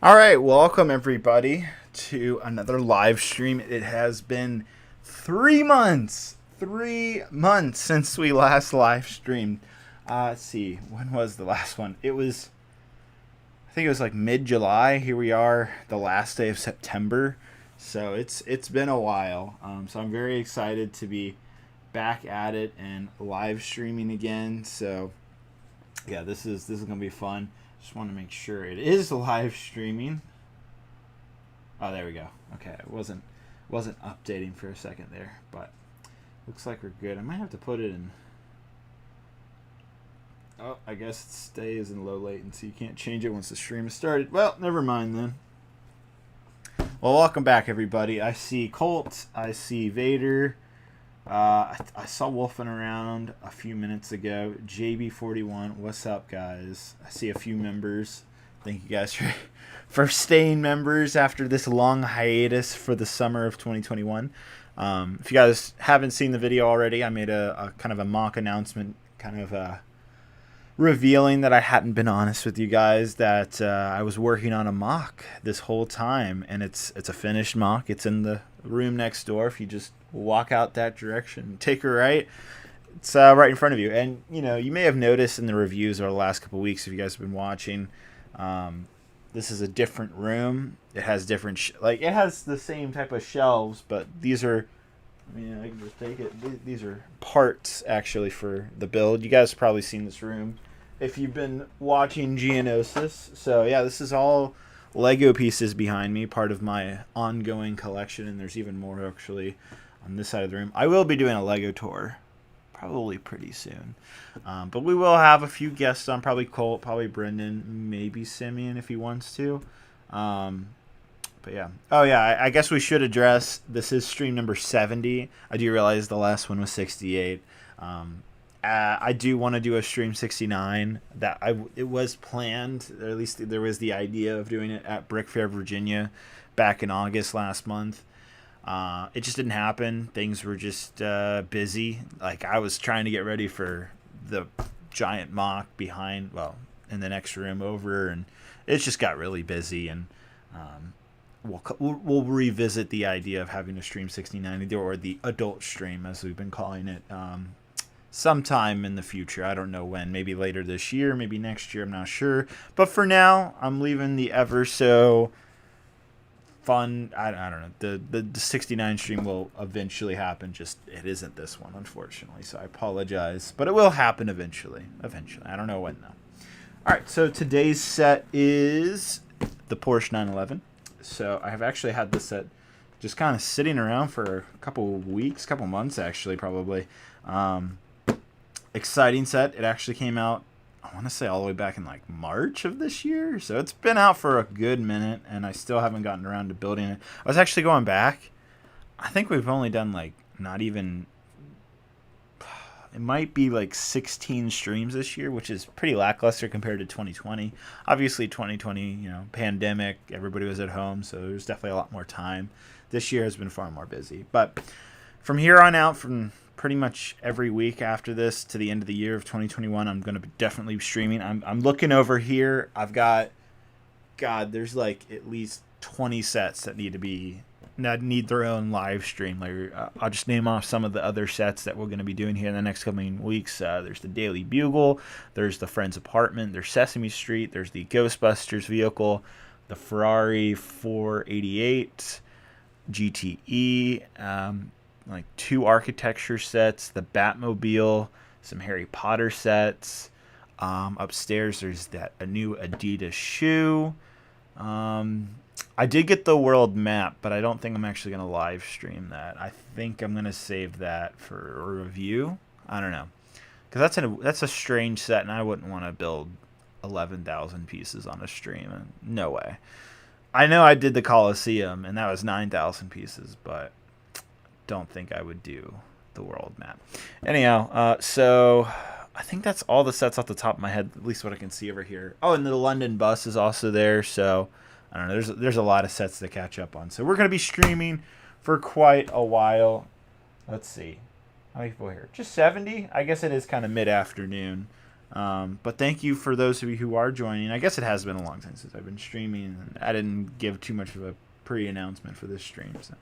All right, welcome everybody to another live stream. It has been 3 months, 3 months since we last live streamed. Let's see, when was the last one? I think it was like mid-July. Here we are, the last day of September. So it's been a while. So I'm very excited to be back at it and live streaming again. So yeah, this is gonna be fun. Just want to make sure it is live streaming. Oh, there we go. Okay, it wasn't updating for a second there, but looks like we're good. I might have to put it in. Oh, I guess it stays in low latency. You can't change it once the stream is started. Well, never mind then. Well, welcome back everybody. I see Colt. I see Vader. I saw Wolfing around a few minutes ago. JB41, what's up, guys? I see a few members. Thank you guys for staying members after this long hiatus for the summer of 2021. If you guys haven't seen the video already, I made a kind of a mock announcement, kind of revealing that I hadn't been honest with you guys, that I was working on a mock this whole time, and it's a finished mock. It's in the room next door. If you just walk out that direction, take a right, it's right in front of you. And you may have noticed in the reviews over the last couple of weeks, if you guys have been watching, this is a different room. It has different it has the same type of shelves, but these are, I can just take it. These are parts actually for the build. You guys have probably seen this room if you've been watching Geonosis. So yeah, this is all Lego pieces behind me, part of my ongoing collection, and there's even more actually on this side of the room. I will be doing a Lego tour probably pretty soon, but we will have a few guests on, probably Colt, probably Brendan, maybe Simeon if he wants to. But yeah. Oh yeah, I guess we should address, this is stream number 70. I do realize the last one was 68. I do want to do a stream 69. It was planned, or at least there was the idea of doing it at Brick Fair, Virginia, back in August last month. It just didn't happen. Things were just busy. Like, I was trying to get ready for the giant mock in the next room over, and it just got really busy. And we'll revisit the idea of having a stream 69, or the adult stream as we've been calling it, sometime in the future. I don't know when. Maybe later this year, maybe next year. I'm not sure. But for now, I'm leaving the ever so fun, I don't know, the 69 stream will eventually happen, just it isn't this one, unfortunately, so I apologize, but it will happen eventually. I don't know when though. Alright, so today's set is the Porsche 911. So I have actually had this set just kind of sitting around for a couple weeks, couple months actually, probably. Exciting set. It actually came out, I want to say, all the way back in like March of this year. So it's been out for a good minute, and I still haven't gotten around to building it. I was actually going back. I think we've only done like not even, it might be like 16 streams this year, which is pretty lackluster compared to 2020. Obviously 2020, pandemic, everybody was at home, so there's definitely a lot more time. This year has been far more busy. But from here on out, from pretty much every week after this to the end of the year of 2021, I'm going to be definitely streaming. I'm looking over here. I've got, there's like at least 20 sets that need their own live stream. Like, I'll just name off some of the other sets that we're going to be doing here in the next coming weeks. There's the Daily Bugle, there's the Friends Apartment, there's Sesame Street, there's the Ghostbusters vehicle, the Ferrari 488 GTE, like 2 architecture sets, the Batmobile, some Harry Potter sets. Upstairs there's a new Adidas shoe. I did get the world map, but I don't think I'm actually going to live stream that. I think I'm going to save that for a review. I don't know, because that's a strange set, and I wouldn't want to build 11,000 pieces on a stream. No way. I know I did the Coliseum, and that was 9,000 pieces, but don't think I would do the world map. Anyhow, so I think that's all the sets off the top of my head, at least what I can see over here. Oh, and the London bus is also there, so I don't know. There's a lot of sets to catch up on. So we're going to be streaming for quite a while. Let's see. How many people here? Just 70? I guess it is kind of mid-afternoon. But thank you for those of you who are joining. I guess it has been a long time since I've been streaming, and I didn't give too much of a pre-announcement for this stream, so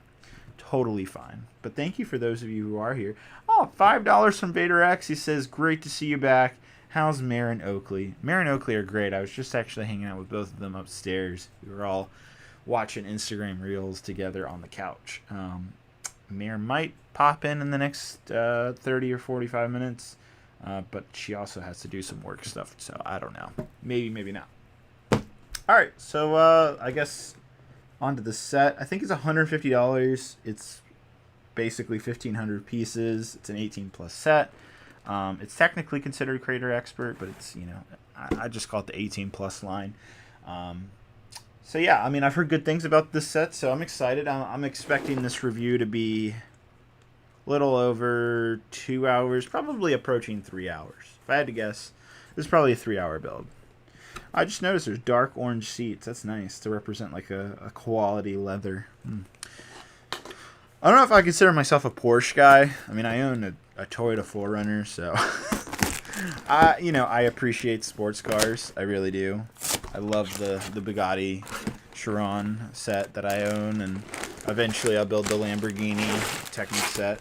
totally fine. But thank you for those of you who are here. Oh, $5 from Vader X. He says, great to see you back. How's Mare and Oakley? Mare and Oakley are great. I was just actually hanging out with both of them upstairs. We were all watching Instagram Reels together on the couch. Mare might pop in the next 30 or 45 minutes, but she also has to do some work stuff, so I don't know. Maybe, maybe not. All right, so I guess onto the set. I think it's $150. It's basically 1,500 pieces. It's an 18+ set. It's technically considered Creator Expert, but it's, you know, I just call it the 18+ line. So yeah, I mean, I've heard good things about this set, so I'm excited. I'm expecting this review to be a little over 2 hours, probably approaching 3 hours. If I had to guess, this is probably a 3-hour build. I just noticed there's dark orange seats. That's nice to represent like a quality leather. I don't know if I consider myself a Porsche guy. I mean, I own a Toyota 4Runner, so I appreciate sports cars. I really do. I love the Bugatti Chiron set that I own, and eventually I'll build the Lamborghini Technic set.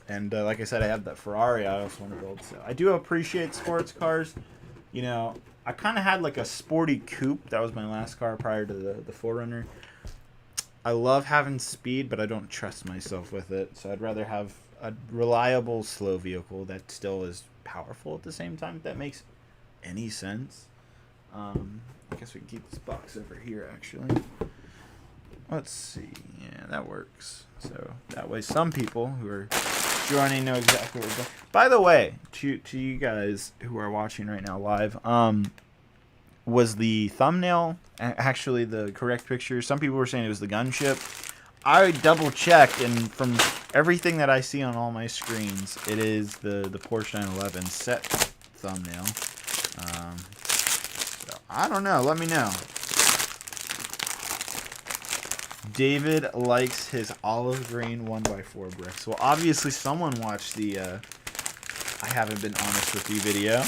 And like I said, I have that Ferrari I also want to build. So I do appreciate sports cars. You know, I kind of had like a sporty coupe. That was my last car prior to the 4Runner. I love having speed, but I don't trust myself with it. So I'd rather have a reliable, slow vehicle that still is powerful at the same time, if that makes any sense. I guess we can keep this box over here, actually. Let's see. Yeah, that works. So that way some people who are joining know exactly what we're doing. By the way, to you guys who are watching right now live, was the thumbnail actually the correct picture? Some people were saying it was the gunship. I double checked, and from everything that I see on all my screens, it is the Porsche 911 set thumbnail. So I don't know. Let me know. David likes his olive green 1x4 bricks. Well, obviously someone watched the I haven't been honest with you video.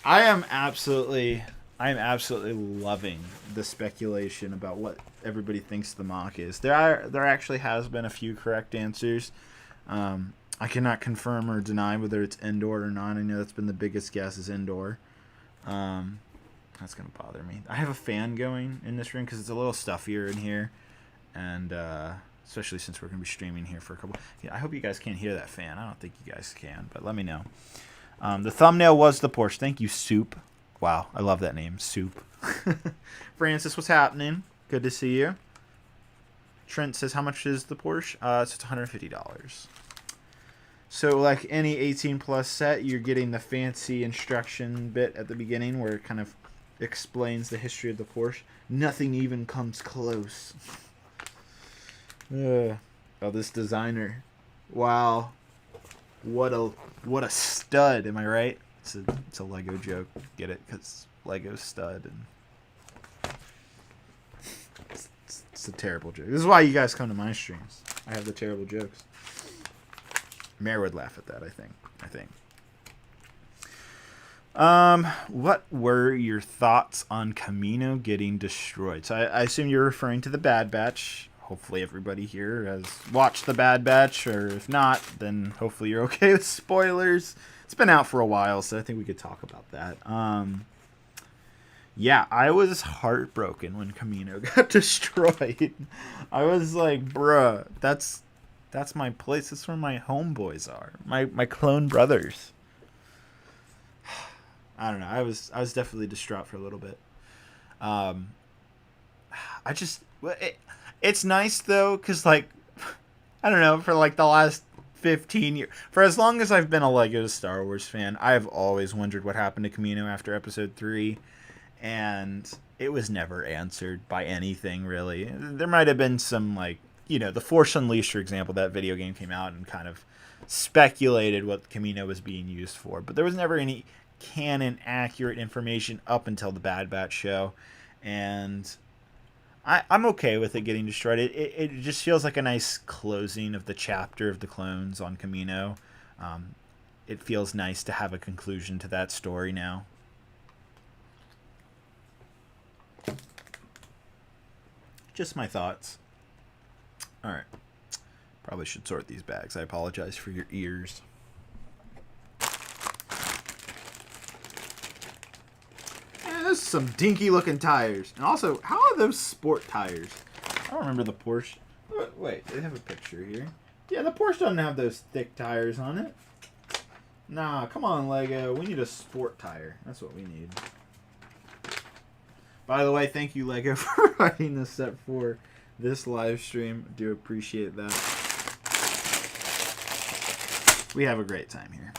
I am absolutely loving the speculation about what everybody thinks the mock is. There actually has been a few correct answers. I cannot confirm or deny whether it's indoor or not. I know that's been the biggest guess is indoor. That's gonna bother me. I have a fan going in this room because it's a little stuffier in here, and especially since we're gonna be streaming here for a couple. Yeah, I hope you guys can't hear that fan. I don't think you guys can, but let me know. The thumbnail was the Porsche. Thank you, Soup. Wow, I love that name, Soup. Francis, what's happening? Good to see you. Trent says, how much is the Porsche? So it's $150. So like any 18+ set, you're getting the fancy instruction bit at the beginning where it kind of explains the history of the Porsche. Nothing even comes close. Oh, this designer. Wow. What a stud, am I right? It's a Lego joke. Get it? Because Lego stud. And it's a terrible joke. This is why you guys come to my streams. I have the terrible jokes. Mare would laugh at that, I think. What were your thoughts on Camino getting destroyed? So I assume you're referring to the Bad Batch. Hopefully everybody here has watched the Bad Batch, or if not, then hopefully you're okay with spoilers. It's been out for a while, so I think we could talk about that. Yeah, I was heartbroken when Camino got destroyed. I was like, bruh, that's my place. That's where my homeboys are. My clone brothers. I don't know. I was definitely distraught for a little bit. It's nice though, cause like, I don't know, for like the last 15 years, for as long as I've been a Lego Star Wars fan, I've always wondered what happened to Camino after Episode 3, and it was never answered by anything really. There might have been some like, the Force Unleashed, for example, that video game came out and kind of speculated what Camino was being used for, but there was never any canon accurate information up until the Bad Batch show, and I'm okay with it getting destroyed. It just feels like a nice closing of the chapter of the clones on Camino. it feels nice to have a conclusion to that story now. Just my thoughts. All right. Probably should sort these bags. I apologize for your ears. Yeah, those are some dinky looking tires. And also, how are those sport tires? I don't remember the Porsche. Wait, they have a picture here. Yeah, the Porsche doesn't have those thick tires on it. Nah, come on, Lego. We need a sport tire. That's what we need. By the way, thank you, Lego, for writing this set for this live stream. Do appreciate that. We have a great time here.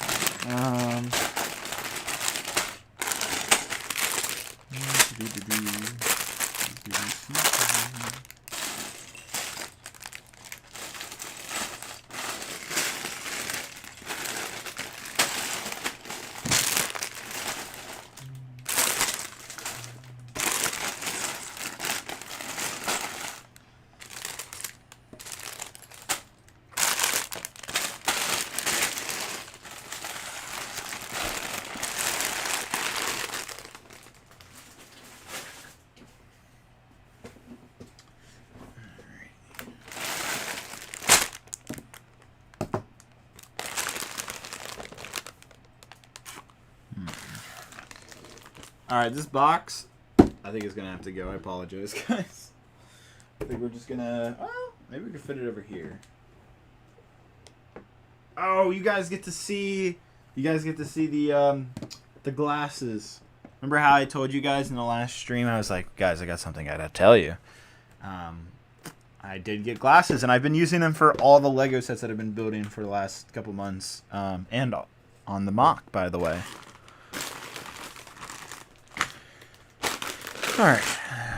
Alright, this box, I think it's going to have to go. I apologize, guys. I think we're just going to... Oh, maybe we can fit it over here. Oh, you guys get to see... You guys get to see the glasses. Remember how I told you guys in the last stream? I was like, guys, I got something I got to tell you. I did get glasses, and I've been using them for all the Lego sets that I've been building for the last couple months. And on the mock, by the way. Alright,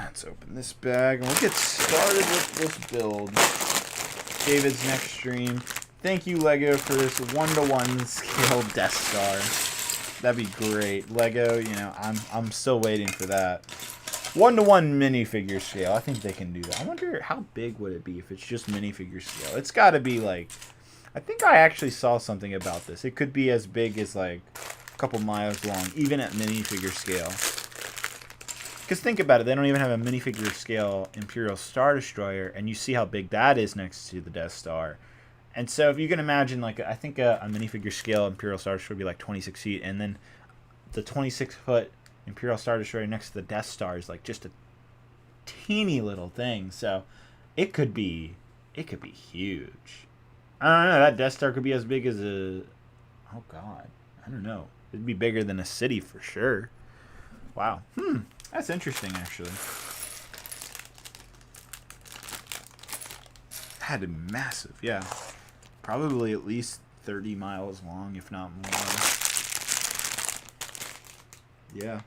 let's open this bag and we'll get started with this build. David's next stream. Thank you, Lego, for this 1-to-1 scale Death Star. That'd be great. Lego, you know, I'm still waiting for that. 1-to-1 minifigure scale. I think they can do that. I wonder how big would it be if it's just minifigure scale. It's got to be like... I think I actually saw something about this. It could be as big as like a couple miles long, even at minifigure scale. Because think about it, they don't even have a minifigure scale Imperial Star Destroyer, and you see how big that is next to the Death Star. And so if you can imagine, like, I think a minifigure scale Imperial Star Destroyer would be like 26 feet, and then the 26-foot Imperial Star Destroyer next to the Death Star is like just a teeny little thing. So it could be huge. I don't know, that Death Star could be as big as a... Oh, God. I don't know. It'd be bigger than a city for sure. Wow. That's interesting, actually. Had to be massive, yeah. Probably at least 30 miles long, if not more. Yeah.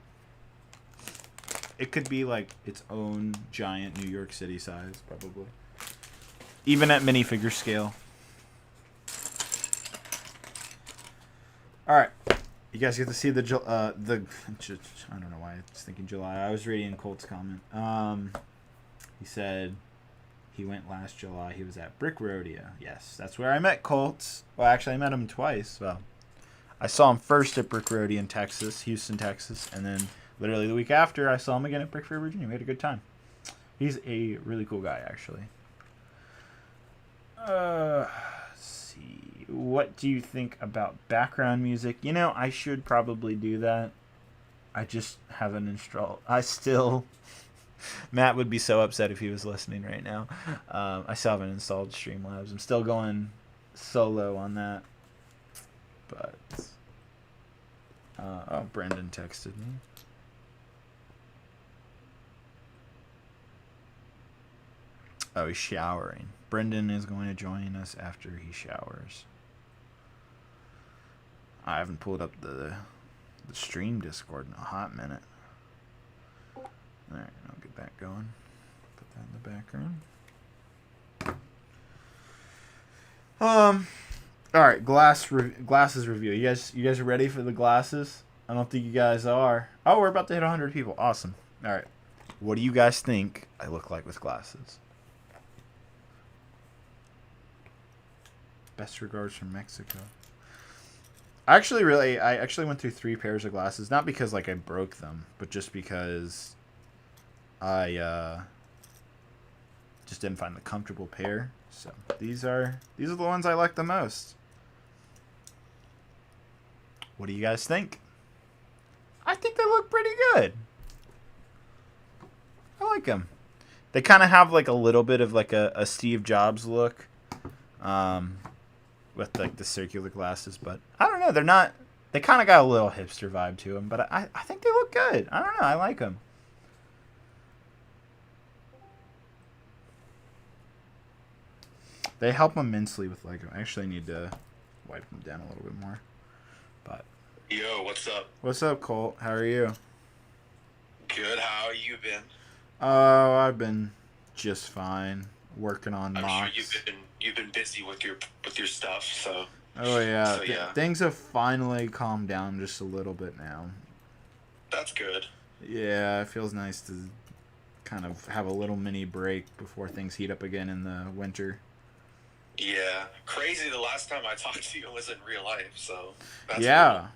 It could be like its own giant New York City size, probably. Even at minifigure scale. Alright. You guys get to see the I don't know why I was thinking July. I was reading Colt's comment. He said he went last July. He was at Brix Rodeo. Yes, that's where I met Colt. Well, actually, I met him twice. Well, I saw him first at Brix Rodeo in Texas, Houston, Texas, and then literally the week after, I saw him again at Brix, Virginia. We had a good time. He's a really cool guy, actually. Let's see. What do you think about background music? You know, I should probably do that. I just haven't installed. Matt would be so upset if he was listening right now. I still haven't installed Streamlabs. I'm still going solo on that. But, oh, Brendan texted me. Oh, he's showering. Brendan is going to join us after he showers. I haven't pulled up the stream Discord in a hot minute. Alright, I'll get that going. Put that in the background. Alright, glasses review. You guys are ready for the glasses? I don't think you guys are. Oh, we're about to hit 100 people. Awesome. Alright. What do you guys think I look like with glasses? Best regards from Mexico. I actually went through 3 pairs of glasses, not because like I broke them, but just because I just didn't find the comfortable pair. So these are the ones I like the most. What do you guys think? I think they look pretty good. I like them. They kind of have like a little bit of like a Steve Jobs look, with like the circular glasses. But I don't know. They're not. They kind of got a little hipster vibe to them. But I think they look good. I don't know. I like them. They help immensely with Lego. I actually need to wipe them down a little bit more. But yo, what's up? What's up, Colt? How are you? Good. How you been? Oh, I've been just fine. Working on mocks. I'm sure you've been busy with your stuff. So. Oh yeah. So, yeah. Things have finally calmed down just a little bit now. That's good. Yeah, it feels nice to kind of have a little mini break before things heat up again in the winter. Yeah, crazy. The last time I talked to you was in real life, so. That's yeah.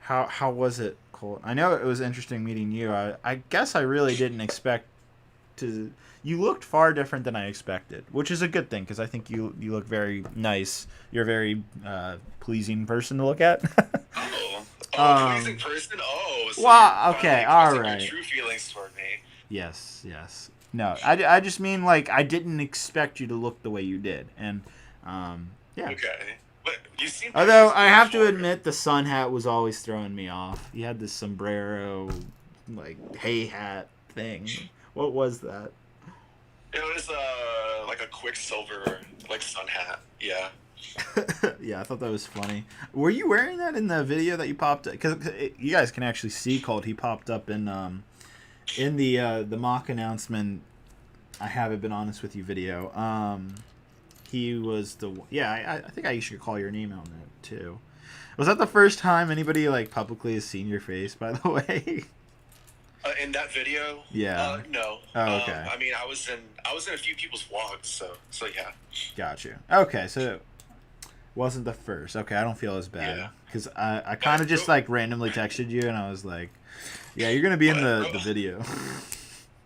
Cool. How was it, Colt? I know it was interesting meeting you. I guess I really didn't expect to. You looked far different than I expected, which is a good thing because I think you look very nice. You're a very pleasing person to look at. Pleasing person. Oh, so well, okay, all right. Your true feelings toward me. Yes. No, I just mean like I didn't expect you to look the way you did, and yeah. Okay, but you seem. Although I have to admit, the sun hat was always throwing me off. You had this sombrero, like hay hat thing. What was that? It was like a Quicksilver like sun hat. Yeah. Yeah, I thought that was funny. Were you wearing that in the video that you popped? Because you guys can actually see Colt. He popped up in the mock announcement. I haven't been honest with you video. He was the I think I should call your name out on that too. Was that the first time anybody like publicly has seen your face? By the way. In that video? Yeah. No. Oh, okay. I mean, I was in a few people's vlogs, so yeah. Got you. Okay, so wasn't the first. Okay, I don't feel as bad because I kind of just like randomly texted you and I was like, yeah, you're gonna be in the video.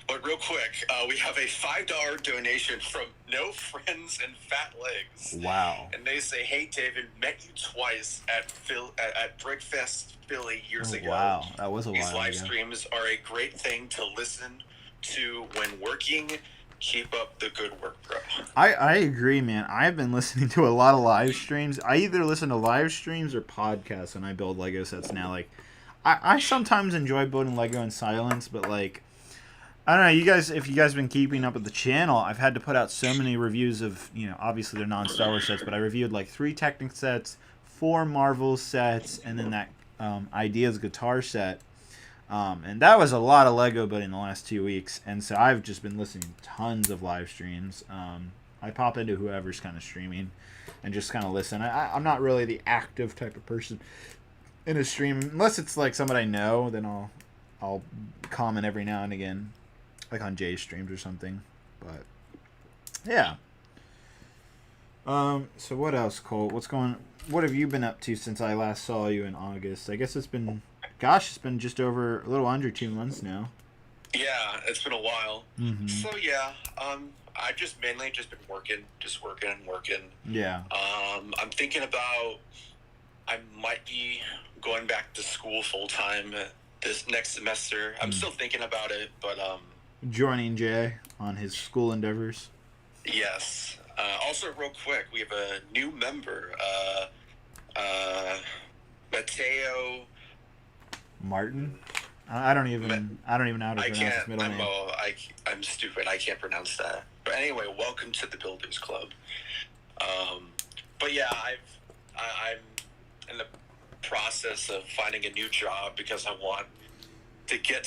But real quick, we have a $5 donation from No Friends and Fat Legs. Wow. And they say, hey, David, met you twice at Brickfest Philly years ago. Wow, that was a while ago. These live streams are a great thing to listen to when working. Keep up the good work, bro. I agree, man. I've been listening to a lot of live streams. I either listen to live streams or podcasts when I build Lego sets now. Like, I sometimes enjoy building Lego in silence, but like, I don't know, you guys, if you guys have been keeping up with the channel, I've had to put out so many reviews of, obviously they're non-Star Wars sets, but I reviewed like 3 Technic sets, 4 Marvel sets, and then that Ideas guitar set. And that was a lot of Lego building the last 2 weeks, and so I've just been listening to tons of live streams. I pop into whoever's kind of streaming and just kind of listen. I'm not really the active type of person in a stream, unless it's like somebody I know, then I'll comment every now and again. Like on Jay's streams or something, but yeah. So what else, Colt? What have you been up to since I last saw you in August? I guess it's been just over a little under 2 months now. Yeah, it's been a while. Mm-hmm. So yeah, I've just mainly been working. Yeah. I'm thinking about I might be going back to school full time this next semester. I'm still thinking about it, but joining Jay on his school endeavors. Yes. Also, real quick, we have a new member, Mateo Martin. I don't even know how to pronounce his middle name. I'm stupid. I can't pronounce that. But anyway, welcome to the Builders Club. But yeah, I'm in the process of finding a new job because I want to get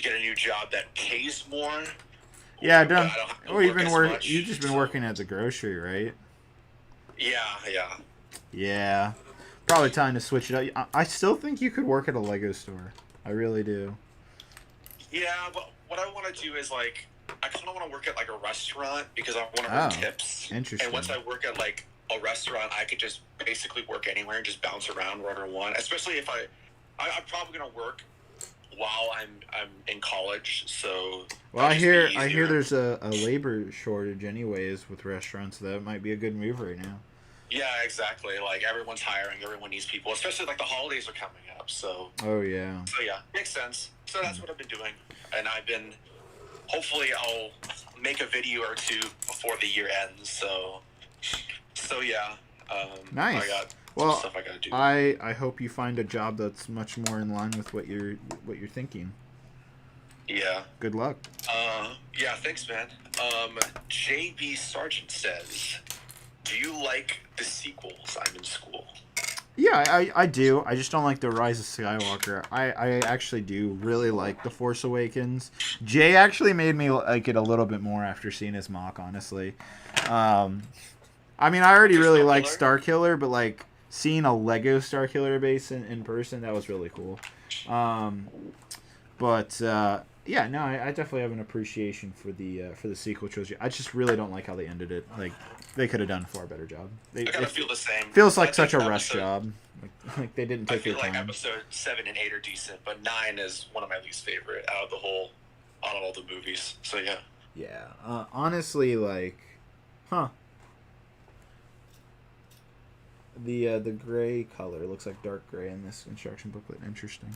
a new job that pays more. Yeah, you've just been working at the grocery, right? Yeah. Yeah. Probably time to switch it up. I still think you could work at a Lego store. I really do. Yeah, but what I want to do is like I kind of want to work at like a restaurant because I want to earn tips. Interesting. And once I work at like a restaurant, I could just basically work anywhere and just bounce around wherever I want. Especially if I'm probably gonna work while I'm in college. So Well, I hear there's a labor shortage anyways with restaurants. So that might be a good move right now. Yeah, exactly. Like everyone's hiring, everyone needs people, especially like the holidays are coming up. So Oh yeah. yeah, makes sense. So that's what I've been doing, and hopefully I'll make a video or two before the year ends. So yeah. Nice. I got Well, stuff I gotta do. I hope you find a job that's much more in line with what you're thinking. Yeah. Good luck. Yeah, thanks, man. JB Sargent says, do you like the sequels? I'm in school. Yeah, I do. I just don't like the Rise of Skywalker. I actually do really like The Force Awakens. Jay actually made me like it a little bit more after seeing his mock, honestly. I mean, I already really liked Starkiller, but like seeing a Lego Starkiller base in person, that was really cool. But yeah, no, I definitely have an appreciation for the sequel trilogy. I just really don't like how they ended it. Like they could have done a far better job. I kind of feel the same. Feels like such a rush job. Like they didn't take their time. I feel like episode 7 and 8 are decent, but 9 is one of my least favorite out of all the movies. So yeah. Yeah. Honestly, like, the gray color looks like dark gray in this instruction booklet. Interesting.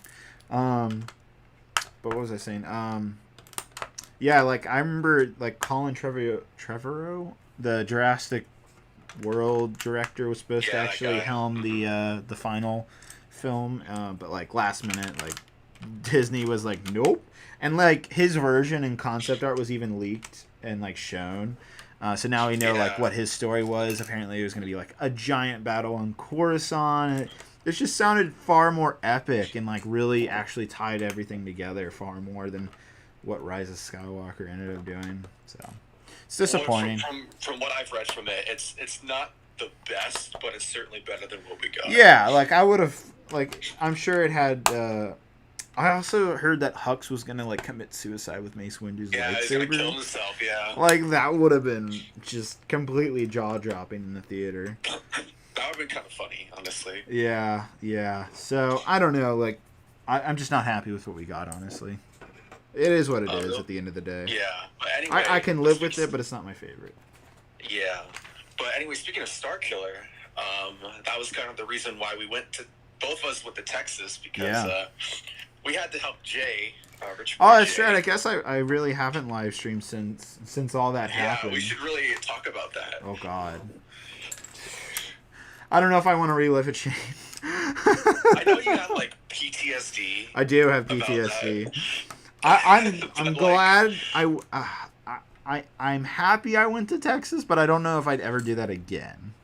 But what was I saying? Yeah, like I remember like Colin Trevorrow, the Jurassic World director, was supposed to actually helm the final film, but like last minute, like Disney was like, nope. And like his version and concept art was even leaked and like shown. So now we know like what his story was. Apparently, it was going to be like a giant battle on Coruscant. It just sounded far more epic and like really actually tied everything together far more than what Rise of Skywalker ended up doing. So it's disappointing. Well, from what I've read from it, it's not the best, but it's certainly better than what we got. Yeah, like I would have like I'm sure it had. I also heard that Hux was gonna like commit suicide with Mace Windu's lightsaber. Yeah, he's gonna kill himself. Yeah. Like that would have been just completely jaw dropping in the theater. That would have been kind of funny, honestly. Yeah. So, I don't know. Like, I'm just not happy with what we got, honestly. It is what it is at the end of the day. Yeah. But anyway, I can live with it, but it's not my favorite. Yeah. But anyway, speaking of Starkiller, that was kind of the reason why both of us went to Texas, because we had to help Jay. That's right. I guess I really haven't live streamed since all that happened. Yeah, we should really talk about that. Oh, God. I don't know if I want to relive it, Shane. I know you have like PTSD. I do have PTSD. I'm glad I'm happy I went to Texas, but I don't know if I'd ever do that again.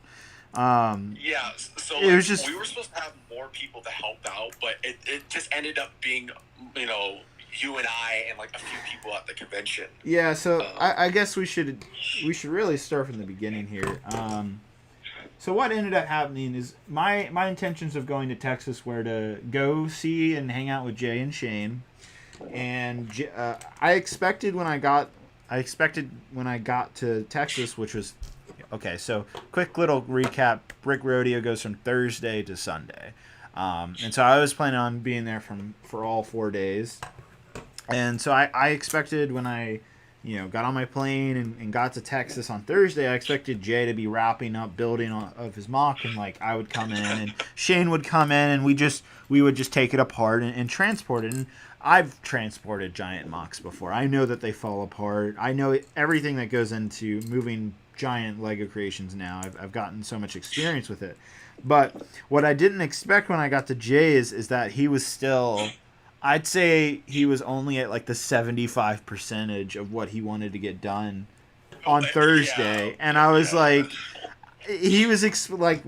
Yeah, so it was just, we were supposed to have more people to help out, but it just ended up being, you and I and like a few people at the convention. Yeah, so I guess we should really start from the beginning here. So what ended up happening is my intentions of going to Texas were to go see and hang out with Jay and Shane, and I expected when I got to Texas, which was okay. So quick little recap: Brick Rodeo goes from Thursday to Sunday, and so I was planning on being there for all 4 days, and so I expected when I got on my plane and got to Texas on Thursday, I expected Jay to be wrapping up building of his mock, and like I would come in and Shane would come in and we would just take it apart and transport it. And I've transported giant mocks before. I know that they fall apart. I know everything that goes into moving giant Lego creations now. I've gotten so much experience with it. But what I didn't expect when I got to Jay is that he was still... I'd say he was only at like the 75% of what he wanted to get done on Thursday, and I was like, he was like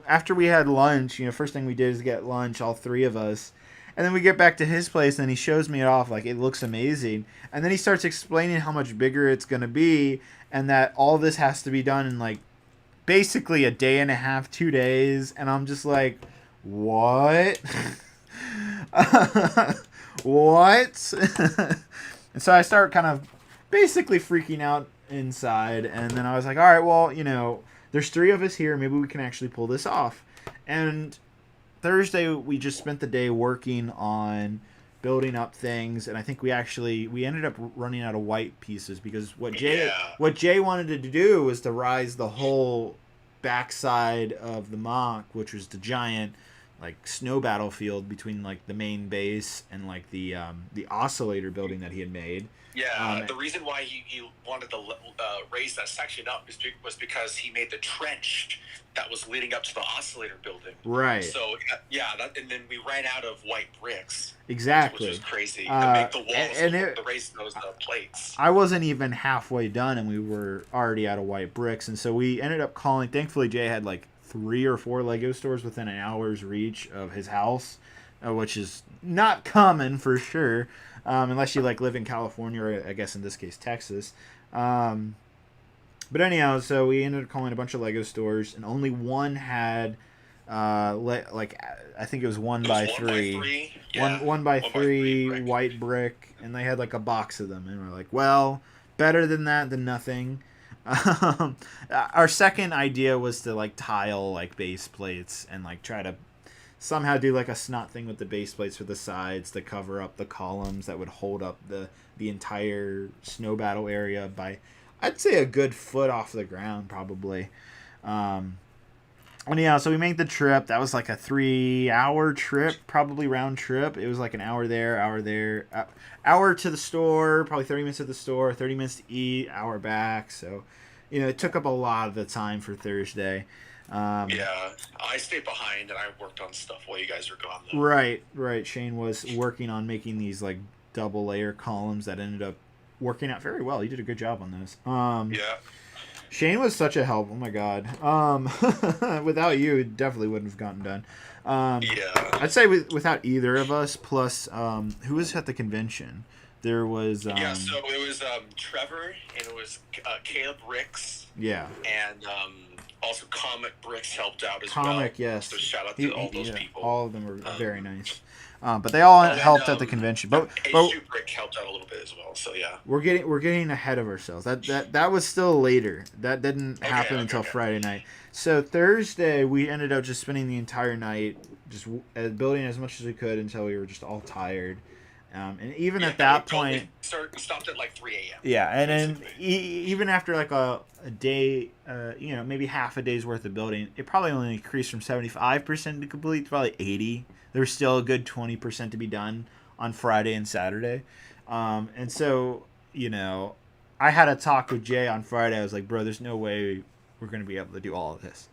after we had lunch, first thing we did is get lunch, all three of us, and then we get back to his place and he shows me it off like it looks amazing, and then he starts explaining how much bigger it's gonna be and that all this has to be done in like basically a day and a half, 2 days, and I'm just like, what? What? And so I start kind of basically freaking out inside, and then I was like, all right, well, there's 3 of us here. Maybe we can actually pull this off. And Thursday, we just spent the day working on building up things, and I think we ended up running out of white pieces because what Jay wanted to do was to rise the whole backside of the mock, which was the giant like snow battlefield between like the main base and like the oscillator building that he had made. Yeah, the reason why he wanted to raise that section up was because he made the trench that was leading up to the oscillator building. Right. So, yeah, and then we ran out of white bricks. Exactly. Which was crazy. To make the walls, to raise those plates. I wasn't even halfway done, and we were already out of white bricks. And so we ended up calling. Thankfully, Jay had like 3 or 4 Lego stores within an hour's reach of his house, which is not common for sure. Unless you like live in California or I guess in this case Texas. But anyhow, so we ended up calling a bunch of Lego stores, and only one had like I think it was 1x3. Yeah. 1x3 white brick, and they had like a box of them, and we're like, well, better than that than nothing. Our second idea was to like tile like base plates and like try to somehow do like a snot thing with the base plates for the sides to cover up the columns that would hold up the entire snow battle area by, I'd say, a good foot off the ground probably. And yeah, so we made the trip. That was like a 3-hour trip, probably round trip. It was like an hour there, hour to the store, probably 30 minutes at the store, 30 minutes to eat, hour back. So, it took up a lot of the time for Thursday. Yeah, I stayed behind and I worked on stuff while you guys were gone, though. Right. Shane was working on making these like double layer columns that ended up working out very well. He did a good job on those. Yeah. Shane was such a help. Oh my god. Without you, it definitely wouldn't have gotten done. Yeah. I'd say without either of us, plus who was at the convention? There was so it was Trevor and it was Caleb Ricks. Yeah. And also Comic Brix helped out as well. Yes. So shout out to all those people. All of them were very nice. But they all helped at the convention. But Brick helped out a little bit as well. So yeah. We're getting ahead of ourselves. That was still later. That didn't happen until Friday night. So Thursday we ended up just spending the entire night just building as much as we could until we were just all tired. And even at that point, we stopped at like 3 a.m. Yeah, and then even after like a day, maybe half a day's worth of building, it probably only increased from 75% to complete to probably 80%. There was still a good 20% to be done on Friday and Saturday. And so, I had a talk with Jay on Friday. I was like, bro, there's no way we're going to be able to do all of this.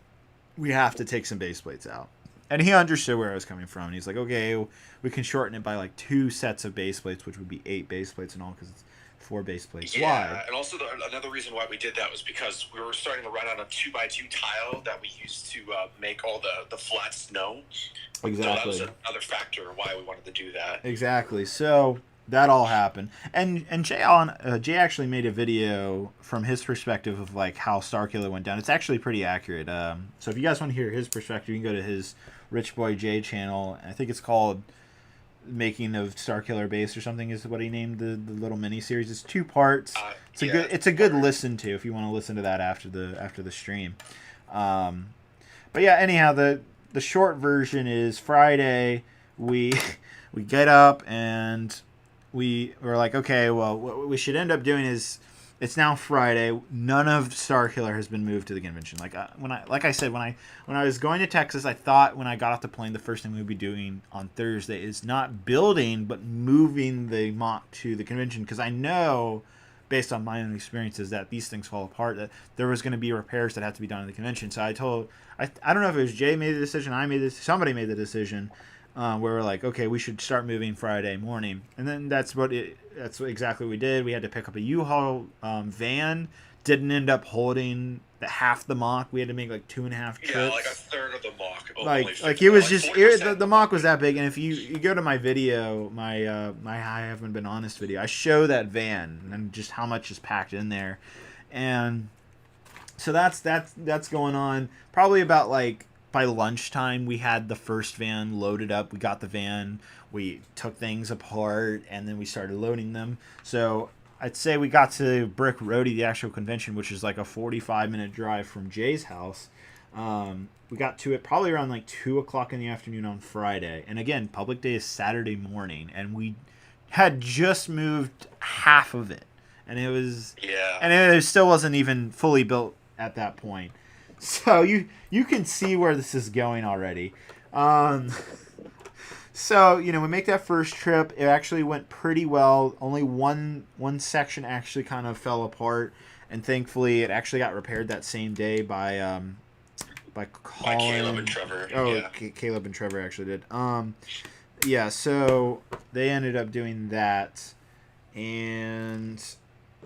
We have to take some base plates out. And he understood where I was coming from. And he's like, okay, we can shorten it by like 2 sets of base plates, which would be 8 base plates in all because it's 4 base plates wide. And also another reason why we did that was because we were starting to run out of 2x2 tile that we used to make all the flat snow. Exactly. So that was another factor why we wanted to do that. Exactly. So that all happened. And Jay actually made a video from his perspective of like how Starkiller went down. It's actually pretty accurate. So if you guys want to hear his perspective, you can go to his Rich Boy Jay channel. I think it's called Making of Starkiller Base or something is what he named the little mini series. It's 2 parts. It's a good listen to if you want to listen to that after the stream. But yeah, anyhow, the short version is Friday we get up and we were like, okay, well, what we should end up doing is, it's now Friday. None of Starkiller has been moved to the convention. Like when I was going to Texas, I thought when I got off the plane, the first thing we'd be doing on Thursday is not building, but moving the mock to the convention, because I know, based on my own experiences, that these things fall apart. That there was going to be repairs that had to be done at the convention. So I don't know if it was Jay made the decision, somebody made the decision. Where we're like, okay, we should start moving Friday morning, and then that's exactly what we did. We had to pick up a U-Haul van. Didn't end up holding half the mock. We had to make like 2.5 trips. Yeah, like a third of the mock. Like it was just the mock was that big. And if you go to my video, my I haven't been honest video, I show that van and just how much is packed in there, and so that's going on. Probably about like, by lunchtime, we had the first van loaded up. We got the van. We took things apart, and then we started loading them. So I'd say we got to Brick Roadie, the actual convention, which is like a 45-minute drive from Jay's house. We got to it probably around like 2 o'clock in the afternoon on Friday. And again, public day is Saturday morning, and we had just moved half of it. And it was, and it still wasn't even fully built at that point. So you can see where this is going already. So, we make that first trip. It actually went pretty well. Only one section actually kind of fell apart, and thankfully it actually got repaired that same day by Colin. By Caleb and Trevor. Oh, yeah. Caleb and Trevor actually did. Yeah, so they ended up doing that, and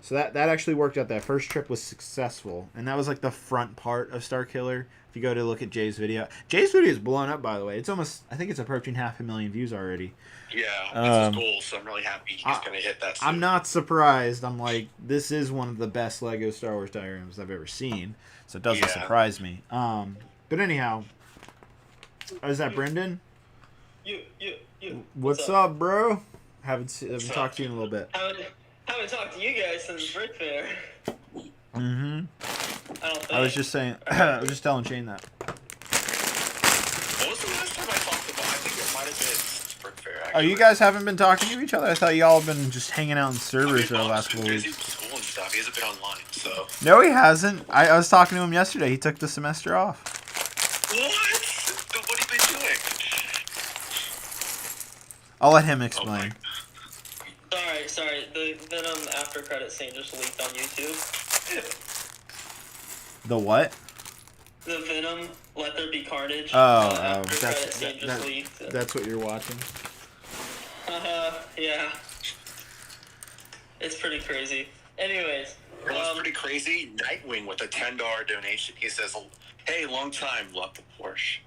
so that actually worked out. That first trip was successful, and that was like the front part of Starkiller. If you go to look at Jay's video is blown up, by the way. It's almost, I think it's approaching 500,000 views already. Yeah, that's his goal, so I'm really happy he's going to hit that soon. I'm not surprised. I'm like, this is one of the best Lego Star Wars diagrams I've ever seen, so it doesn't surprise me. But anyhow, is that Brendan? You. What's up, bro? Haven't talked to you in a little bit. Haven't talked to you guys since Brick Fair. Mm-hmm. I was just saying. I was just telling Shane that. What was the last time I talked about? I think it might have been Brick Fair. Actually. Oh, you guys haven't been talking to each other? I thought y'all have been just hanging out in servers for the last couple weeks. He's busy with school and stuff. He hasn't been online, so. No, he hasn't. I was talking to him yesterday. He took the semester off. What? What have you been doing? I'll let him explain. Sorry. The Venom after credit scene just leaked on YouTube. The what? The Venom Let There Be Carnage. That's what you're watching. Yeah. It's pretty crazy. Anyways. It's pretty crazy. Nightwing with a $10 donation. He says, "Hey, long time, love the Porsche."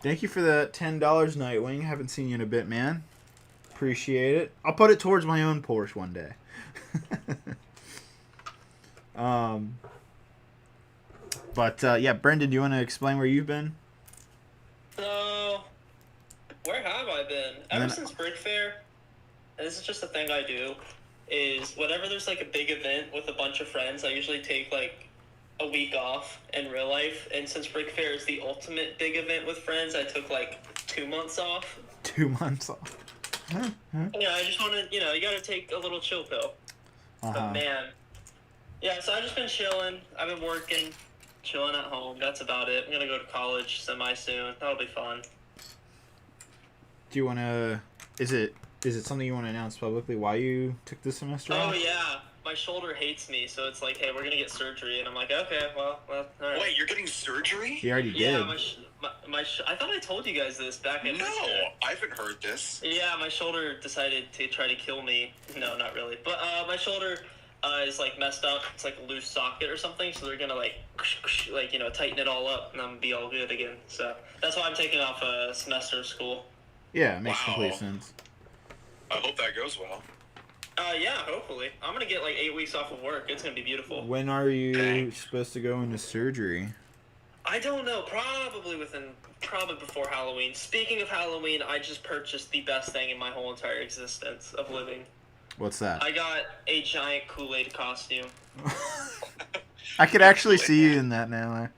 Thank you for the $10, Nightwing. Haven't seen you in a bit, man. Appreciate it. I'll put it towards my own Porsche one day. Yeah, Brendan, do you want to explain where you've been? So, where have I been? Ever since Brick Fair, and this is just a thing I do, is whenever there's like a big event with a bunch of friends, I usually take like a week off in real life. And since Brick Fair is the ultimate big event with friends, I took like 2 months off. 2 months off. Yeah, I just want to, you gotta take a little chill pill. But man, yeah, so I've just been chilling. I've been working, chilling at home. That's about it. I'm gonna go to college semi-soon. That'll be fun. Do you want to, is it something you want to announce publicly why you took the semester off? Oh, yeah. My shoulder hates me, so it's like, hey, we're gonna get surgery. And I'm like, okay, well, all right. Wait, you're getting surgery? He already did. Yeah, I thought I told you guys this back in. No, I haven't heard this. Yeah, my shoulder decided to try to kill me. No, not really. But my shoulder is like messed up. It's like a loose socket or something. So they're gonna tighten it all up, and I'm gonna be all good again. So that's why I'm taking off a semester of school. Yeah, it makes complete sense. I hope that goes well. Yeah, hopefully. I'm gonna get like 8 weeks off of work. It's gonna be beautiful. When are you supposed to go into surgery? I don't know. Probably before Halloween. Speaking of Halloween, I just purchased the best thing in my whole entire existence of living. What's that? I got a giant Kool-Aid costume. I could actually see you in that now.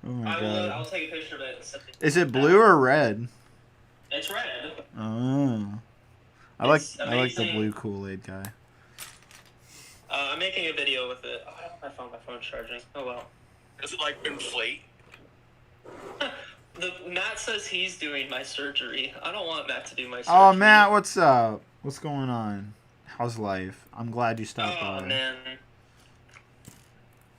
Oh my god. I'll take a picture of it. Is it blue or red? It's red. Oh. I like the blue Kool-Aid guy. I'm making a video with it. Oh, I don't know my phone's charging. Oh well. Does it like inflate? Matt says he's doing my surgery. I don't want Matt to do my surgery. Oh, Matt, what's up? What's going on? How's life? I'm glad you stopped by. Oh, man.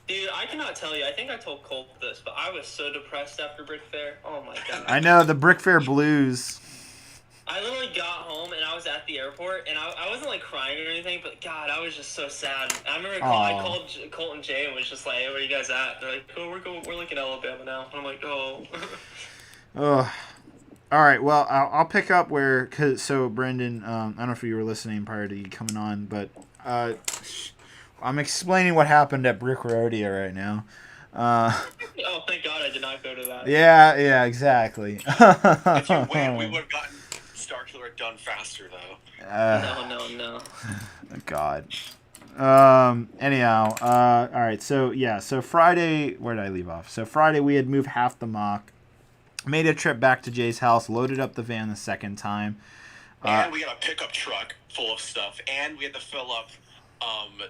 Dude, I cannot tell you. I think I told Colt this, but I was so depressed after Brick Fair. Oh, my God. I know, the Brick Fair blues. I literally got home, and I was at the airport, and I wasn't, like, crying or anything, but, God, I was just so sad. I remember I called Colt and Jay and was just like, hey, where are you guys at? They're like, oh, we're like, in Alabama now. And I'm like, oh. Oh. All right, well, I'll pick up where, so, Brendan, I don't know if you were listening prior to you coming on, but I'm explaining what happened at Brick Rodeo right now. Oh, thank God I did not go to that. Yeah, exactly. If you win, we would have gotten Starkiller done faster, though. No. God. Anyhow, all right. So yeah. So Friday, where did I leave off? So Friday we had moved half the mock, made a trip back to Jay's house, loaded up the van the second time. And we got a pickup truck full of stuff, and we had to fill up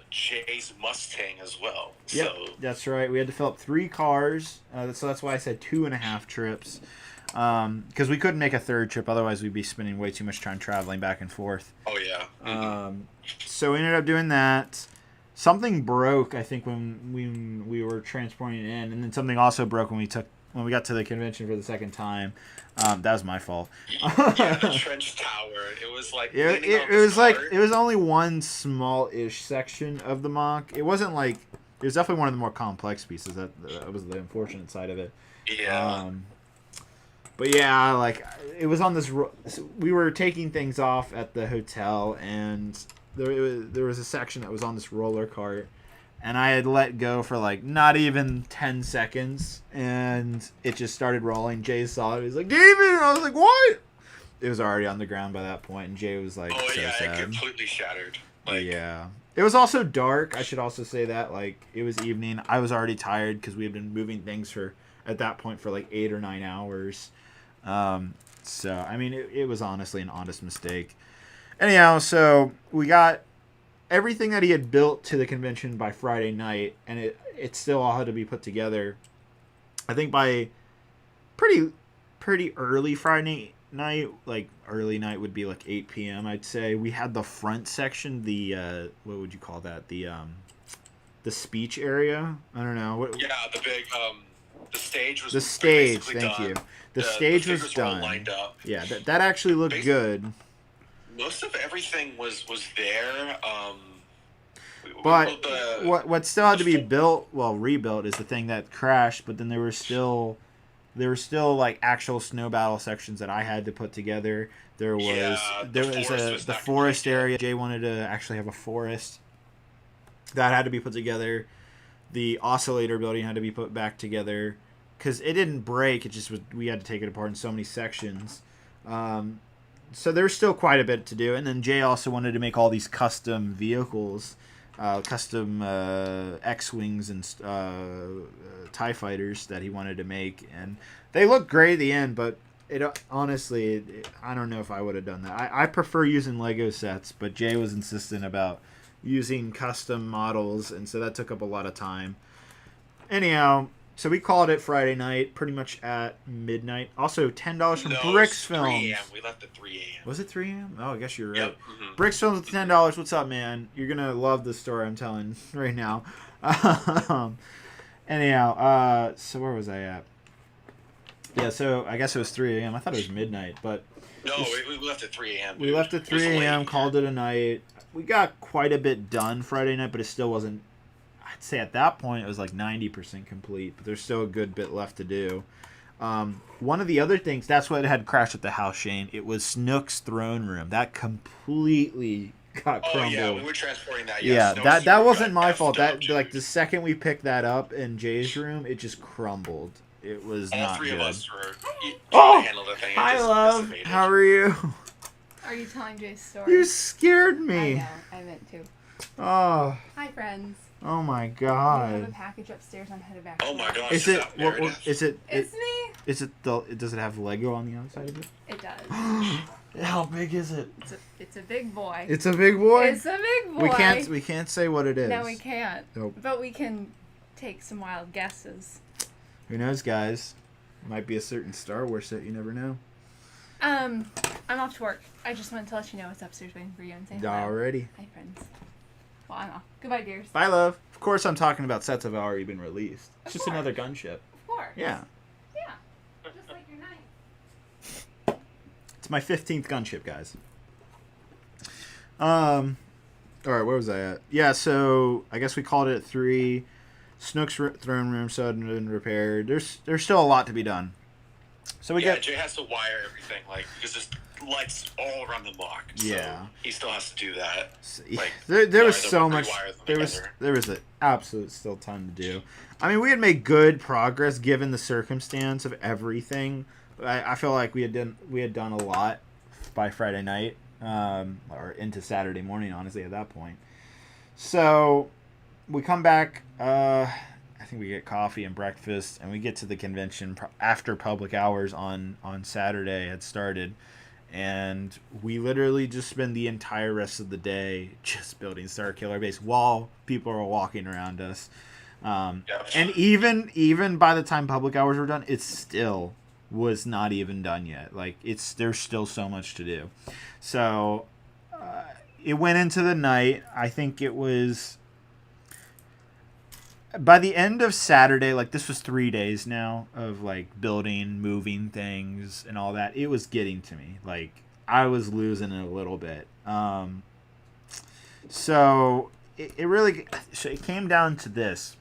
Jay's Mustang as well. Yep, So that's right. We had to fill up 3 cars, so that's why I said 2.5 trips, because we couldn't make a third trip. Otherwise, we'd be spending way too much time traveling back and forth. Oh yeah. So we ended up doing that. Something broke, I think, when we were transporting it in, and then something also broke when we got to the convention for the second time. That was my fault. Yeah, the trench tower. It was like it was like it was only one small-ish section of the mock. It wasn't like it was definitely one of the more complex pieces. That was the unfortunate side of it. Yeah. But yeah, like it was on this. We were taking things off at the hotel, and there was a section that was on this roller cart. And I had let go for like not even 10 seconds, and it just started rolling. Jay saw it. He was like, "David!" And I was like, "What?" It was already on the ground by that point, and Jay was like, "Oh so yeah, sad. it completely shattered." Like, yeah, it was also dark. I should also say that, like, it was evening. I was already tired because we had been moving things at that point for like 8 or 9 hours. So I mean, it was honestly an honest mistake. Anyhow, so we got everything that he had built to the convention by Friday night, and it still all had to be put together. I think by pretty early Friday night, like early night would be like 8 p.m. I'd say. We had the front section, the what would you call that? The speech area. I don't know. Yeah, the big the stage was the stage. Thank done. you. The stage was done. Lined up. Yeah, that actually looked good. Most of everything was there. But what still had to be rebuilt is the thing that crashed. But then there were still like actual snow battle sections that I had to put together. There was the forest area. Jay wanted to actually have a forest that had to be put together. The oscillator building had to be put back together because it didn't break. It just we had to take it apart in so many sections. So there's still quite a bit to do. And then Jay also wanted to make all these custom vehicles, custom X-Wings and TIE fighters that he wanted to make. And they look great at the end, but honestly, I don't know if I would have done that. I prefer using Lego sets, but Jay was insistent about using custom models, and so that took up a lot of time. Anyhow, so we called it Friday night, pretty much at midnight. Also, $10 from Brix Films. 3 a.m. We left at 3 a.m. Was it 3 a.m.? Oh, I guess you're right. Yep. Mm-hmm. Brix Films with $10. What's up, man? You're gonna love the story I'm telling right now. Anyhow, so where was I at? Yeah, so I guess it was 3 a.m. I thought it was midnight, but no, we left at 3 a.m. We left at 3 a.m. Called it a night. We got quite a bit done Friday night, but it still wasn't. I'd say at that point it was like 90% complete, but there's still a good bit left to do. One of the other things, that's what had crashed at the house, Shane. It was Snook's throne room. That completely got crumbled. Oh yeah, we were transporting that. Yeah, that wasn't my fault. That like the second we picked that up in Jay's room, it just crumbled. It was all not three good. of us were Oh, handle the thing. hi, love. How are you? Are you telling Jay's story? You scared I me. know. I meant to. Oh. Hi, friends. Oh my I have God. a package upstairs. I'm headed back. Oh my gosh. Is it? There What, is it? It's me. Is it the? Does it have Lego on the outside of it? It does. How big is it? It's a big boy. It's a big boy. It's a big boy. We can't say what it is. No, we can't. Nope. But we can take some wild guesses. Who knows, guys? Might be a certain Star Wars set. You never know. I'm off to work. I just wanted to let you know it's upstairs waiting for you and say hello. Alrighty. Hi, friends. Well, I'm off. Goodbye, dears. Bye, love. Of course, I'm talking about sets that have already been released. It's Of just course. another gunship. Of course. Yeah. Yeah. Just like your night. It's my 15th gunship, guys. All right, where was I at? Yeah, so I guess we called it at 3. Snook's throne room still hadn't been repaired. There's still a lot to be done. So Jay has to wire everything, like, because there's lights all around the block. So Yeah. he still has to do that. Like, there was wire so them, much. rewire them There was together. an absolute still ton to do. I mean, we had made good progress given the circumstance of everything. I feel like we had done a lot by Friday night, or into Saturday morning. Honestly, at that point. So we come back. I think we get coffee and breakfast, and we get to the convention after public hours on Saturday had started, and we literally just spend the entire rest of the day just building Starkiller base while people are walking around us. And even by the time public hours were done, it still was not even done yet. Like there's still so much to do. So it went into the night. I think it was by the end of Saturday, like this was 3 days now of like building, moving things and all that. It was getting to me. Like I was losing it a little bit. So it came down to this.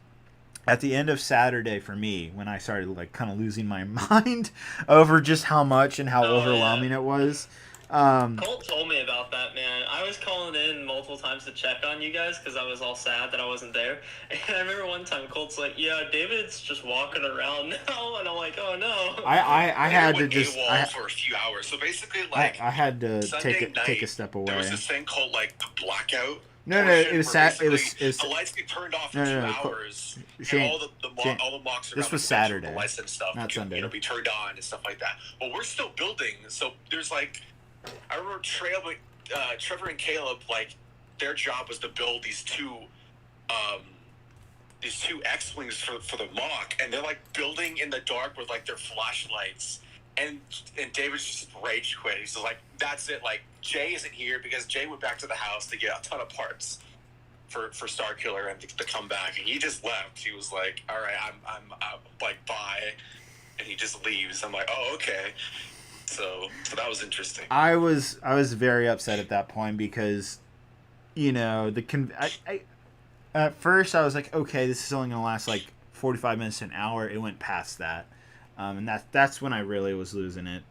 At the end of Saturday for me, when I started like kind of losing my mind over just how much and how overwhelming it was. Colt told me about that, man. I was calling in multiple times to check on you guys because I was all sad that I wasn't there. And I remember one time Colt's like, "Yeah, David's just walking around now," and I'm like, "Oh no." I had to just for a few hours. So basically, like I had to Sunday take a step away. There was this thing called like the blackout. No, it was the lights get turned off for 2 hours. Shane, and all the mocks this was Saturday, the lights and stuff, not Sunday. Be turned on and stuff like that. But we're still building, so there's like, I remember Trevor and Caleb, like their job was to build these two X-wings for the mock, and they're like building in the dark with like their flashlights. And David's just rage quit. He's just like, that's it. Like, Jay isn't here because Jay went back to the house to get a ton of parts for Starkiller and to come back. And he just left. He was like, all right, I'm like, bye. And he just leaves. I'm like, oh, okay. So that was interesting. I was very upset at that point because, you know, at first I was like, okay, this is only going to last like 45 minutes to an hour. It went past that. And that's when I really was losing it.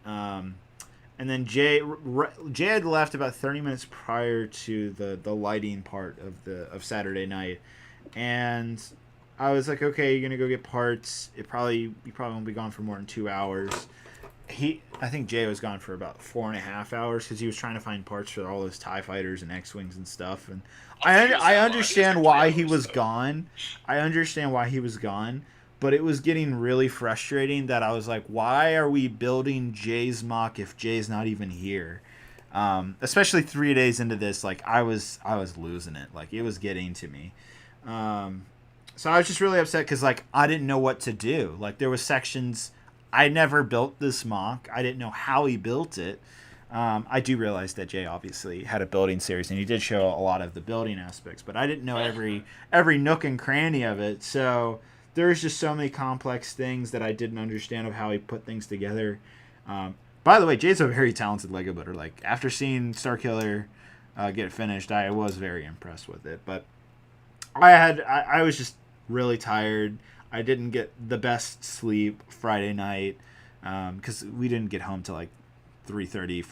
And then Jay had left about 30 minutes prior to the lighting part of Saturday night, and I was like, okay, you're gonna go get parts. You probably won't be gone for more than 2 hours. I think Jay was gone for about 4.5 hours because he was trying to find parts for all those TIE fighters and X-wings and stuff. And I understand why he was gone. I understand why he was gone. But it was getting really frustrating that I was like, why are we building Jay's mock if Jay's not even here? Especially 3 days into this, like I was losing it. Like it was getting to me. So I was just really upset because like I didn't know what to do. Like there was sections I never built this mock. I didn't know how he built it. I do realize that Jay obviously had a building series and he did show a lot of the building aspects, but I didn't know every nook and cranny of it. So there's just so many complex things that I didn't understand of how he put things together. By the way, Jay's a very talented Lego builder. Like after seeing Starkiller get finished, I was very impressed with it. But I was just really tired. I didn't get the best sleep Friday night because we didn't get home till like 3:30,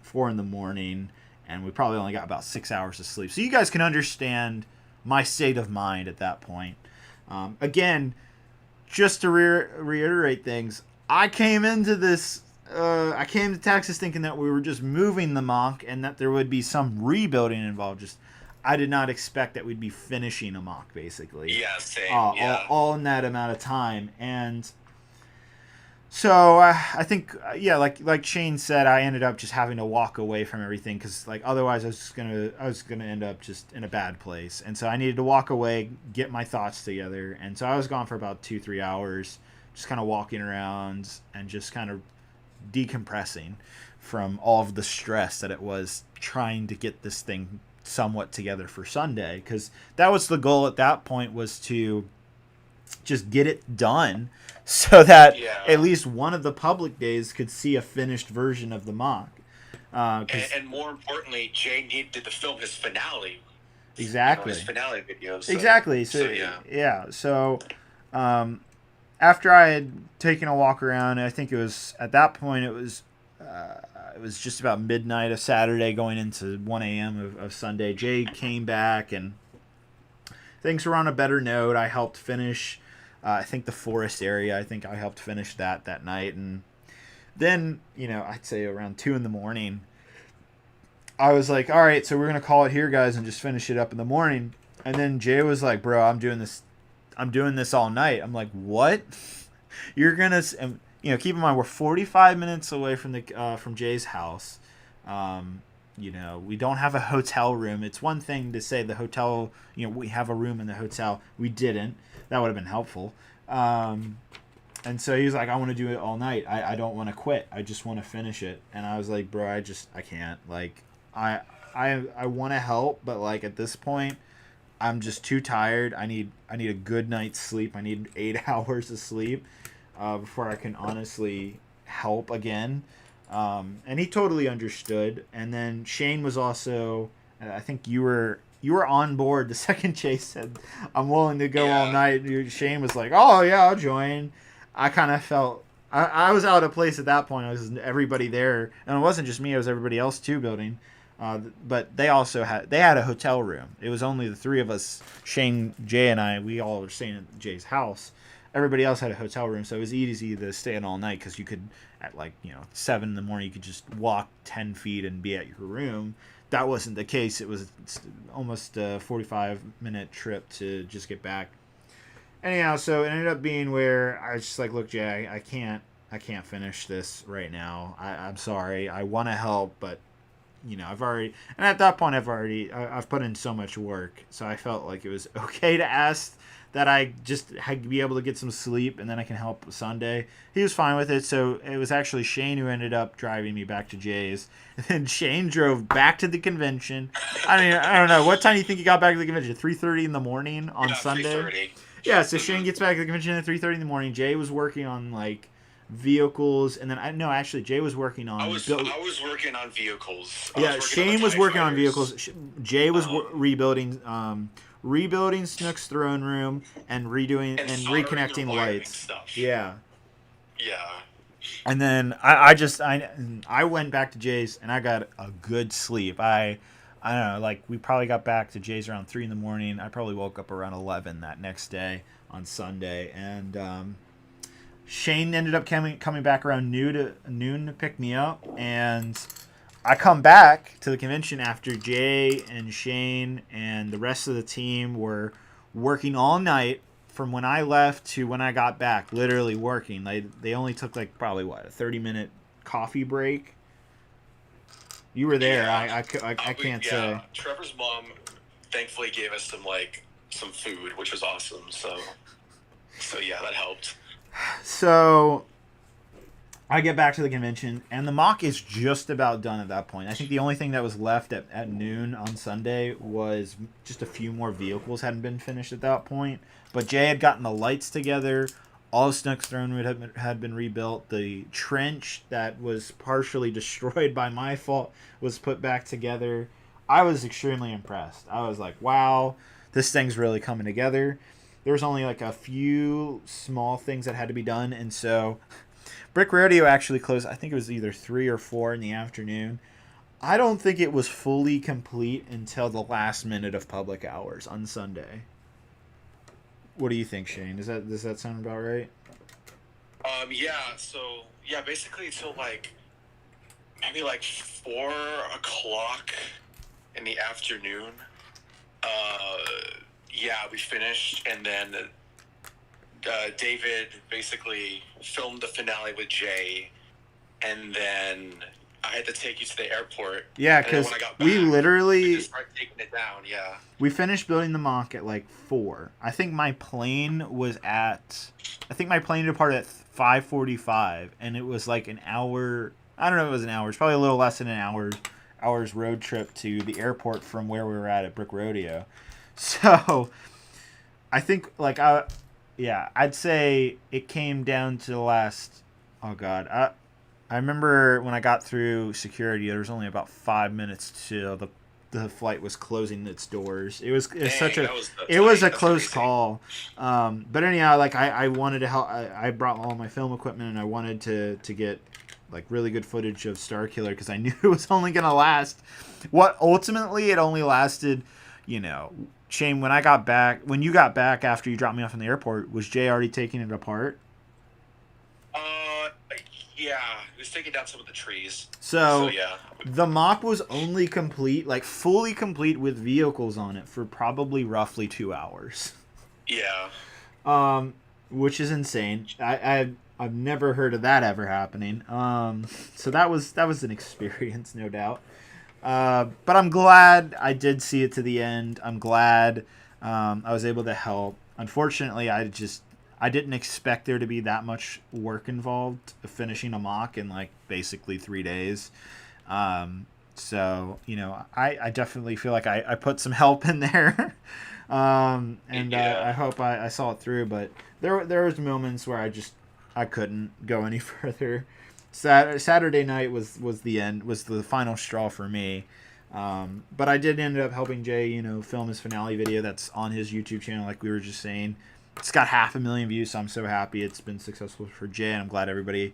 4 in the morning, and we probably only got about 6 hours of sleep. So you guys can understand my state of mind at that point. Again, just to reiterate things, I came into this, I came to Texas thinking that we were just moving the mock and that there would be some rebuilding involved. I did not expect that we'd be finishing a mock, basically. Yeah, same. All in that amount of time. And so I think, like Shane said, I ended up just having to walk away from everything because, like, otherwise I was gonna end up just in a bad place. And so I needed to walk away, get my thoughts together. And so I was gone for about 2-3 hours, just kind of walking around and just kind of decompressing from all of the stress that it was trying to get this thing somewhat together for Sunday. Because that was the goal at that point, was to just get it done so that at least one of the public days could see a finished version of the mock. And more importantly, Jay needed to film his finale. Exactly. His finale video. So, exactly. So after I had taken a walk around, I think it was at that point it was just about midnight of Saturday going into 1 a.m. of Sunday. Jay came back and things were on a better note. I helped finish, I think, the forest area. I think I helped finish that night. And then, I'd say around 2 in the morning, I was like, all right, so we're going to call it here, guys, and just finish it up in the morning. And then Jay was like, "Bro, I'm doing this all night." I'm like, "What? You're gonna?" And, keep in mind we're 45 minutes away from Jay's house. We don't have a hotel room. It's one thing to say the hotel, we have a room in the hotel. We didn't. That would have been helpful. And so he was like, "I want to do it all night. I don't want to quit. I just want to finish it." And I was like, "Bro, I can't. Like, I want to help, but like at this point, I'm just too tired. I need a good night's sleep. I need 8 hours of sleep before I can honestly help again." And he totally understood. And then Shane was also, I think you were on board the second Chase said, "I'm willing to go all night." Shane was like, "Oh yeah, I'll join." I kind of felt I was out of place at that point. I was everybody there, and it wasn't just me; it was everybody else too building. But they also had a hotel room. It was only the 3 of us, Shane, Jay, and I. We all were staying at Jay's house. Everybody else had a hotel room, so it was easy to stay in all night because you could, at 7 in the morning, you could just walk 10 feet and be at your room. That wasn't the case. It was almost a 45-minute trip to just get back. Anyhow, so it ended up being where I was just like, "Look, Jay, I can't finish this right now. I'm sorry. I want to help, but I've already," and at that point I've put in so much work, so I felt like it was okay to ask that I just had to be able to get some sleep and then I can help Sunday. He was fine with it, so it was actually Shane who ended up driving me back to Jay's. And then Shane drove back to the convention. I don't know. What time do you think he got back to the convention? 3:30 in the morning on Sunday? 3:30. Yeah, so Shane gets back to the convention at 3:30 in the morning. Jay was working on vehicles, and then Jay was working on. I was working on vehicles. Shane was working on vehicles. Jay was rebuilding Snook's throne room and redoing and reconnecting lights. Stuff. Yeah. Yeah. And then I went back to Jay's and I got a good sleep. I don't know, we probably got back to Jay's around 3 in the morning. I probably woke up around 11 that next day on Sunday. And Shane ended up coming back around noon to pick me up. And I come back to the convention after Jay and Shane and the rest of the team were working all night from when I left to when I got back, literally working. They only took probably a 30-minute coffee break. You were there. Yeah, I can't say. Trevor's mom thankfully gave us some food, which was awesome. So yeah, that helped. So I get back to the convention, and the mock is just about done at that point. I think the only thing that was left at noon on Sunday was just a few more vehicles hadn't been finished at that point. But Jay had gotten the lights together. All of Snook's throne room had been rebuilt. The trench that was partially destroyed by my fault was put back together. I was extremely impressed. I was like, wow, this thing's really coming together. There was only a few small things that had to be done, and so Brix Rodeo actually closed, I think it was either 3 or 4 in the afternoon. I don't think it was fully complete until the last minute of public hours on Sunday. What do you think, Shane? Does that sound about right? Basically till maybe 4 o'clock in the afternoon. We finished, and then David basically filmed the finale with Jay, and then I had to take you to the airport. Yeah, because we literally just started taking it down. Yeah, we finished building the mock at 4. I think my plane departed at 5:45, and it was an hour. I don't know if it was an hour. It's probably a little less than an hour's road trip to the airport from where we were at Brix Rodeo. So I think I'd say it came down to the last. Oh God, I remember when I got through security, there was only about 5 minutes till the flight was closing its doors. It was a close call. But anyhow, I wanted to help. I brought all my film equipment, and I wanted to get really good footage of Starkiller because I knew it was only gonna last. What ultimately it only lasted, Shane, when you got back after you dropped me off in the airport, was Jay already taking it apart? Yeah, it was taking down some of the trees. So yeah. the mock was only complete, like fully complete with vehicles on it for probably roughly 2 hours. Yeah. Which is insane. I've never heard of that ever happening. So that was an experience, no doubt. But I'm glad I did see it to the end. I'm glad I was able to help. Unfortunately, I didn't expect there to be that much work involved finishing a mock in like basically 3 days. So, you know, I definitely feel like I put some help in there. I hope I saw it through, but there was moments where I couldn't go any further. Saturday night was the final straw for me. But I did end up helping Jay, you know, film his finale video that's on his YouTube channel, like we were just saying. It's got 500,000 views, so I'm so happy it's been successful for Jay, and I'm glad everybody,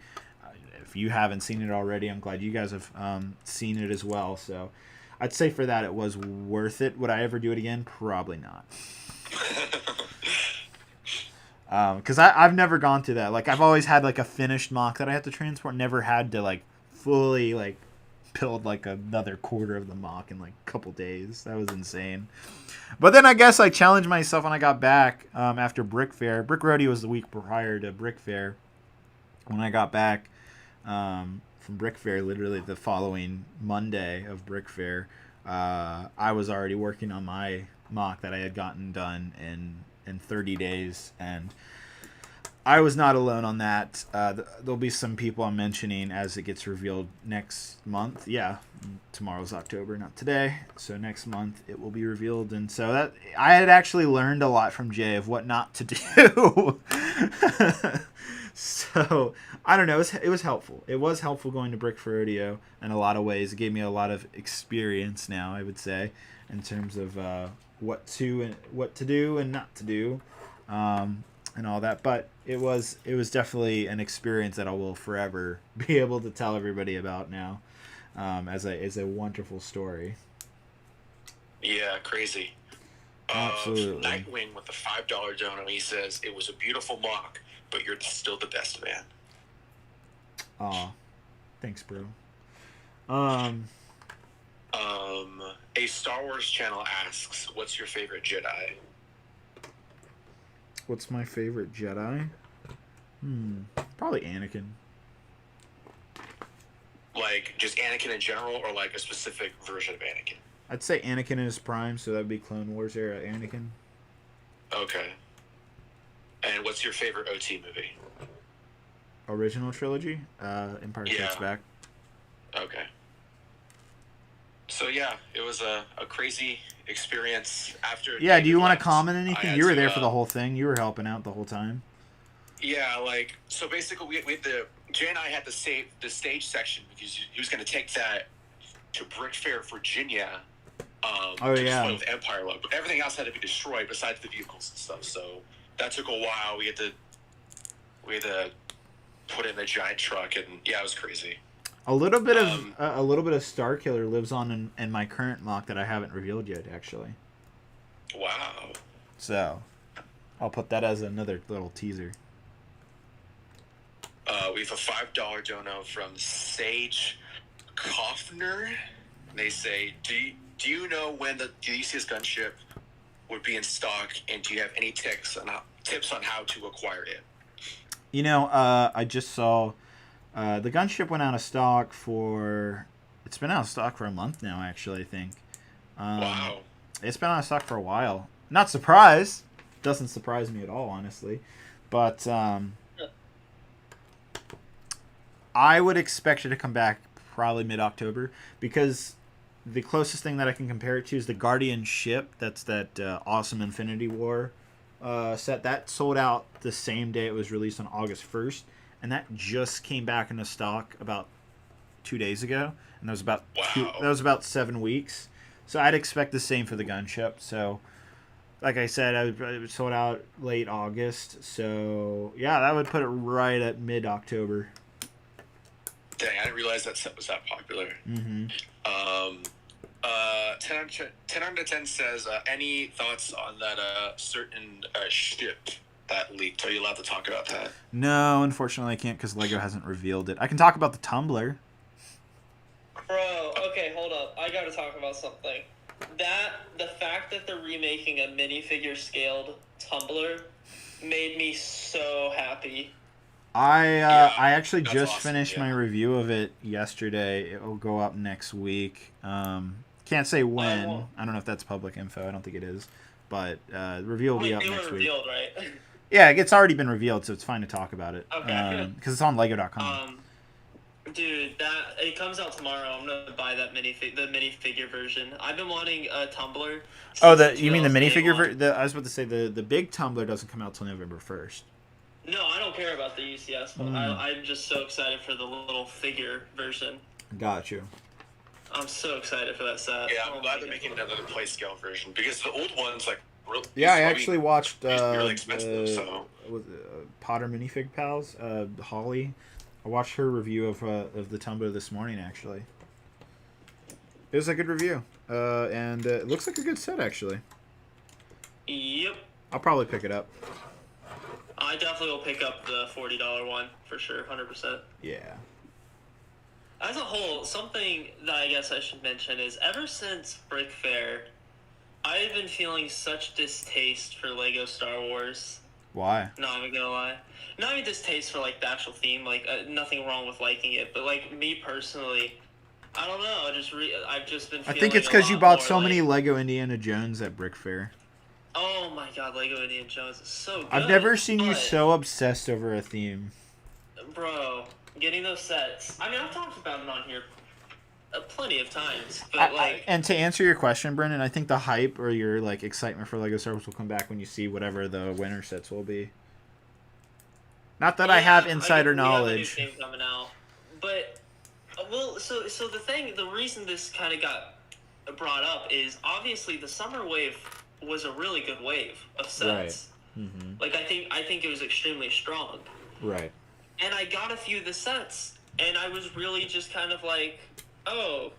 if you haven't seen it already, I'm glad you guys have seen it as well. So I'd say for that it was worth it. Would I ever do it again? Probably not. Because I've never gone through that. Like, I've always had like a finished mock that I have to transport. Never had to like fully like build like another quarter of the mock in like a couple days. That was insane. But then I guess I challenged myself when I got back after Brick Fair. Brick Rodeo was the week prior to Brick Fair. When I got back from Brick Fair, literally the following Monday of Brick Fair, I was already working on my mock that I had gotten done in 30 days, and I was not alone on that. There'll be some people I'm mentioning as it gets revealed next month. Yeah, tomorrow's October, not today. So next month it will be revealed, and so that I had actually learned a lot from Jay of what not to do. So I don't know. It was helpful. It was helpful going to Brick Rodeo in a lot of ways. It gave me a lot of experience now, I would say, in terms of what to do and not to do. And all that, but it was definitely an experience that I will forever be able to tell everybody about now, as a wonderful story. Yeah, crazy. Absolutely. Nightwing with the $5 donut. He says it was a beautiful mock, but you're still the best man. Aw, thanks, bro. A Star Wars channel asks, "What's your favorite Jedi?" What's my favorite Jedi? Probably Anakin. Like, just Anakin in general, or like a specific version of Anakin? I'd say Anakin in his prime, so that'd be Clone Wars era Anakin. Okay. And what's your favorite OT movie? Original trilogy? Empire Strikes Back. Okay. So yeah, it was a crazy experience after. Yeah, do you want to comment anything? You were there for the whole thing. You were helping out the whole time. Yeah, like, so basically we had Jay and I had the stage section because he was going to take that to Brick Fair, Virginia. To display with Empire Love, but everything else had to be destroyed besides the vehicles and stuff. So that took a while. We had to put in a giant truck, and yeah, it was crazy. A little bit of Starkiller lives on in my current mock that I haven't revealed yet, actually. Wow. So, I'll put that as another little teaser. We have a $5 dono from Sage Kaufner. They say, do you know when the Ulysses gunship would be in stock, and do you have any tips on how to acquire it? You know, I just saw the gunship went out of stock it's been out of stock for a month now, actually, I think. Wow. It's been out of stock for a while. Not surprised. Doesn't surprise me at all, honestly. But I would expect it to come back probably mid-October, because the closest thing that I can compare it to is the Guardian ship. That's that awesome Infinity War set. That sold out the same day it was released on August 1st. And that just came back into stock about 2 days ago, and that was about 7 weeks. So I'd expect the same for the gunship. So, like I said, it sold out late August. So yeah, that would put it right at mid-October. Dang, I didn't realize that set was that popular. 10 out of 10 says, any thoughts on that certain ship that leaked. Are you allowed to talk about that? No, unfortunately I can't because Lego hasn't revealed it. I can talk about the tumbler. Bro, okay, hold up. I gotta talk about something. The fact that they're remaking a minifigure scaled tumbler made me so happy. I actually just awesome, finished my review of it yesterday. It will go up next week. Can't say when. I don't know if that's public info. I don't think it is. But the review will be up next week. Revealed, right? Yeah, it's already been revealed, so it's fine to talk about it. Okay. Because it's on Lego.com. Dude, it comes out tomorrow. I'm gonna buy that the minifigure version. I've been wanting a tumbler. Oh, you mean the minifigure version? I was about to say the big tumbler doesn't come out till November 1st. No, I don't care about the UCS, but I'm just so excited for the little figure version. Got you. I'm so excited for that set. Yeah, I'm glad they're making another play scale version because the old ones Yeah, I actually watched really expensive. So Potter Minifig Pals, Holly. I watched her review of the tumbler this morning. Actually, it was a good review, and it looks like a good set actually. Yep. I'll probably pick it up. I definitely will pick up the $40 one for sure, 100%. Yeah. As a whole, something that I guess I should mention is ever since Brick Fair, I've been feeling such distaste for Lego Star Wars. Why? Not even gonna lie. Not even distaste for like the actual theme. Like nothing wrong with liking it, but like me personally, I don't know. I've just been. I Feeling think it's because you bought so many Lego Indiana Jones at Brick Fair. Oh my God, Lego Indiana Jones is so good. I've never seen you so obsessed over a theme. Bro, getting those sets. I mean, I've talked about it on here plenty of times, but and to answer your question, Brendan, I think the hype or your like excitement for Lego Star Wars will come back when you see whatever the winter sets will be. Not that I have insider knowledge. We have a new thing coming out, but so the reason this kind of got brought up is obviously the summer wave was a really good wave of sets. Right. Mm-hmm. Like I think it was extremely strong. Right. And I got a few of the sets, and I was really just kind of like, oh,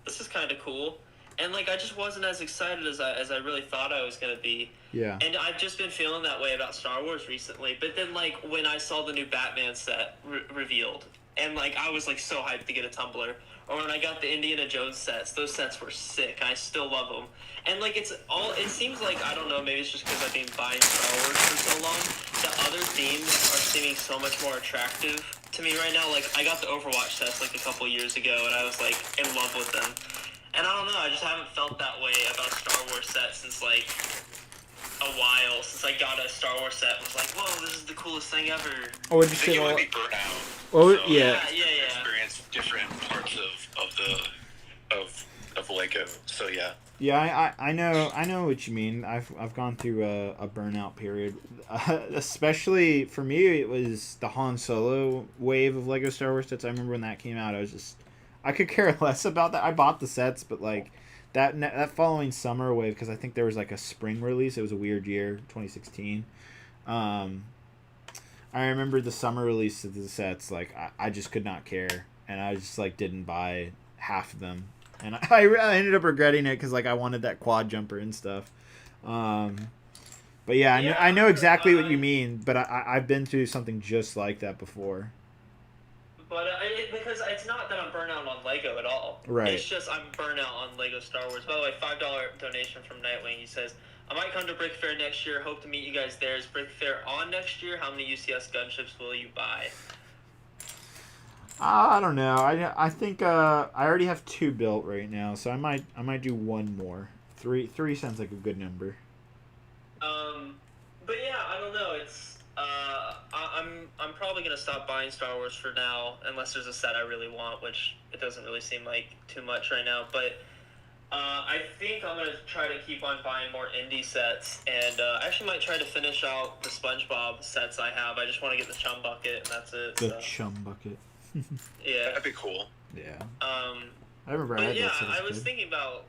this is kind of cool. And like I just wasn't as excited as I really thought I was gonna be. Yeah. And I've just been feeling that way about Star Wars recently. But then like when I saw the new Batman set revealed, and like I was like so hyped to get a tumbler. Or when I got the Indiana Jones sets, those sets were sick. I still love them. And like it seems like, I don't know, maybe it's just because I've been buying Star Wars for so long, the other themes are seeming so much more attractive to me right now. Like I got the Overwatch sets like a couple years ago, and I was like in love with them. And I don't know, I just haven't felt that way about Star Wars sets since like a while, since I got a Star Wars set and was like, whoa, this is the coolest thing ever. Oh, I think you want to be burnt out. Oh, so yeah. Experience different parts of Lego. So yeah. Yeah, I know what you mean. I've gone through a burnout period, especially for me. It was the Han Solo wave of Lego Star Wars sets. I remember when that came out. I could care less about that. I bought the sets, but like that following summer wave, because I think there was like a spring release. It was a weird year, 2016. I remember the summer release of the sets. Like I just could not care, and I just like didn't buy half of them. And I ended up regretting it because like I wanted that quad jumper and stuff. But yeah, I know exactly what you mean. But I've been through something just like that before. But because it's not that I'm burnt out on Lego at all. Right. It's just I'm burnt out on Lego Star Wars. By the way, $5 donation from Nightwing. He says, I might come to Brick Fair next year. Hope to meet you guys there. Is Brick Fair on next year? How many UCS gunships will you buy? I don't know. I think I already have 2 built right now, so I might do 1 more. 3 sounds like a good number. But yeah, I don't know. It's I'm probably gonna stop buying Star Wars for now, unless there's a set I really want, which it doesn't really seem like too much right now. But I think I'm gonna try to keep on buying more indie sets, and I actually might try to finish out the SpongeBob sets I have. I just want to get the Chum Bucket, and that's it. The Chum Bucket. Yeah, that'd be cool. Yeah. I remember. But yeah, I was thinking about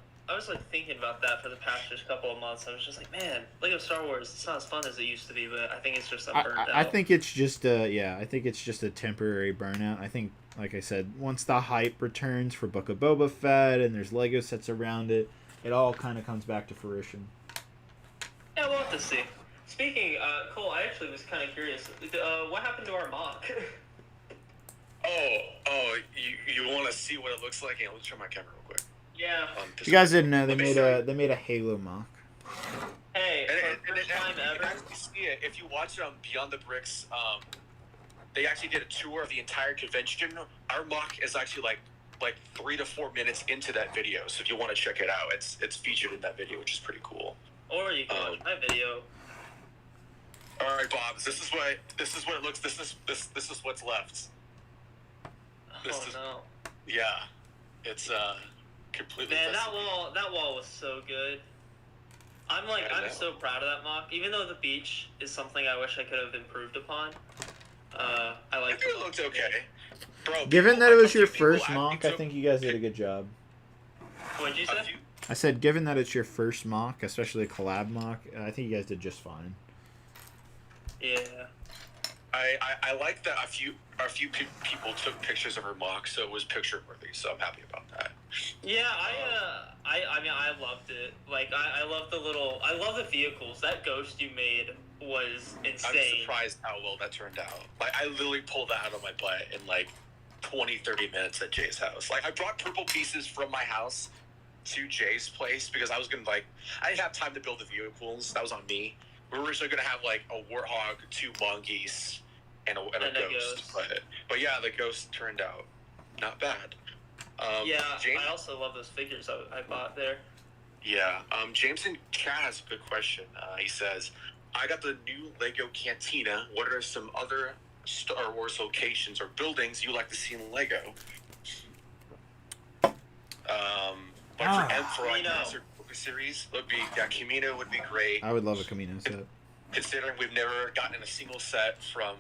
that for the past just couple of months. I was just like, man, Lego Star Wars, it's not as fun as it used to be, but I think it's just I'm burnt out. I think it's just a temporary burnout. I think, like I said, once the hype returns for Book of Boba Fett and there's Lego sets around it, it all kind of comes back to fruition. Yeah, we'll have to see. Speaking, Cole, I actually was kind of curious. What happened to our mock? You want to see what it looks like? Yeah, let's turn my camera real quick. Yeah. If you guys didn't know, they made a Halo mock. Hey, And first time you ever. can actually see it if you watch it on Beyond the Bricks. They actually did a tour of the entire convention. Our mock is actually like 3 to 4 minutes into that video. So if you want to check it out, it's featured in that video, which is pretty cool. Or you can watch my video. All right, Bob. This is what it looks. This is what's left. No. Yeah, it's completely. Man, that wall was so good. I'm so proud of that mock. Even though the beach is something I wish I could have improved upon. I think it looked okay, bro. Given that it was your first mock, I think you guys did a good job. What'd you say? I said, given that it's your first mock, especially a collab mock, I think you guys did just fine. Yeah. I like that a few people took pictures of her mock, so it was picture worthy. So I'm happy about that. Yeah, I mean, I loved it. Like, I love the vehicles. That ghost you made was insane. I'm surprised how well that turned out. Like, I literally pulled that out of my butt in like 20-30 minutes at Jay's house. Like, I brought purple pieces from my house to Jay's place because I was gonna I didn't have time to build the vehicles. That was on me. We were originally gonna have like a warthog, 2 mongoose, and a ghost. But yeah, the ghost turned out not bad. James, I also love those figures I bought there. Yeah, Jameson Cat has a good question. He says, I got the new Lego Cantina. What are some other Star Wars locations or buildings you like to see in Lego? For like Master series would be Camino would be great. I would love a Camino set. Considering we've never gotten a single set from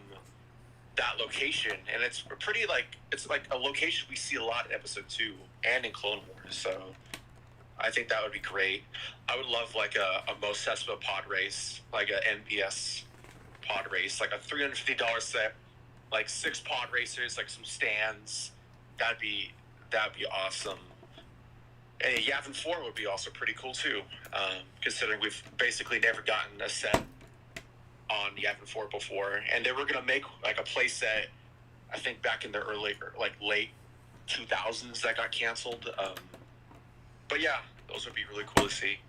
that location, and it's pretty it's like a location we see a lot in Episode 2 and in Clone Wars. So I think that would be great. I would love like a Mos Espa pod race, like a MBS pod race, like a $350 set, like 6 pod racers, like some stands. That'd be awesome. And Yavin 4 would be also pretty cool too, considering we've basically never gotten a set on Yavin 4 before, and they were gonna make like a play set, I think back in the late 2000s that got canceled. But yeah, those would be really cool to see.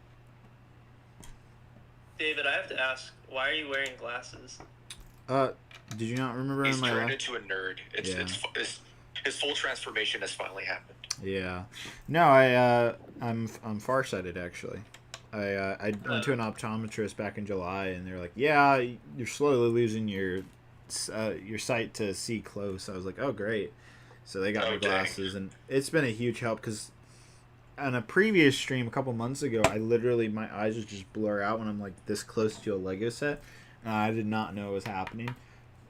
David, I have to ask, why are you wearing glasses? Did you not remember? He's turned into a nerd. His full transformation has finally happened. Yeah, no, I'm farsighted actually. I went to an optometrist back in July, and they're like, "Yeah, you're slowly losing your sight to see close." I was like, "Oh, great!" So they got me glasses, and it's been a huge help because on a previous stream a couple months ago, my eyes would just blur out when I'm like this close to a Lego set, and I did not know it was happening.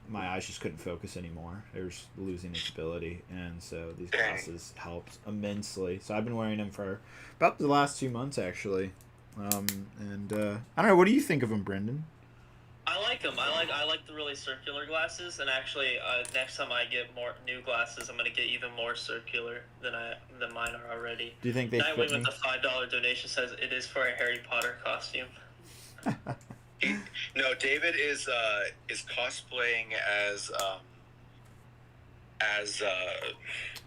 My eyes just couldn't focus anymore. They were losing its ability, and so these glasses helped immensely. So I've been wearing them for about the last 2 months, actually. I don't know. What do you think of them, Brendan? I like them. I like the really circular glasses, and actually, next time I get more new glasses, I'm gonna get even more circular than mine are already. Do you think they fit Nightwing me? with the $5 donation says it is for a Harry Potter costume. No, David is cosplaying as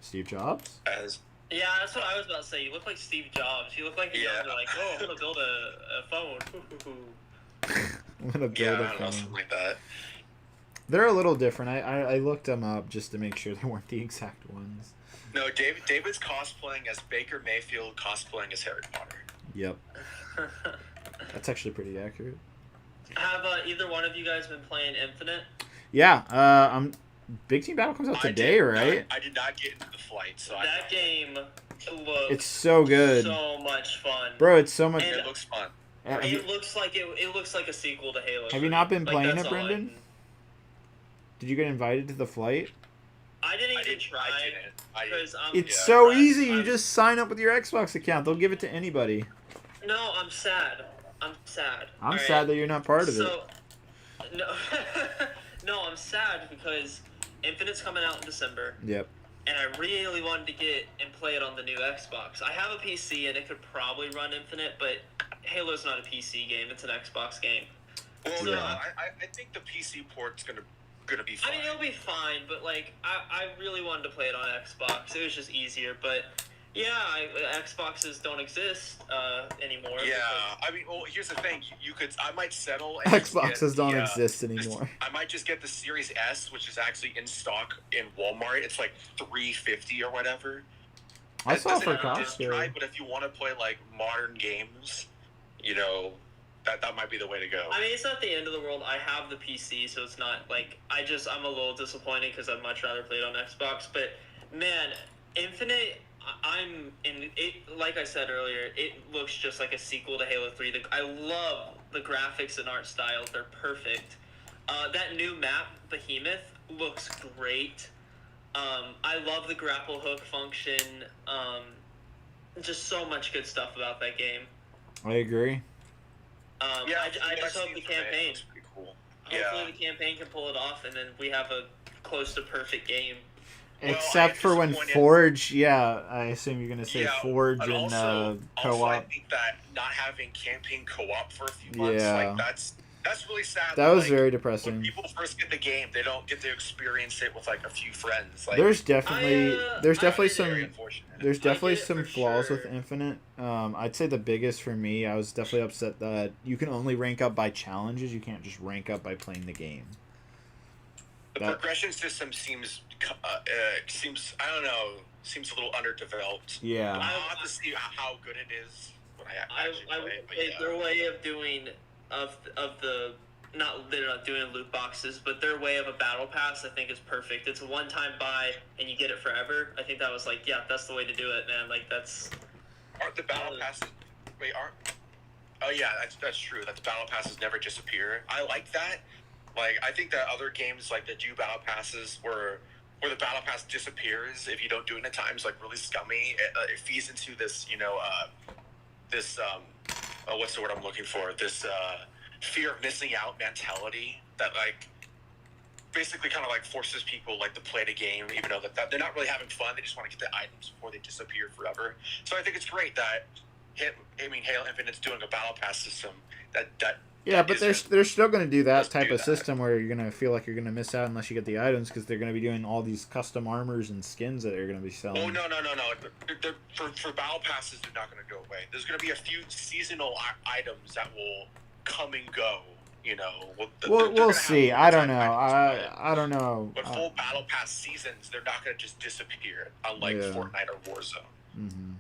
Steve Jobs? Yeah, that's what I was about to say. You look like Steve Jobs. You look like you're like, oh, I'm gonna build a phone. I'm gonna build a phone. Something like that. They're a little different. I looked them up just to make sure they weren't the exact ones. No, David's cosplaying as Baker Mayfield, cosplaying as Harry Potter. Yep. That's actually pretty accurate. Have either one of you guys been playing Infinite? Yeah, Big Team Battle comes out today, right? I did not get into the flight, so that game looks it's so good. So much fun. Bro, it's so much. It looks fun. It looks like it looks like a sequel to Halo. Have you not been playing it, Brendan? Did you get invited to the flight? I didn't even try. It's so easy. You just sign up with your Xbox account. They'll give it to anybody. No, I'm sad. I'm sad that you're not part of it. No, no, I'm sad because Infinite's coming out in December. Yep. And I really wanted to get and play it on the new Xbox. I have a PC and it could probably run Infinite, but Halo's not a PC game. It's an Xbox game. Well, So, no, I think the PC port's gonna be fine. I mean, it'll be fine, but like, I really wanted to play it on Xbox. It was just easier, but yeah, Xboxes don't exist anymore. Yeah, I mean, well, here's the thing. You could, I might settle. And just Xboxes get don't the, exist anymore. I might just get the Series S, which is actually in stock in Walmart. It's like $350 or whatever. I It saw doesn't for have a cost. disc drive, but if you want to play like modern games, you know, that might be the way to go. I mean, it's not the end of the world. I have the PC, so it's not like I'm a little disappointed because I'd much rather play it on Xbox. But man, Infinite, I'm in it. Like I said earlier, it looks just like a sequel to Halo 3. I love the graphics and art style; they're perfect. That new map, Behemoth, looks great. I love the grapple hook function. Just so much good stuff about that game. I agree. I just hope the campaign. Looks pretty cool. Hopefully the campaign can pull it off, and then we have a close to perfect game. Well, Except I for when disappointed- Forge, yeah, I assume you're gonna say Yeah, Forge but and also, I co-op. think that not having campaign co-op for a few months, Yeah. like that's really sad. That was like, very when depressing. people first get the game, they don't get to experience it with like a few friends. Like, There's definitely I definitely find it very some unfortunate. there's I definitely get it some for flaws sure. with Infinite. I'd say the biggest for me, I was definitely upset that you can only rank up by challenges. You can't just rank up by playing the game. The That- progression system seems I don't know, seems a little underdeveloped. Yeah. I'll have to see how good it is when I actually I play would it. But say yeah. their way of doing of the not they're not doing loot boxes, but their way of a battle pass I think is perfect. It's a one-time buy and you get it forever. I think that was like, yeah, that's the way to do it, man. Like that's Aren't the battle passes? Wait, aren't? Oh yeah, that's true. That the battle passes never disappear. I like that. Like, I think that other games like that do battle passes where the battle pass disappears if you don't do it in time is like really scummy. It feeds into this, this what's the word I'm looking for? This fear of missing out mentality that like basically kind of like forces people like to play the game even though that they're not really having fun. They just want to get the items before they disappear forever. So I think it's great that Halo Infinite's doing a battle pass system that Yeah, but they're still going to do that Let's type do of that. system where you're going to feel like you're going to miss out unless you get the items because they're going to be doing all these custom armors and skins that they're going to be selling. Oh no! For battle passes, they're not going to go away. There's going to be a few seasonal items that will come and go. We'll see. I don't know. I don't know. But full battle pass seasons, they're not going to just disappear, unlike Yeah. Fortnite or Warzone. Mm-hmm.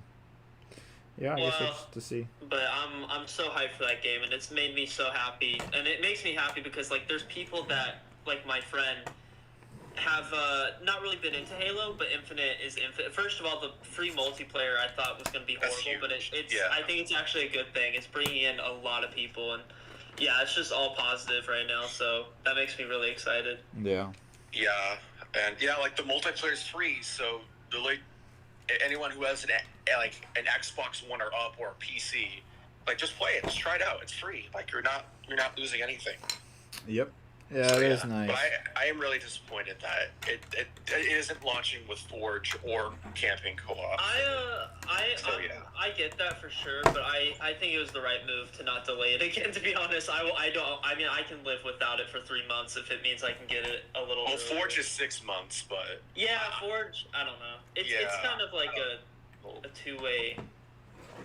Yeah, I guess Well, it's to see. But I'm so hyped for that game, and it's made me so happy. And it makes me happy because like there's people that like my friend have not really been into Halo, but Infinite is Infinite. First of all, the free multiplayer I thought was going to be That's horrible, but huge. it's Yeah. I think it's actually a good thing. It's bringing in a lot of people, and yeah, it's just all positive right now. So that makes me really excited. Yeah. Yeah, and yeah, like the multiplayer is free, so like anyone who has an Xbox One or up or a PC, like just play it, just try it out. It's free. Like you're not losing anything. Yep. Yeah, So, it is nice. But I am really disappointed that it isn't launching with Forge or camping co-op. I get that for sure, but I think it was the right move to not delay it again. To be honest, I mean I can live without it for 3 months if it means I can get it a little. Well, earlier. Forge is 6 months, but Yeah, Forge. I don't know. It's kind of like a two-way.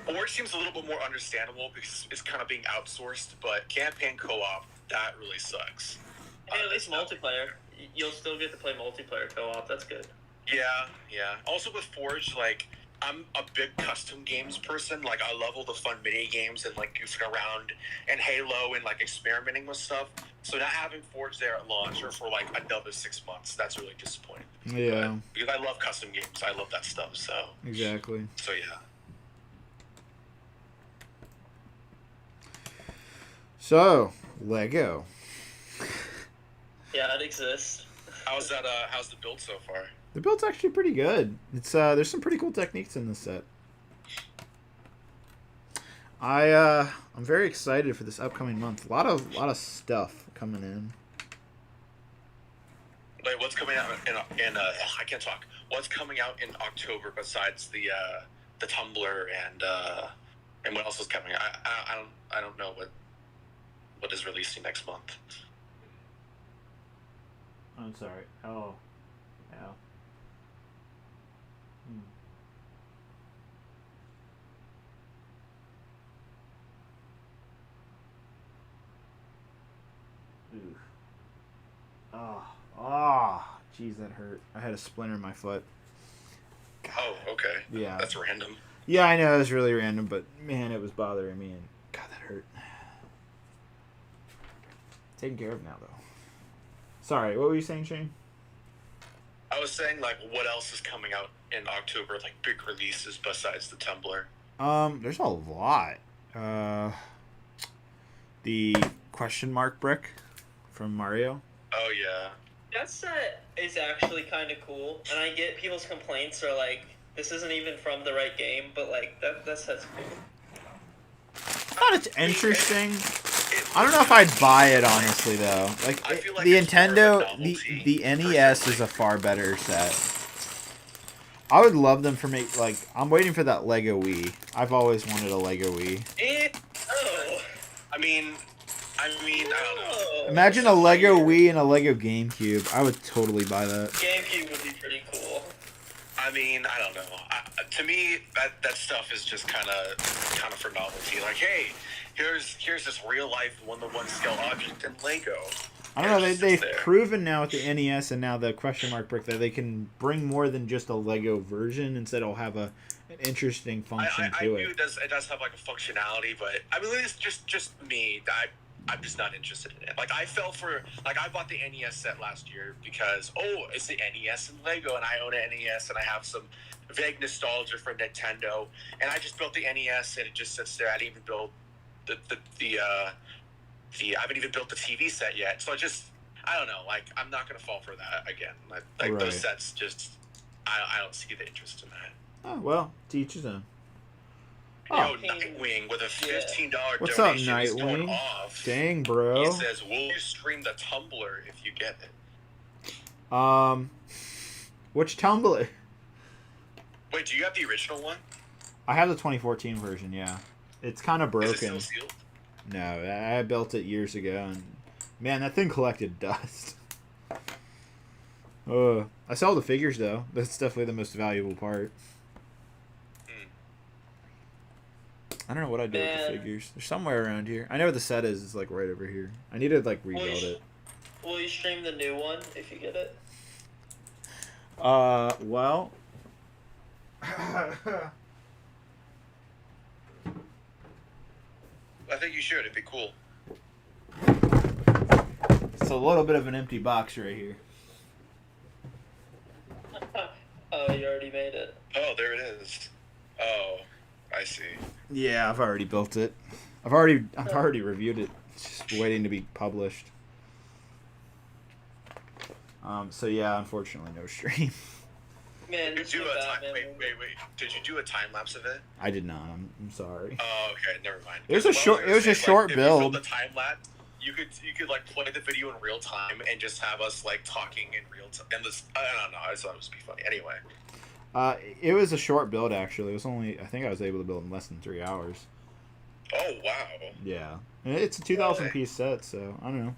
Forge seems a little bit more understandable because it's kind of being outsourced. But campaign co-op, that really sucks. Hey, at least multiplayer. You'll still get to play multiplayer co-op. That's good. Yeah. Also with Forge, like I'm a big custom games person. Like I love all the fun mini games and like goofing around and Halo and like experimenting with stuff. So not having Forge there at launch or for like another 6 months, that's really disappointing. Yeah. But, because I love custom games. I love that stuff. So Exactly. yeah. So, Lego. Yeah, it exists. How's that? How's the build so far? The build's actually pretty good. It's there's some pretty cool techniques in this set. I'm very excited for this upcoming month. A lot of stuff coming in. Wait, what's coming out in I can't talk. What's coming out in October besides the Tumblr and what else is coming? I don't know what. what is releasing next month. I'm sorry. Oh. Yeah. Oof. Jeez, that hurt. I had a splinter in my foot. God. Oh, okay. Yeah. That's random. Yeah, I know it was really random, but man, it was bothering me, and God, that hurt. Taken care of now, though. Sorry, what were you saying, Shane? I was saying, like, what else is coming out in October, like big releases besides the Tumbler? There's a lot. The question mark brick from Mario. Oh yeah. That set is actually kind of cool, and I get people's complaints are like, this isn't even from the right game, but like that set's cool. I thought it's interesting. I don't know if I'd buy it honestly though. Like, I feel like the it's more of a Nintendo, novelty, the NES is a far better set. I would love them for I'm waiting for that Lego Wii. I've always wanted a Lego Wii. Oh. I mean, I don't know. Imagine a Lego Wii and a Lego GameCube. I would totally buy that. GameCube would be pretty cool. I mean, I don't know. To me, that stuff is just kind of for novelty. Like, hey, here's this real life one-to-one scale object in Lego. I don't know. They've proven now with the NES and now the question mark brick that they can bring more than just a Lego version. Instead, it'll have an interesting function to it. It does have like a functionality, but I mean, it's just me. I'm just not interested in it. Like, I fell for, like, I bought the NES set last year because, it's the NES and Lego, and I own an NES, and I have some vague nostalgia for Nintendo, and I just built the NES, and it just sits there. I didn't even build I haven't even built the TV set yet, so I don't know, like, I'm not going to fall for that again. Like right. Those sets I don't see the interest in that. Oh, well, to each his own. Yo, Nightwing with a $15 What's donation up, is going Nightwing? off. Dang, bro. He says, will you stream the Tumblr if you get it? Which Tumblr? Wait, do you have the original one? I have the 2014 version, yeah. It's kind of broken. Is it still sealed? No, I built it years ago, and man, that thing collected dust. I sell the figures, though. That's definitely the most valuable part. I don't know what I do with the figures. They're somewhere around here. I know where the set is. It's like right over here. I need to like rebuild it. Will you stream the new one if you get it? Well. I think you should. It'd be cool. It's a little bit of an empty box right here. Oh, you already made it. Oh, there it is. Oh, I see. Yeah, I've already built it. I've already reviewed it. It's just waiting to be published. So yeah, unfortunately, no stream. Man, Did you do a time? Wait. Did you do a time lapse of it? I did not. I'm sorry. Oh, okay. Never mind. It was a short build. If you build the time lapse, you could like play the video in real time and just have us like talking in real time. And I don't know. I just thought it would be funny. Anyway. It was a short build actually. It was only I think I was able to build in less than 3 hours. Oh wow. Yeah, and it's a 2,000 piece set, so I don't know.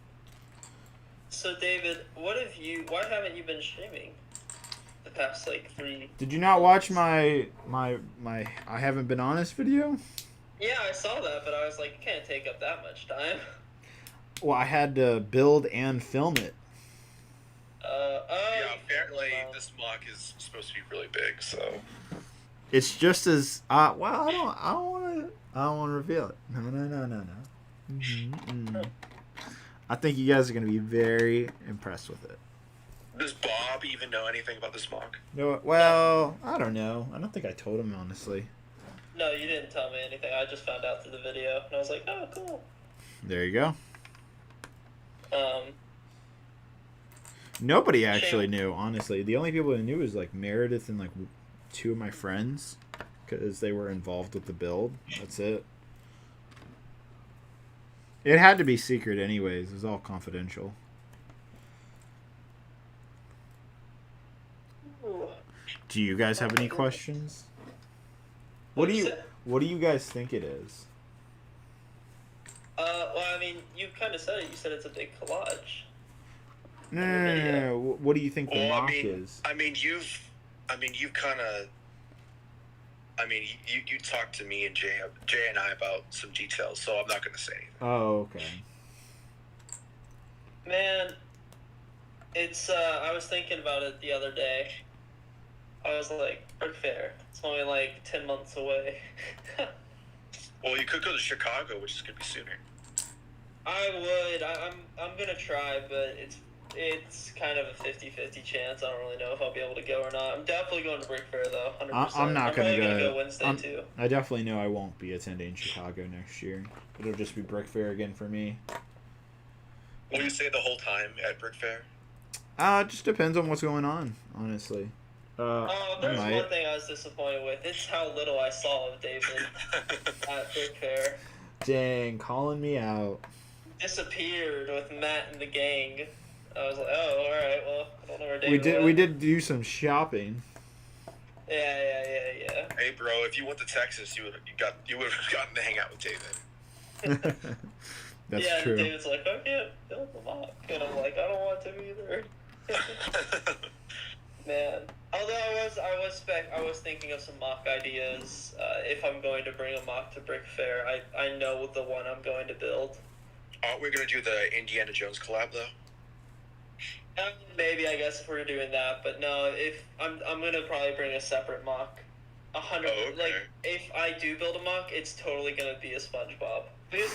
So David, why haven't you been streaming the past like 3? Did you not watch my I haven't been honest video? Yeah, I saw that, but I was like, it can't take up that much time. Well, I had to build and film it. Yeah, apparently this mock is supposed to be really big, so it's just as well. I don't want to reveal it. No. Mm-hmm. I think you guys are going to be very impressed with it. Does Bob even know anything about this mock? No, well, I don't know. I don't think I told him honestly. No, you didn't tell me anything. I just found out through the video, and I was like, oh, cool. There you go. Nobody actually knew, honestly. The only people who knew was like Meredith and like 2 of my friends because they were involved with the build. That's it. It had to be secret anyways. It was all confidential. Ooh. Do you guys have any questions? What do you guys think it is? Well, I mean, you kind of said it. You said it's a big collage. No. What do you think the mock is? You've kind of. You talked to me and Jay and I about some details, so I'm not going to say anything. Oh, okay. Man, it's, I was thinking about it the other day. I was like, Brick Fair. It's only like 10 months away. Well, you could go to Chicago, which is going to be sooner. I would. I'm going to try, but it's kind of a 50-50 chance. I don't really know if I'll be able to go or not. I'm definitely going to Brick Fair, though, 100%. I'm not going to go Wednesday, too. I definitely know I won't be attending Chicago next year. It'll just be Brick Fair again for me. Will you stay the whole time at Brick Fair? It just depends on what's going on, honestly. There's one thing I was disappointed with. It's how little I saw of David at Brick Fair. Dang, calling me out. Disappeared with Matt and the gang. I was like, oh, all right. Well, I don't know where David went. We did do some shopping. Yeah. Hey, bro, if you went to Texas, you would have gotten to hang out with David. That's true. David's like, I can't build the mock, and I'm like, I don't want to either. Man, although I was thinking of some mock ideas. If I'm going to bring a mock to Brick Fair, I know the one I'm going to build. Aren't we going to do the Indiana Jones collab though? Maybe, I guess, if we're doing that, but no. If I'm gonna probably bring a separate mock. 100. Oh, okay. Like, if I do build a mock, it's totally gonna be a SpongeBob. Because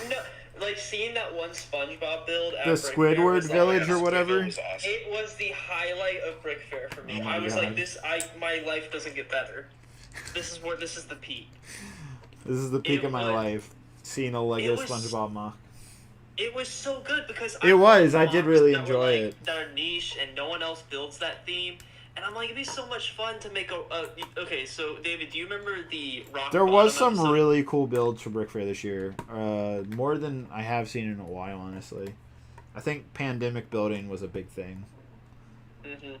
seeing that one SpongeBob build at the Squidward Village or whatever. Was awesome. It was the highlight of Brick Fair for me. Oh I was God. like, my life doesn't get better. This is the peak. This is the peak of my life. Seeing a Lego SpongeBob mock. It was so good because I did really enjoy it. That are niche and no one else builds that theme. And I'm like, it'd be so much fun to make okay, so David, do you remember the rock? There was some really cool builds for Brick Fair this year. More than I have seen in a while, honestly. I think pandemic building was a big thing. Mm-hmm.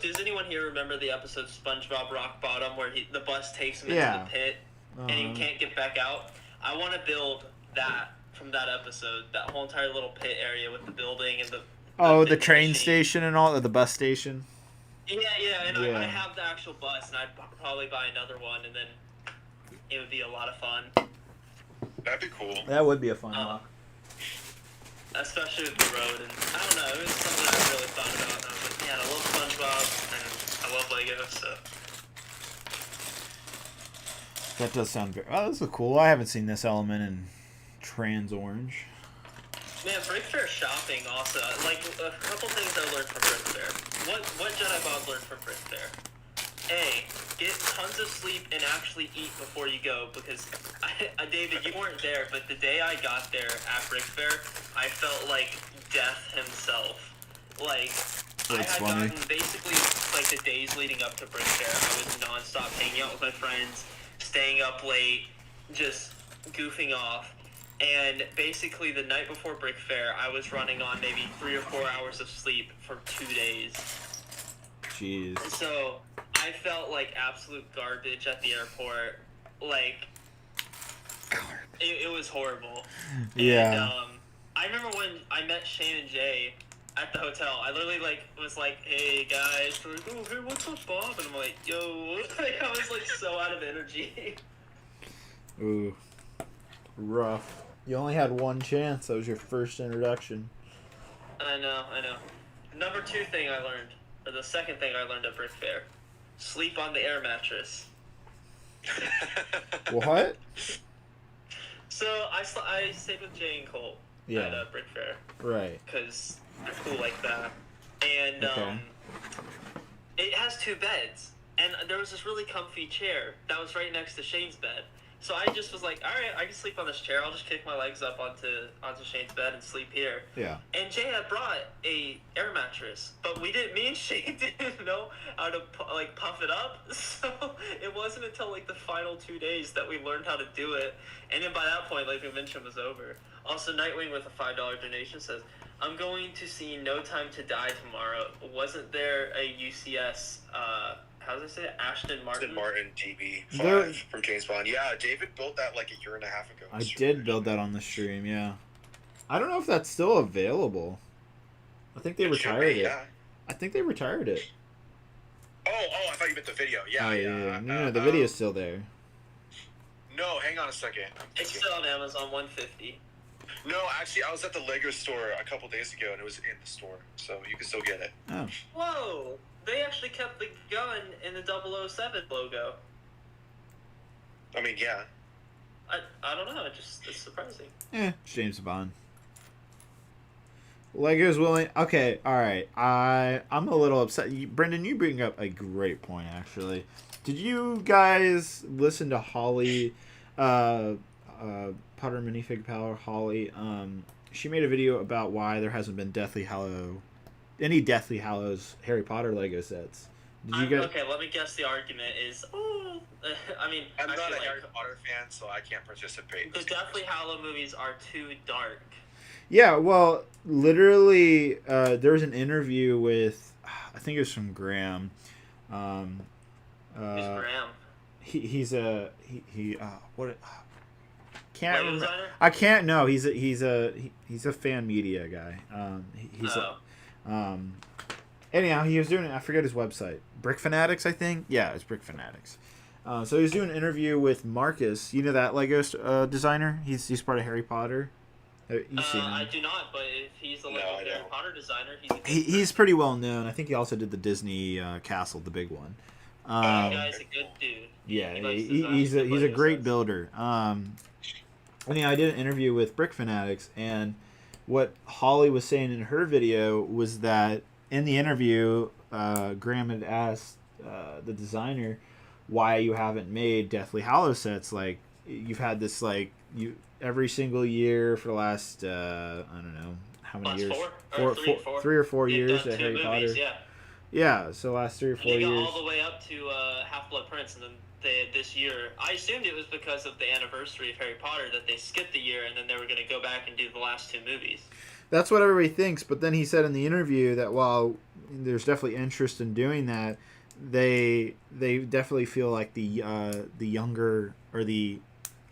Does anyone here remember the episode SpongeBob Rock Bottom where the bus takes him into the pit and he can't get back out? I want to build that from that episode, that whole entire little pit area with the building and the train station and all, the bus station. Yeah, and I have the actual bus, and I'd probably buy another one, and then it would be a lot of fun. That'd be cool. That would be a fun mock. Especially with the road, and I don't know, it was something I really thought about, and I was like, man, I love SpongeBob, and I love Lego, so... That does sound very... Oh, this is cool. I haven't seen this element in Trans Orange. Man, Brick Fair shopping also. Like, a couple things I learned from Brick Fair. What Jedi Bob learned from Brick Fair? A, get tons of sleep and actually eat before you go, because, David, you weren't there, but the day I got there at Brick Fair, I felt like death himself. Like, I had gotten basically, like, the days leading up to Brick Fair, I was nonstop hanging out with my friends, staying up late, just goofing off. And basically, the night before Brick Fair, I was running on maybe 3 or 4 hours of sleep for 2 days. Jeez. So, I felt like absolute garbage at the airport. Like, it was horrible. Yeah. And, I remember when I met Shane and Jay at the hotel, I literally, was like, hey, guys. They're like, oh, hey, what's up, Bob? And I'm like, yo. Like, I was, so out of energy. Ooh. Rough. You only had one chance. That was your first introduction. I know. Number 2 thing I learned, or the second thing I learned at Brick Fair, sleep on the air mattress. What? So I stayed with Jay and Colt at Brick Fair. Right. Because they're cool like that. And it has 2 beds. And there was this really comfy chair that was right next to Shane's bed. So I just was like, all right, I can sleep on this chair. I'll just kick my legs up onto Shane's bed and sleep here. Yeah. And Jay had brought a air mattress, but me and Shane didn't know how to puff it up. So it wasn't until the final 2 days that we learned how to do it. And then by that point, the invention was over. Also, Nightwing with a $5 donation says, I'm going to see No Time to Die tomorrow. Wasn't there a UCS how does it say it? Ashton Martin? Aston Martin DB5 There- from James Bond. Yeah, David built that like a year and a half ago. I did build that on the stream, yeah. I don't know if that's still available. I think they It should retired be, it. yeah. I think they retired it. Oh, I thought you meant the video. Yeah, Oh, yeah. No, the video's still there. No, hang on a second. I'm It's thinking. still on Amazon, $150. No, actually, I was at the Lego store a couple days ago, and it was in the store, so you can still get it. Oh. Whoa! They actually kept the gun in the 007 logo. I mean, yeah. I don't know. It's surprising. It's James Bond. Lego's willing. Okay, all right. I'm a little upset. Brendan, you bring up a great point. Actually, did you guys listen to Holly, Potter Minifig Power Holly? She made a video about why there hasn't been any Deathly Hallows Harry Potter Lego sets. Did you guys? Okay, let me guess. The argument is, I mean, I'm not a like, Harry Potter fan, so I can't participate. the Deathly Hallow movies are too dark. Yeah, well, literally, there was an interview with, I think it was from Graham. Who's Graham? He's a what? Can't Lego remember. designer? I can't. No, he's a fan media guy. Anyhow, he was doing it. I forget his website. Brick Fanatics, I think. Yeah, it's Brick Fanatics. So he was doing an interview with Marcus. You know that Lego designer? He's part of Harry Potter. You've seen him. I do not, but if he's the Lego I Harry don't. Potter designer, He's pretty well known. I think he also did the Disney castle, the big one. that guy's a good dude. Yeah, He likes he's designing a Lego great sets. builder. I did an interview with Brick Fanatics, and what Holly was saying in her video was that in the interview, Graham had asked the designer why you haven't made Deathly Hallows sets. Like, you've had this every single year for the last I don't know how many Last years, 3 or 4 They've years done at 2 Harry movies, Potter. Yeah. Yeah, so last 3 or 4 They got years. all the way up to Half-Blood Prince, and then this year, I assumed it was because of the anniversary of Harry Potter that they skipped the year, and then they were going to go back and do the last 2 movies. That's what everybody thinks, but then he said in the interview that while there's definitely interest in doing that, they definitely feel like the younger or the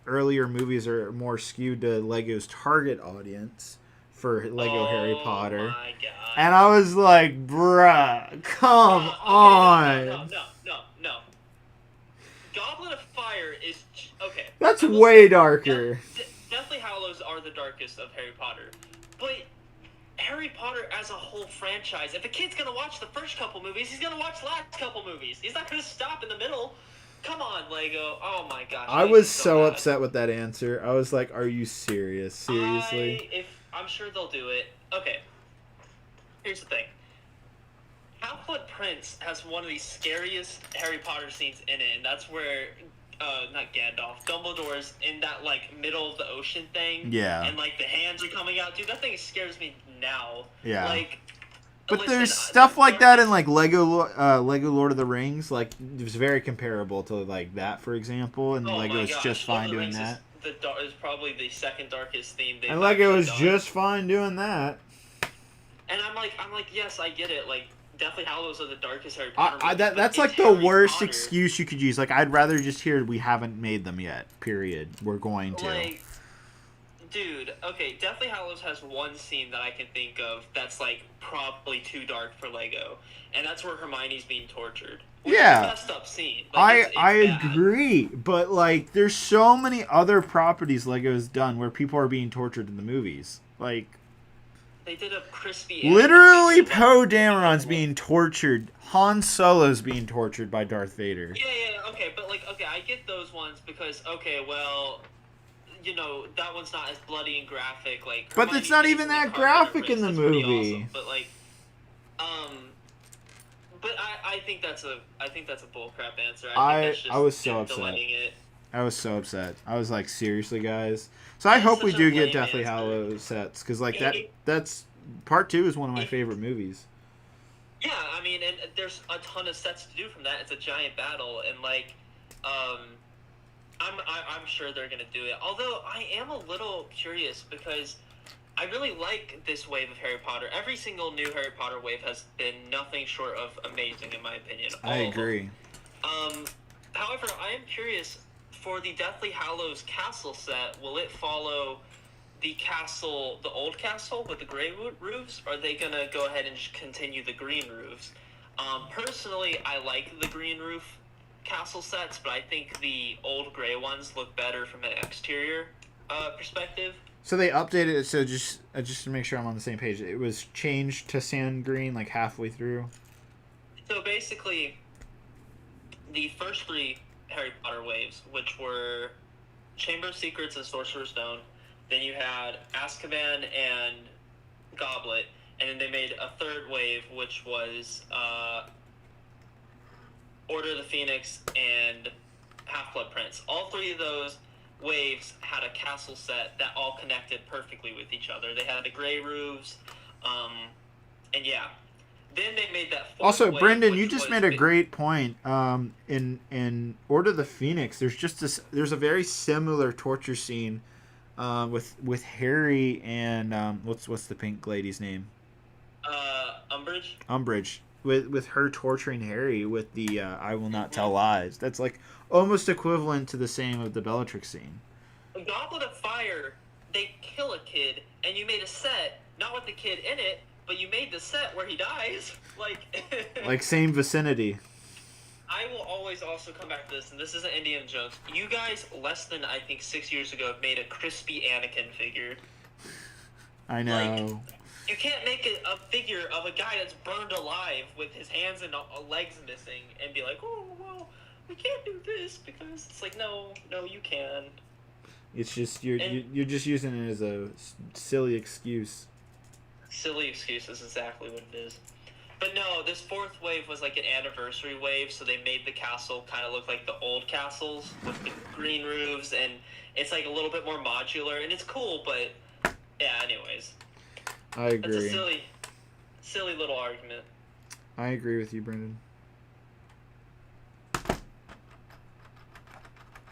earlier movies are more skewed to Lego's target audience for Lego Harry Potter. My God. And I was like, bruh, come on. No. Goblet of Fire is okay. That's I will way say, darker. Deathly Hallows are the darkest of Harry Potter, but Harry Potter as a whole franchise, if a kid's gonna watch the first couple movies, he's gonna watch the last couple movies. He's not gonna stop in the middle. Come on, Lego. Oh my gosh. I was so so bad. upset with that answer. I was like, are you serious? Seriously? I'm sure they'll do it. Okay. Here's the thing. Half-Blood Prince has one of the scariest Harry Potter scenes in it, and that's where, not Gandalf, Dumbledore's in that, middle of the ocean thing. Yeah. And, the hands are coming out. Dude, that thing scares me now. Yeah. But listen, there's stuff like that in Lego Lord of the Rings. It was very comparable to that, for example, and Oh Lego my is gosh, just Lord fine of the doing Rings that. is probably the second darkest theme they've And Lego actually is done. just fine doing that. And I'm like, yes, I get it. Deathly Hallows are the darkest Harry Potter movies, but That's it's the Harry worst Potter. excuse you could use. I'd rather just hear we haven't made them yet. Period. We're going to. Dude, okay, Deathly Hallows has one scene that I can think of that's probably too dark for Lego, and that's where Hermione's being tortured. Which Yeah. is a messed up scene. I It's bad. agree, but there's so many other properties Lego's done where people are being tortured in the movies. They did a crispy. Literally, animated Poe film. Dameron's being tortured. Han Solo's being tortured by Darth Vader. Yeah, okay, but I get those ones because that one's not as bloody and graphic. But it's not even that graphic in the That's pretty movie. Awesome. But I think that's a bullcrap answer. I think that's just was so them upset. delaying it. I was so upset. I was like, seriously, guys. So I It's hope we such a do get lame Deathly answer. Hallows sets because that's part 2 is one of my favorite movies. Yeah, I mean, and there's a ton of sets to do from that. It's a giant battle, and I'm sure they're gonna do it. Although I am a little curious because I really like this wave of Harry Potter. Every single new Harry Potter wave has been nothing short of amazing, in my opinion. I All of them. agree. However, I am curious, for the Deathly Hallows castle set, will it follow the castle, the old castle with the gray roofs, or are they gonna go ahead and just continue the green roofs? Personally, I like the green roof castle sets, but I think the old gray ones look better from an exterior perspective. So they updated it. So just to make sure I'm on the same page, it was changed to sand green like halfway through. So basically, the first 3 Harry Potter waves, which were Chamber of Secrets and Sorcerer's Stone, then you had Azkaban and Goblet, and then they made a 3rd wave, which was Order of the Phoenix and Half-Blood Prince. All 3 of those waves had a castle set that all connected perfectly with each other. They had the gray roofs, and yeah. Then they made that 4th Also, wave, Brendan, which you just was made a great point. In Order of the Phoenix, there's a very similar torture scene with Harry and what's the pink lady's name? Umbridge. Umbridge. With her torturing Harry with the I will not tell lies. That's like almost equivalent to the same of the Bellatrix scene. Goblet of Fire, they kill a kid, and you made a set, not with the kid in it, but you made the set where he dies. Like same vicinity. I will always also come back to this, and this isn't Indiana Jones. You guys, less than, I think, 6 years ago, made a crispy Anakin figure. I know. You can't make a figure of a guy that's burned alive with his hands and legs missing and be like, oh, well, we can't do this because it's like, no, you can. It's just you're just using it as a silly excuse. Silly excuse is exactly what it is. But no, this 4th wave was like an anniversary wave, so they made the castle kind of look like the old castles with the green roofs, and it's like a little bit more modular, and it's cool, but yeah, anyways. I agree. That's a silly little argument. I agree with you, Brendan.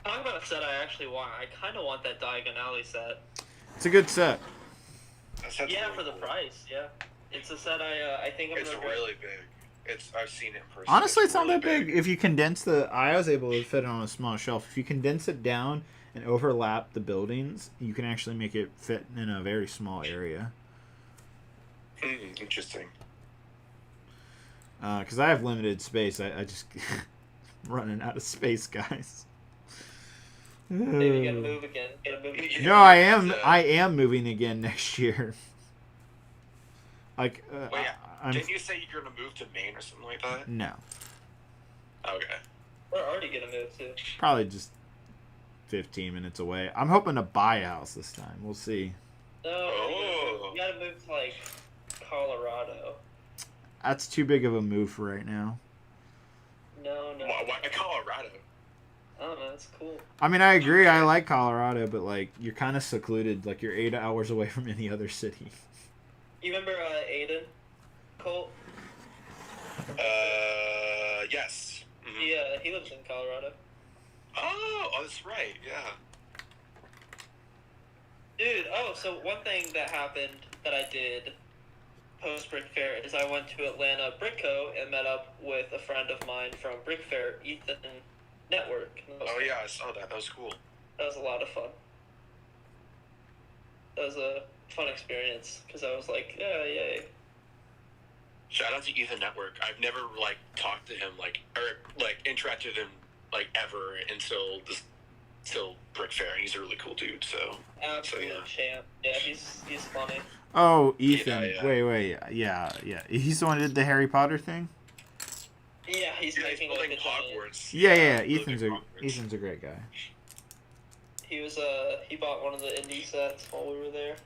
Talking about a set I actually want, I kind of want that Diagon Alley set. It's a good set. Yeah, really for the price, yeah. It's a set I think I'm It's gonna really big. I've seen it personally. Honestly, it's not really that big. If you condense I was able to fit it on a small shelf. If you condense it down and overlap the buildings, you can actually make it fit in a very small area. Interesting. Because I have limited space. I just running out of space, guys. Maybe you gotta move again. No, I am moving again next year. Like, Wait, didn't you say you're gonna move to Maine or something like that? No. Okay. We're already gonna move to. Probably just 15 minutes away. I'm hoping to buy a house this time. We'll see. No, you gotta move to like Colorado. That's too big of a move for right now. No. Why Colorado? I don't know. It's cool. I mean, I agree. I like Colorado, but like you're kind of secluded. Like you're 8 hours away from any other city. You remember Aiden? Colt? Yes. Mm-hmm. Yeah, he lives in Colorado. Oh, that's right. Yeah. Dude, so one thing that happened that I did post Brick Fair is I went to Atlanta Brickco and met up with a friend of mine from Brick Fair, Ethan Network. Oh yeah, I saw that. That was cool. That was a lot of fun. That was a fun experience because I was like, yeah, yay. Shout out to Ethan Network. I've never talked to him or interacted with him ever until Brick Fair, and he's a really cool dude. So absolute champ. Yeah, he's funny. Oh, Ethan. Yeah. Wait. Yeah. He's the one who did the Harry Potter thing? Yeah, he's making building Hogwarts. Yeah. Ethan's a great guy. He was he bought one of the indie sets while we were there.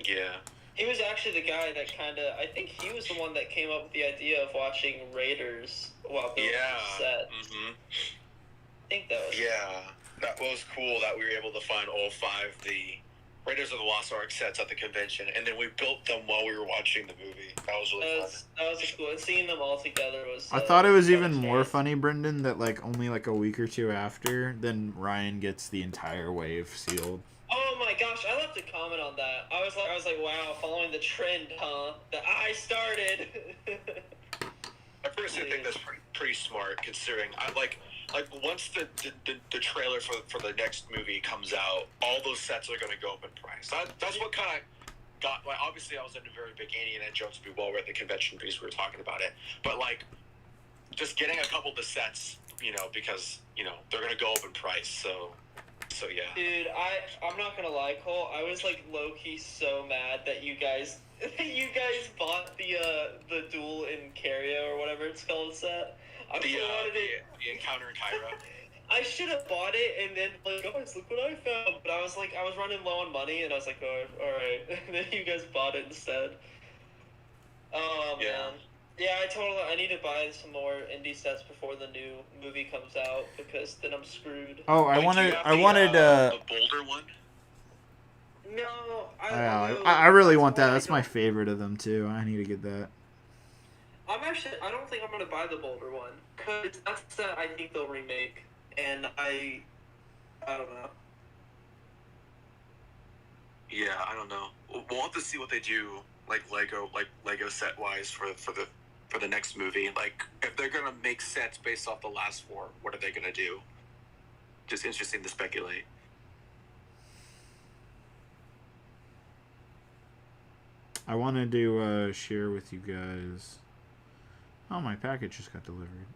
Yeah. He was actually the guy that I think he was the one that came up with the idea of watching Raiders while building the set. Mm-hmm. I think that was. Yeah, that was cool that we were able to find all 5 the Raiders of the Lost Ark sets at the convention, and then we built them while we were watching the movie. That was really fun. That was cool. And seeing them all together was. I thought it was even more funny, Brendan, that only a week or two after, then Ryan gets the entire wave sealed. Oh my gosh, I left a comment on that. I was like, wow, following the trend, huh? That I started. I personally think that's pretty smart, considering I like once the trailer for the next movie comes out, all those sets are going to go up in price. That's what kind of got. Like, obviously, I was in a very big Indiana Jones movie while we're at the convention because we were talking about it. But like, just getting a couple of the sets, because they're going to go up in price. So yeah. Dude, I'm not gonna lie, Cole. I was like low key so mad that you guys bought the Duel in Cario or whatever it's called set. The Encounter in Cairo. I should have bought it and then like, guys, look what I found. But I was running low on money and I was like, oh, all right. And then you guys bought it instead. Oh Yeah. man. Yeah, I need to buy some more indie sets before the new movie comes out because then I'm screwed. Oh, I wanted the Boulder one. No, I really want that. That's my favorite of them too. I need to get that. I don't think I'm gonna buy the Boulder one because that's the set I think they'll remake, and I don't know. Yeah, I don't know. We'll have to see what they do, like Lego set wise for the next movie. Like, if they're gonna make sets based off the last four, what are they gonna do? Just interesting to speculate. I wanted to share with you guys. Oh, my package just got delivered.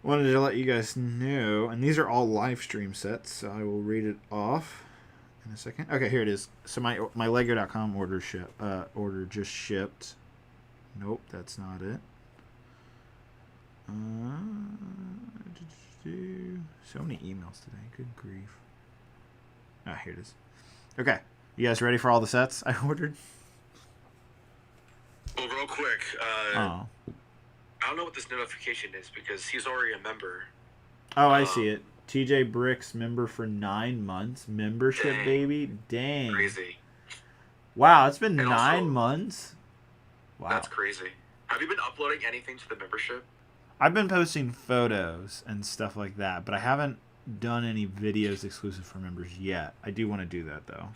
Wanted to let you guys know, and these are all live stream sets, so I will read it off in a second. Okay, here it is. So my Lego.com order just shipped. Nope, that's not it. So many emails today. Good grief. Ah, here it is. Okay, you guys ready for all the sets I ordered? Well, real quick, Oh. I don't know what this notification is because he's already a member. Oh, I see it. TJ Brix, member for 9 months. Membership, Dang. baby. Dang. Crazy. Wow, it's been And 9 also- months. Wow. That's crazy. Have you been uploading anything to the membership? I've been posting photos and stuff like that, but I haven't done any videos exclusive for members yet. I do want to do that though.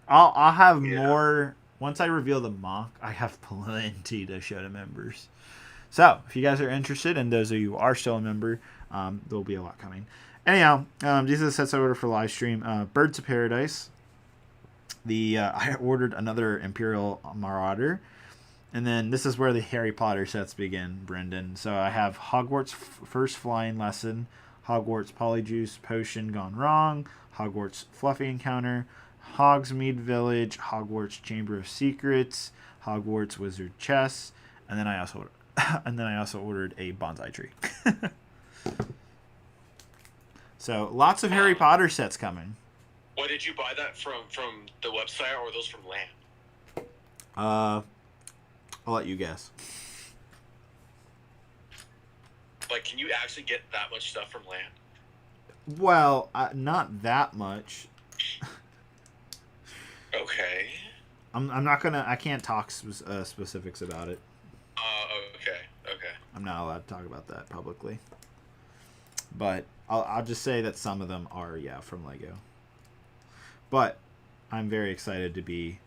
I'll have more once I reveal the mock. I have plenty to show to members. So if you guys are interested, and those of you who are still a member, there'll be a lot coming. Anyhow, these are the sets I ordered for live stream. Birds of Paradise. I ordered another Imperial Marauder. And then this is where the Harry Potter sets begin, Brendan. So I have Hogwarts First Flying Lesson, Hogwarts Polyjuice Potion Gone Wrong, Hogwarts Fluffy Encounter, Hogsmeade Village, Hogwarts Chamber of Secrets, Hogwarts Wizard Chess, and then I also ordered a bonsai tree. So lots of Harry Potter sets coming. What did you buy that from the website or those from LAN? I'll let you guess. Like, can you actually get that much stuff from LAN? Well, not that much. Okay. I'm not gonna. I can't talk specifics about it. Okay. I'm not allowed to talk about that publicly. But I'll just say that some of them are from Lego. But I'm very excited to be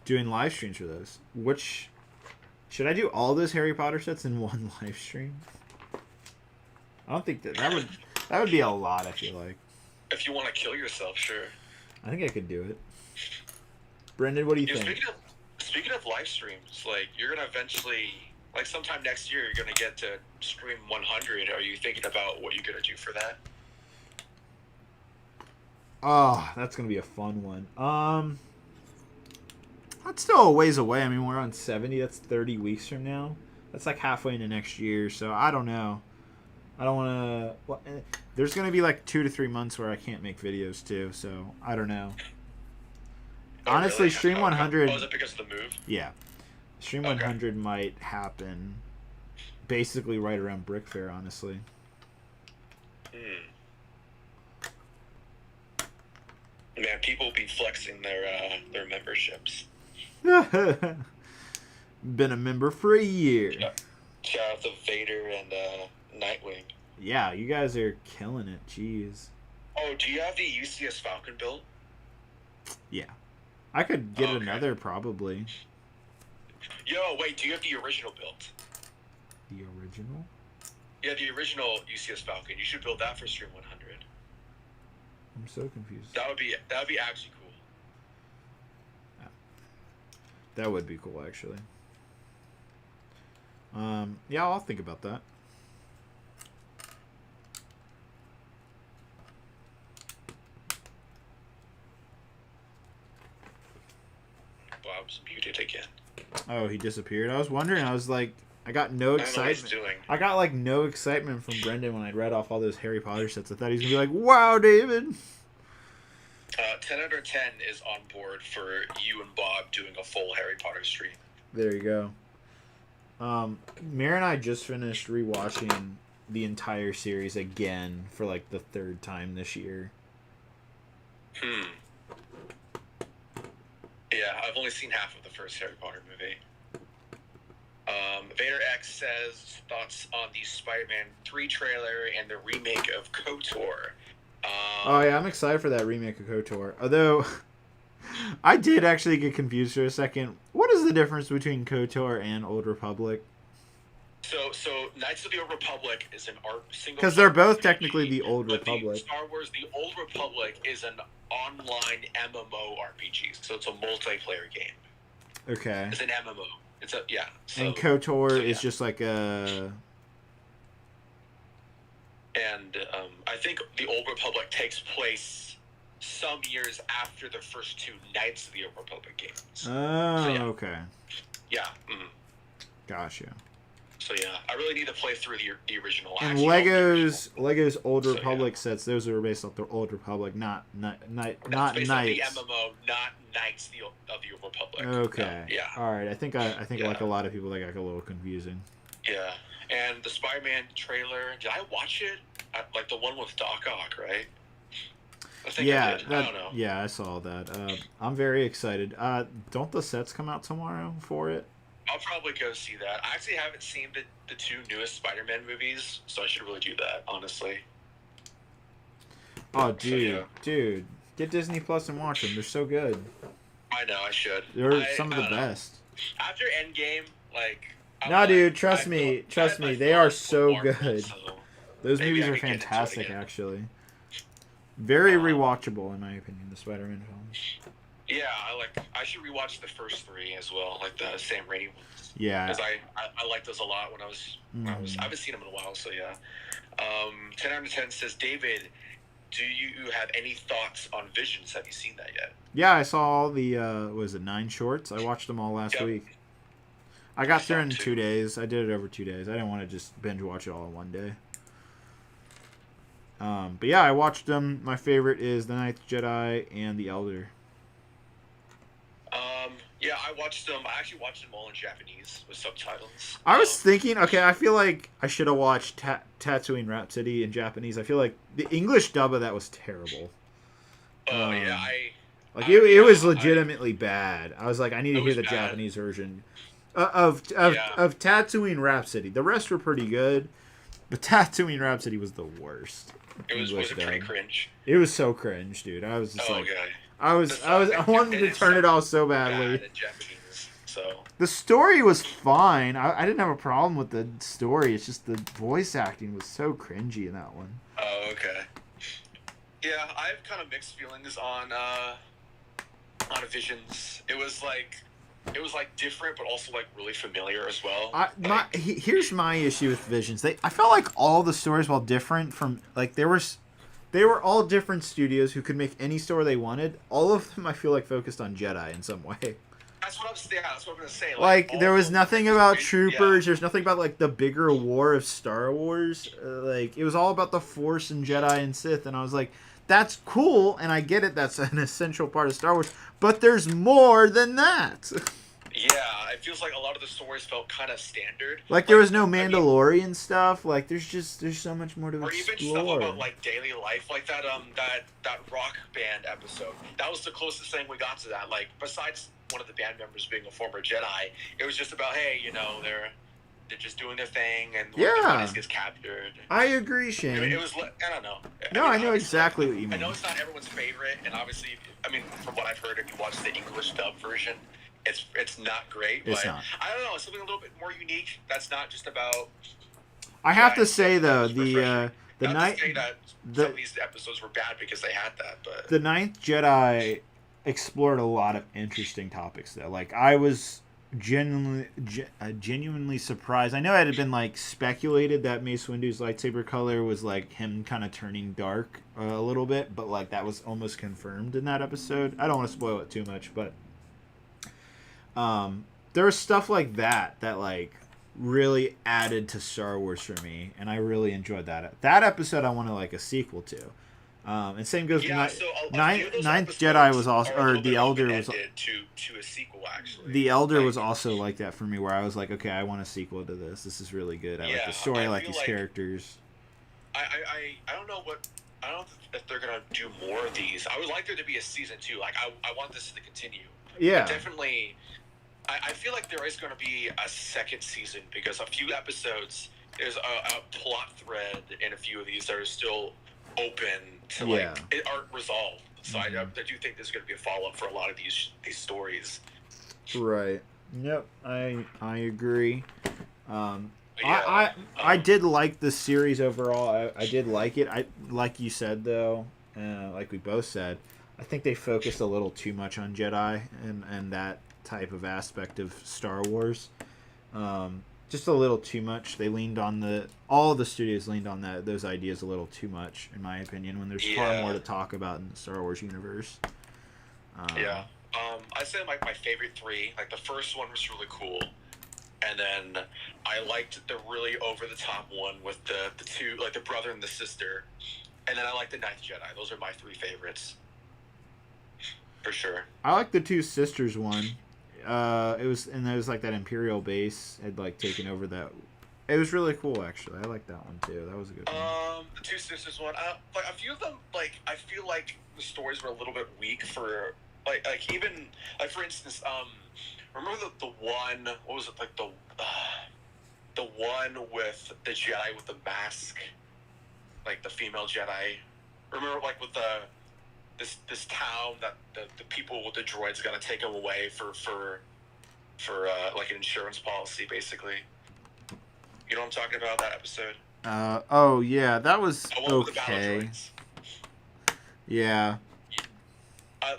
doing live streams for those. Which should I do all those Harry Potter sets in one live stream? I don't think that would be a lot. I feel like. If you want to kill yourself, sure. I think I could do it. Brendan, what do you think? Speaking of live streams, like, you're gonna eventually, like, sometime next year, you're gonna get to stream 100. Are you thinking about what you're gonna do for that? Oh, that's gonna be a fun one. That's still a ways away. I mean, we're on 70. That's 30 weeks from now. That's like halfway into next year. So I don't know. I don't want to. Well, there's gonna be like 2 to 3 months where I can't make videos too. So I don't know. Oh, Honestly, really? Stream 100. Oh, is it because of the move? Yeah, Stream 100 might happen basically right around Brick Fair. Honestly. Man, people be flexing their memberships. Been a member for a year. Yeah. Shout out to Vader and Nightwing. Yeah, you guys are killing it. Jeez. Oh, do you have the UCS Falcon build? Yeah. I could get another probably. Yo, wait, do you have the original build? The original? Yeah, the original UCS Falcon. You should build that for Stream 100. I'm so confused. That would be actually cool. That would be cool, actually. Yeah, I'll think about that. Bob's muted again. Oh, he disappeared. I was wondering. I was like, I got no excitement. I got like no excitement from Brendan when I read off all those Harry Potter sets. I thought he was gonna be like, "Wow, David." 10 out of 10 is on board for you and Bob doing a full Harry Potter stream. There you go. Mary and I just finished rewatching the entire series again for like the third time this year. Yeah, I've only seen half of the first Harry Potter movie. Vader X says thoughts on the Spider-Man 3 trailer and the remake of KOTOR. Oh yeah, I'm excited for that remake of KOTOR. Although, I did actually get confused for a second. What is the difference between KOTOR and Old Republic? So Knights of the Old Republic is an single. Because they're both technically the Old but Republic. Star Wars: The Old Republic is an online MMO RPG, so it's a multiplayer game. Okay. It's an MMO. It's a yeah. So, and KOTOR is just like a. And I think the Old Republic takes place some years after the first two Knights of the Old Republic games. Oh, so, yeah. Okay. Yeah. Gotcha. So yeah, I really need to play through the original. And Lego's Old Republic sets, those are based off the Old Republic, not Knights. The MMO, not Knights of the Old Republic. Okay. Yeah. All right. I think like a lot of people, that got a little confusing. Yeah. And the Spider-Man trailer, did I watch it? Like the one with Doc Ock, right? I think I did. I don't know. Yeah, I saw that. I'm very excited. Don't the sets come out tomorrow for it? I'll probably go see that. I actually haven't seen the two newest Spider-Man movies, so I should really do that, honestly. Oh, dude. Get Disney Plus and watch them. They're so good. I know, I should. They're some of the best. After Endgame, like... Dude, trust me. They are so good. So those movies are fantastic, actually. Very rewatchable, in my opinion, the Spider-Man films. Yeah, I should rewatch the first three as well, like the Sam Raimi ones. Yeah. Because I liked those a lot when I was I haven't seen them in a while, so yeah. 10 out of 10 says, David, do you have any thoughts on Visions? Have you seen that yet? Yeah, I saw all the 9 shorts. I watched them all last week. I got through in 2 days. I did it over 2 days. I didn't want to just binge watch it all in one day. But yeah, I watched them. My favorite is The Ninth Jedi and The Elder. Yeah, I watched them. I actually watched them all in Japanese with subtitles. I was thinking, okay, I feel like I should have watched Tatooine Rhapsody in Japanese. I feel like the English dub of that was terrible. Oh, yeah, it was legitimately bad. I was like, I need to hear the Japanese version of Tatooine Rhapsody. The rest were pretty good, but Tatooine Rhapsody was the worst. Was it pretty cringe? It was so cringe, dude. I was just okay. I wanted to turn it off so badly. Japanese, so. The story was fine. I didn't have a problem with the story. It's just the voice acting was so cringy in that one. Oh, okay. Yeah, I have kind of mixed feelings on Visions. It was like different, but also like really familiar as well. Here's my issue with Visions. I felt like all the stories, while different from like they were all different studios who could make any story they wanted. All of them, I feel like, focused on Jedi in some way. That's what I'm gonna say. Like there was nothing about Troopers. There's nothing about like the bigger war of Star Wars. Like it was all about the Force and Jedi and Sith. And I was like, that's cool, and I get it. That's an essential part of Star Wars. But there's more than that. Yeah, it feels like a lot of the stories felt kind of standard. Like there was no Mandalorian stuff. Like there's so much more to explore. Or even stuff about like daily life, like that rock band episode. That was the closest thing we got to that. Like besides one of the band members being a former Jedi, it was just about, hey, they're just doing their thing, and Yeah. one of gets captured. I agree, I Shane. mean, it was, I don't know. No, I know obviously, exactly what you I mean. know it's not everyone's favorite, and obviously, I mean, from what I've heard, if you watch the English dub version, it's not great. It's but not. I don't know, it's something a little bit more unique. That's not just about. I have to it's say though, refreshing. the Not night to say that some of these episodes were bad because they had that, but the Ninth Jedi explored a lot of interesting topics though. Like I was genuinely surprised. I know it had been like speculated that Mace Windu's lightsaber color was like him kind of turning dark a little bit, but like that was almost confirmed in that episode. I don't want to spoil it too much, but there was stuff like that like really added to Star Wars for me, and I really enjoyed that. That episode I wanted like a sequel to. And same goes with Ninth Jedi was also, or the Elder was to a sequel actually. The Elder was also like that for me, where I was like, okay, I want a sequel to this. This is really good. I like the story. I like these characters. I don't know if they're gonna do more of these. I would like there to be a season 2. Like I want this to continue. Yeah, but definitely. I feel like there is going to be a second season because a few episodes, there's a plot thread in a few of these that are still open to it aren't resolved. So I do think there's going to be a follow up for a lot of these stories. Right. Yep. I agree. I did like the series overall. I did like it. I like you said though, like we both said, I think they focused a little too much on Jedi and that type of aspect of Star Wars. Just a little too much. They leaned on all of the studios leaned on those ideas a little too much, in my opinion, when there's far more to talk about in the Star Wars universe. I said my favorite 3. Like the first one was really cool, and then I liked the really over the top one with the two, like the brother and the sister, and then I like the Ninth Jedi. Those are my 3 favorites for sure. I like the Two Sisters one. It was like that Imperial base had like taken over that. It was really cool actually. I like that one too. That was a good one. The Two Sisters one. Like a few of them, like I feel like the stories were a little bit weak for like even like for instance, remember the one, what was it, like the one with the Jedi with the mask, like the female Jedi. Remember like with this town that the people with the droids got to take them away for like an insurance policy, basically. You know what I'm talking about, that episode? Oh yeah, that was okay. With the battle droids. Yeah.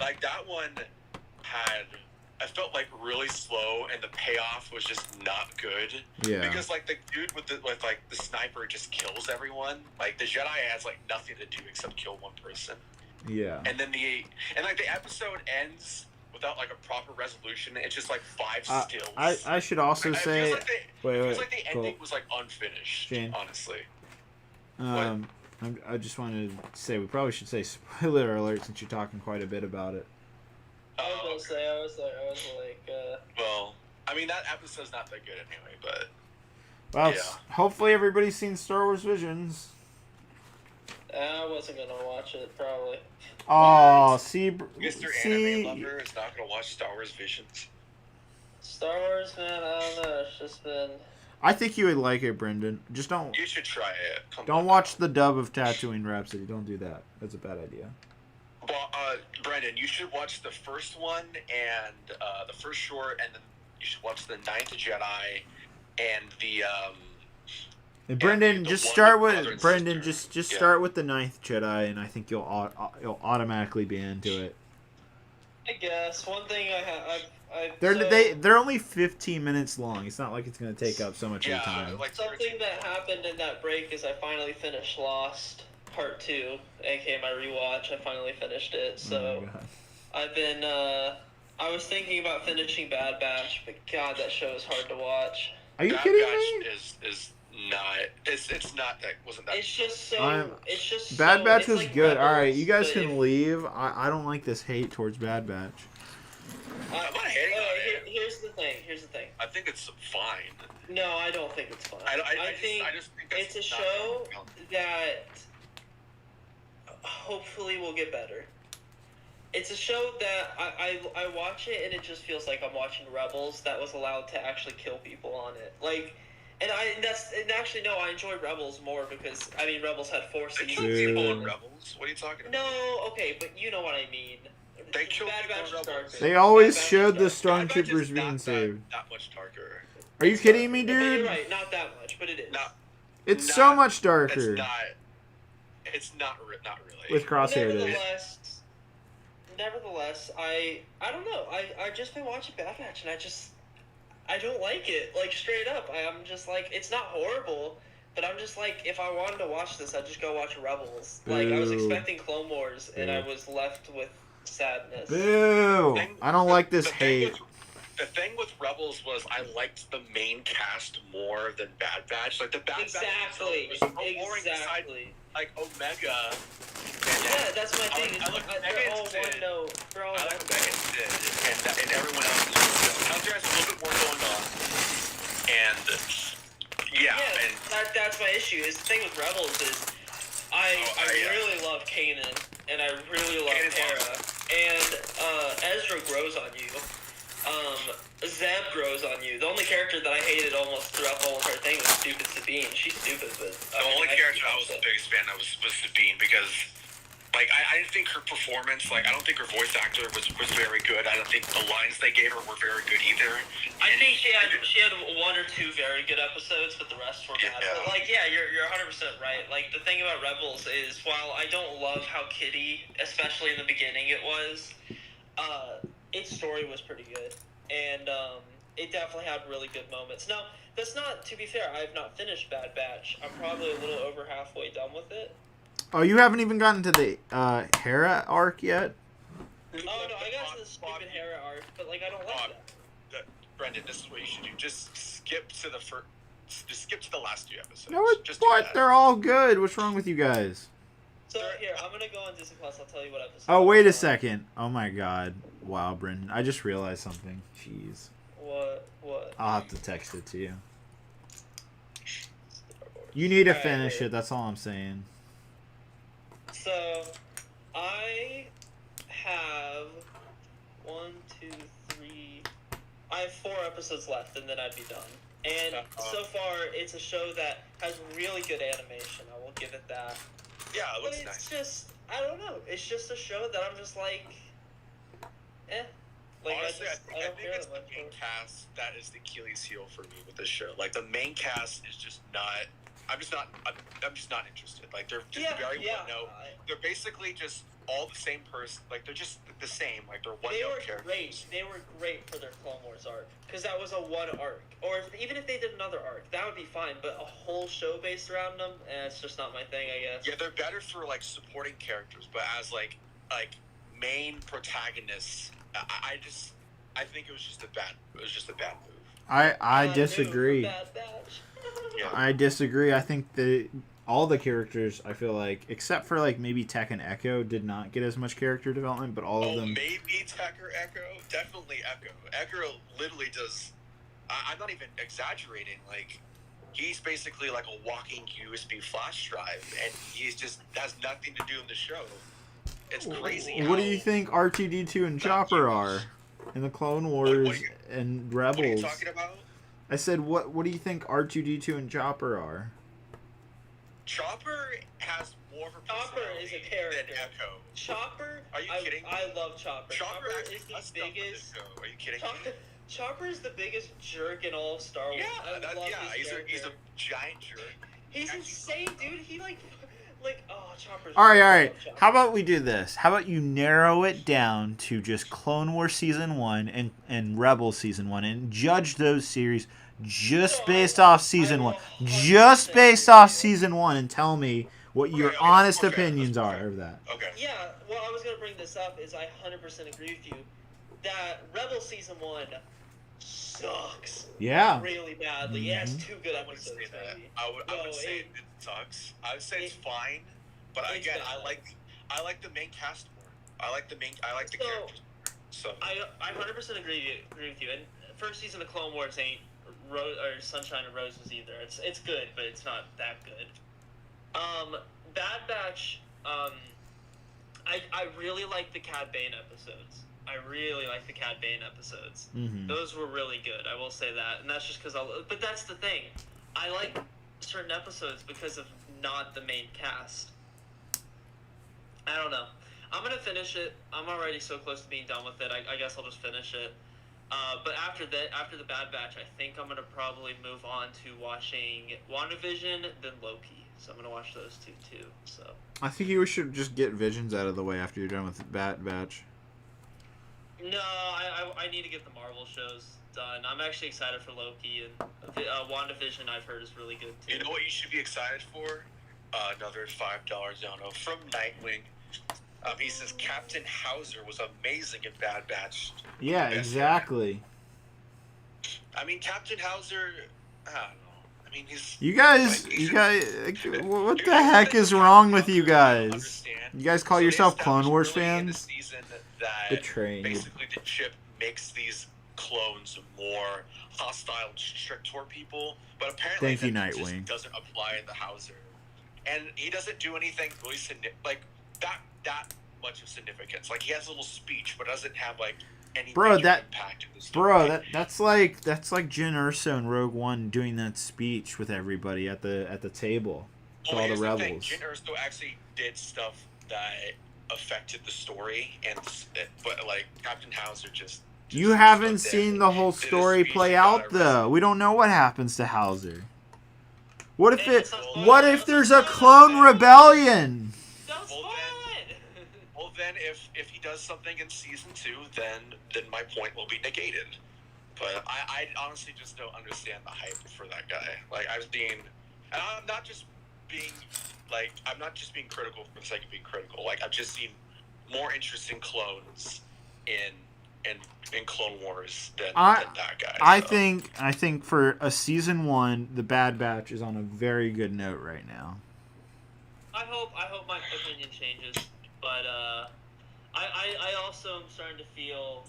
Like that one I felt like really slow, and the payoff was just not good. Yeah. Because like the dude with the sniper just kills everyone. Like the Jedi has like nothing to do except kill one person. Yeah. And then the episode ends without like a proper resolution. It's just like 5 stills. I should also say it feels like the ending was like unfinished. Shane. Honestly. I just wanted to say we probably should say spoiler alert since you're talking quite a bit about it. I was like. Well, I mean that episode's not that good anyway, but. Well, hopefully everybody's seen Star Wars Visions. I wasn't gonna watch it probably. Oh, Mr. Anime Lover is not gonna watch Star Wars Visions. Star Wars, man, I don't know. It's just been. I think you would like it, Brendan. Just don't. You should try it. Don't watch the dub of Tatooine Rhapsody. Don't do that. That's a bad idea. Well, Brendan, you should watch the first one and the first short, and then you should watch the Ninth Jedi and the. And Brendan, just start with Brendan. Just start with the Ninth Jedi, and I think you'll automatically be into it. I guess one thing They're only 15 minutes long. It's not like it's going to take up so much of your time. Like something that happened in that break is I finally finished Lost Part 2, aka my rewatch. I finally finished it. So I've been. I was thinking about finishing Bad Batch, but God, that show is hard to watch. Are you kidding me? Is not. It's not that. Wasn't that? It's just so. Bad Batch was like good. Rebels, all right, you guys can leave. I don't like this hate towards Bad Batch. I'm not hating on it. Here's the thing. I think it's fine. No, I don't think it's fine. I just think it's a show that hopefully will get better. It's a show that I watch it and it just feels like I'm watching Rebels that was allowed to actually kill people on it. Like, And actually no, I enjoy Rebels more because Rebels had 4 They seasons. killed people in Rebels. What are you talking about? No, okay, but you know what I mean. They killed Bad people in Batch is Rebels. darker. They always Bad Batch showed the is darker. Bad Batch stormtroopers is being not saved. that much darker. Are you kidding me, But you're dude? right, not that much, but it is. Not. It's not- so much darker. It's not really. With Crosshair, it is. Nevertheless, I don't know. I just been watching Bad Batch and I don't like it. Like straight up, I'm just like, it's not horrible, but I'm just like, if I wanted to watch this, I'd just go watch Rebels. Like I was Boo. expecting Clone Wars, and I was left with sadness. Boo! I don't like this hate. The thing with Rebels was I liked the main cast more than Bad Batch. Like the Bad Exactly. Batch was so boring. Exactly. Like Omega. Yeah, that's my thing. I like They're all one note. I like Omega and Sid, and everyone else is just out there has a little bit more going on. And and that's my issue. Is the thing with Rebels is I really love Kanan and I really love Hera, and Ezra grows on you. Zeb grows on you. The only character that I hated almost throughout the whole entire thing was stupid Sabine. She's stupid, but the only character I was the biggest fan of was Sabine because, like, I didn't think her performance, like, I don't think her voice actor was very good. I don't think the lines they gave her were very good either. I think she had 1 or 2 very good episodes, but the rest were bad. But, like, yeah, you're 100% right. Like, the thing about Rebels is, while I don't love how kiddie, especially in the beginning, it was, its story was pretty good, and it definitely had really good moments. Now, that's not, to be fair, I have not finished Bad Batch. I'm probably a little over halfway done with it. Oh, you haven't even gotten to the Hera arc yet? Oh, no, I got to the stupid Hera arc, but, like, I don't like that. Brendan, this is what you should do. Just skip to the last 2 episodes. No, just what? They're all good. What's wrong with you guys? So, here, I'm going to go on Disney Plus. I'll tell you what episode. Oh, wait a second. Oh, my God. Wow, Brendan. I just realized something. Jeez. What? I'll have to text it to you. You need to finish it. That's all I'm saying. So, I have 1, 2, 3. I have 4 episodes left, and then I'd be done. And so far, it's a show that has really good animation. I will give it that. Yeah, it looks but nice. It's just, I don't know. It's just a show that I'm just like, Like, honestly, I think it's the much main cast that is the Achilles heel for me with this show. Like the main cast is just not. I'm just not interested. Like they're just very one note. They're basically just all the same person. Like they're just the same. Like they're one note characters. They were great for their Clone Wars arc because that was a one arc. Or even if they did another arc, that would be fine. But a whole show based around them, it's just not my thing, I guess. Yeah, they're better for like supporting characters, but as like main protagonists, I think it was just a bad move. I disagree. Yeah. I disagree. I think that all the characters, I feel like, except for like maybe Tech and Echo, did not get as much character development, but all of them. Maybe Tech or Echo, definitely Echo. Echo literally does. I'm not even exaggerating. Like, he's basically like a walking USB flash drive, and he's just has nothing to do in the show. It's crazy. What do you think R2-D2 and Chopper are in the Clone Wars and Rebels? What are you talking about? I said, what do you think R2-D2 and Chopper are? Chopper has more of a Chopper is a character. Than Echo. Chopper? Are you kidding me? I love Chopper. Chopper is the biggest. Are you kidding me? Chopper is the biggest jerk in all of Star Wars. He's a giant jerk. He's insane, dude. He Chopper's. All right. How about we do this? How about you narrow it down to just Clone Wars Season 1 and Rebels Season 1 and judge those series just based off Season 1. Just based off Season 1 and tell me what your honest opinions are of that. Okay. Yeah, well, I was going to bring this up is I 100% agree with you that Rebels Season 1 sucks. Yeah. Really badly. Yeah, it's 2 good episodes, maybe. I would say it sucks. I would say it's fine. But again, I like the main cast more. I like the characters more. So I 100% agree with you. And first season of Clone Wars ain't Sunshine and Roses either. It's good, but it's not that good. Bad Batch. I really like the Cad Bane episodes. Mm-hmm. Those were really good. I will say that, and that's just because but that's the thing. I like certain episodes because of not the main cast. I don't know. I'm gonna finish it. I'm already so close to being done with it. I guess I'll just finish it. But after the Bad Batch, I think I'm gonna probably move on to watching WandaVision, then Loki. So I'm gonna watch those two too. So I think you should just get Visions out of the way after you're done with Bad Batch. no, I need to get the Marvel shows done. I'm actually excited for Loki, and WandaVision I've heard is really good too. You know what you should be excited for? Another $5 dono from Nightwing. He says Captain Hauser was amazing in Bad Batch. Yeah, exactly. I mean, Captain Hauser, I don't know. I mean, You guys, what the heck is wrong with you guys? You guys call yourself Clone Wars fans? Betraying you. Basically, the chip makes these clones more hostile and strict toward people, but apparently Thank you, that Nightwing. just doesn't apply in the Hauser. And he doesn't do anything really like that much of significance. Like, he has a little speech, but doesn't have like any major impact in the story. That's like Jyn Erso in Rogue One doing that speech with everybody at the table to all the rebels. Jyn Erso actually did stuff that affected the story, but like Captain Hauser just You haven't seen the whole story play out though. We don't know what happens to Hauser. What if there's a clone rebellion? Well then, if he does something in season 2, then my point will be negated. But I honestly just don't understand the hype for that guy. Like, and I'm not just being critical for the sake of being critical. Like, I've just seen more interesting clones in Clone Wars than that guy. I think for a season 1, the Bad Batch is on a very good note right now. I hope my opinion changes, but I also am starting to feel.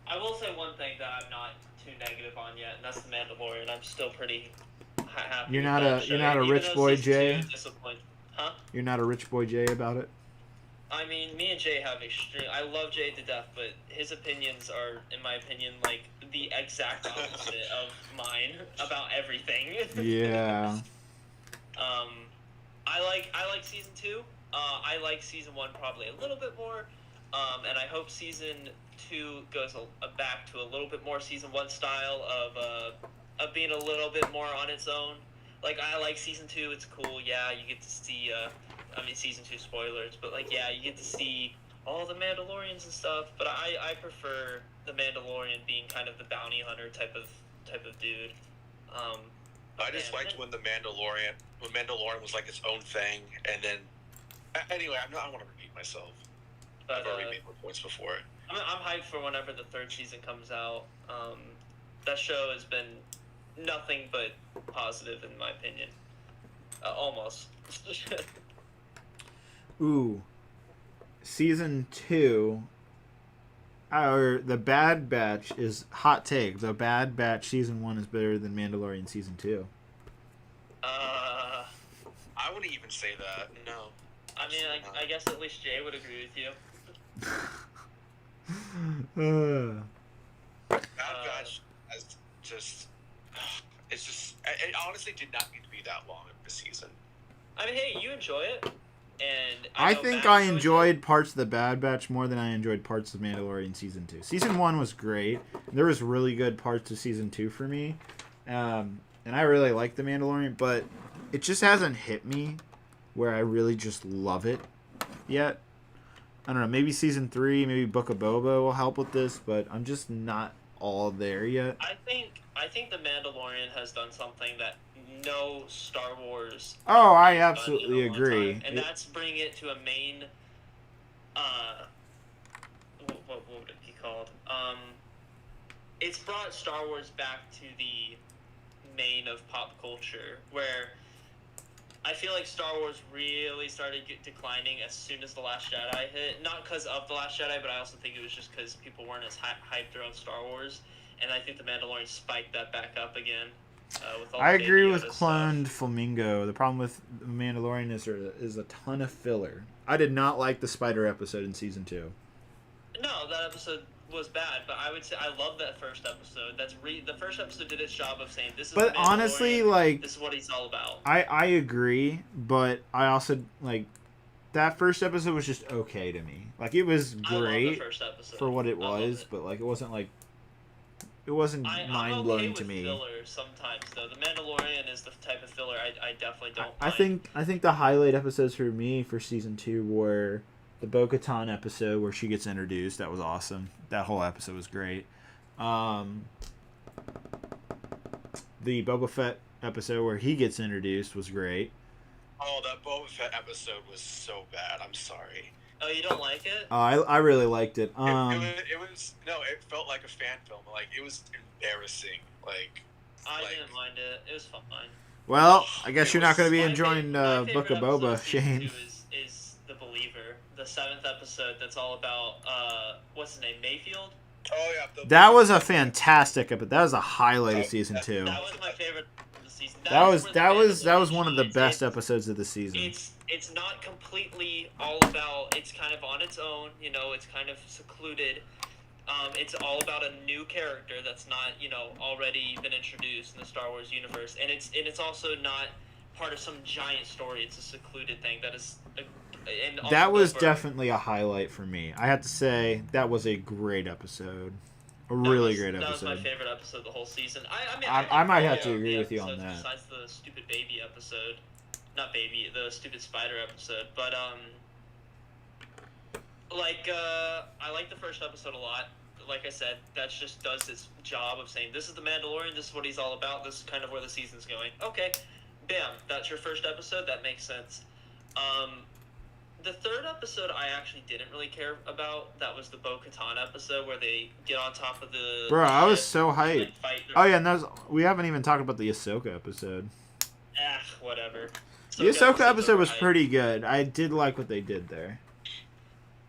I will say one thing that I'm not too negative on yet, and that's the Mandalorian. I'm still pretty happy. You're not a rich boy Jay. Huh? You're not a rich boy Jay about it. I mean, me and Jay have extreme. I love Jay to death, but his opinions are, in my opinion, like the exact opposite of mine about everything. Yeah. I like season 2. I like season 1 probably a little bit more. And I hope season 2 goes back to a little bit more season 1 style of being a little bit more on its own. Like, I like season 2. It's cool. Yeah, you get to see. Season 2 spoilers, but like, yeah, you get to see all the Mandalorians and stuff. But I prefer the Mandalorian being kind of the bounty hunter type of dude. I just liked when Mandalorian was like its own thing, and then anyway, I don't want to repeat myself. But, I've already made my points before. I'm hyped for whenever the 3rd season comes out. That show has been nothing but positive in my opinion. Almost. Ooh, season 2, or the Bad Batch is hot take. The Bad Batch season 1 is better than Mandalorian season 2. I wouldn't even say that. No. I mean, I guess at least Jay would agree with you. Bad Batch it honestly did not need to be that long of a season. I mean, hey, you enjoy it. And I think I enjoyed parts of the Bad Batch more than I enjoyed parts of Mandalorian season 2. Season 1 was great. There was really good parts of season 2 for me, and I really liked the Mandalorian, but it just hasn't hit me where I really just love it yet. I don't know. Maybe season 3, maybe Book of Boba will help with this, but I'm just not all there yet. I think the Mandalorian has done something that no Star Wars. Oh, I absolutely agree. And that's bring it to a main. What would it be called? It's brought Star Wars back to the main of pop culture, where I feel like Star Wars really started declining as soon as The Last Jedi hit. Not because of The Last Jedi, but I also think it was just because people weren't as hyped around Star Wars. And I think the Mandalorian spiked that back up again. With all I agree with Cloned Flamingo. The problem with Mandalorian is a ton of filler. I did not like the spider episode in season 2. No, that episode was bad, but I would say I love that first episode. The first episode did its job of saying this is. But the honestly, Mandalorian, like, this is what he's all about. I agree, but I also like that first episode was just okay to me. Like, it was I love the great first episode. for what it I loved was, it. but like it wasn't mind blowing to me. Filler sometimes though. The Mandalorian is the type of filler I definitely don't. I think the highlight episodes for me for season 2 were the Bo-Katan episode where she gets introduced. That was awesome. That whole episode was great. The Boba Fett episode where he gets introduced was great. Oh, that Boba Fett episode was so bad. I'm sorry. Oh, you don't like it? I really liked it. It felt like a fan film. Like, it was embarrassing. Like, I didn't mind it. It was fine. Well, I guess you're not going to be My enjoying my Book favorite of episode Boba, season Shane. 2 is The Believer, the 7th episode. That's all about what's his name, Mayfield. Oh yeah, That was a fantastic episode. That was a highlight of season 2. That was my favorite of the season. That was Mandalorian one of the shines. best episodes of the season. It's not completely all about. It's kind of on its own. You know, it's kind of secluded. It's all about a new character that's not, already been introduced in the Star Wars universe, and it's also not part of some giant story. It's a secluded thing that is. That was definitely a highlight for me. I have to say that was a great episode. Great episode. That was my favorite episode of the whole season. I might have to agree with you on that. Besides the stupid baby episode, not baby, the stupid spider episode, but I like the first episode a lot. Like I said, that just does its job of saying, this is the Mandalorian, this is what he's all about, this is kind of where the season's going. Okay, bam, that's your first episode, that makes sense. The third episode I actually didn't really care about. That was the Bo-Katan episode where they get on top of the... Bro, I was so hyped. Oh yeah, and we haven't even talked about the Ahsoka episode. Whatever. The Ahsoka episode was pretty good. I did like what they did there.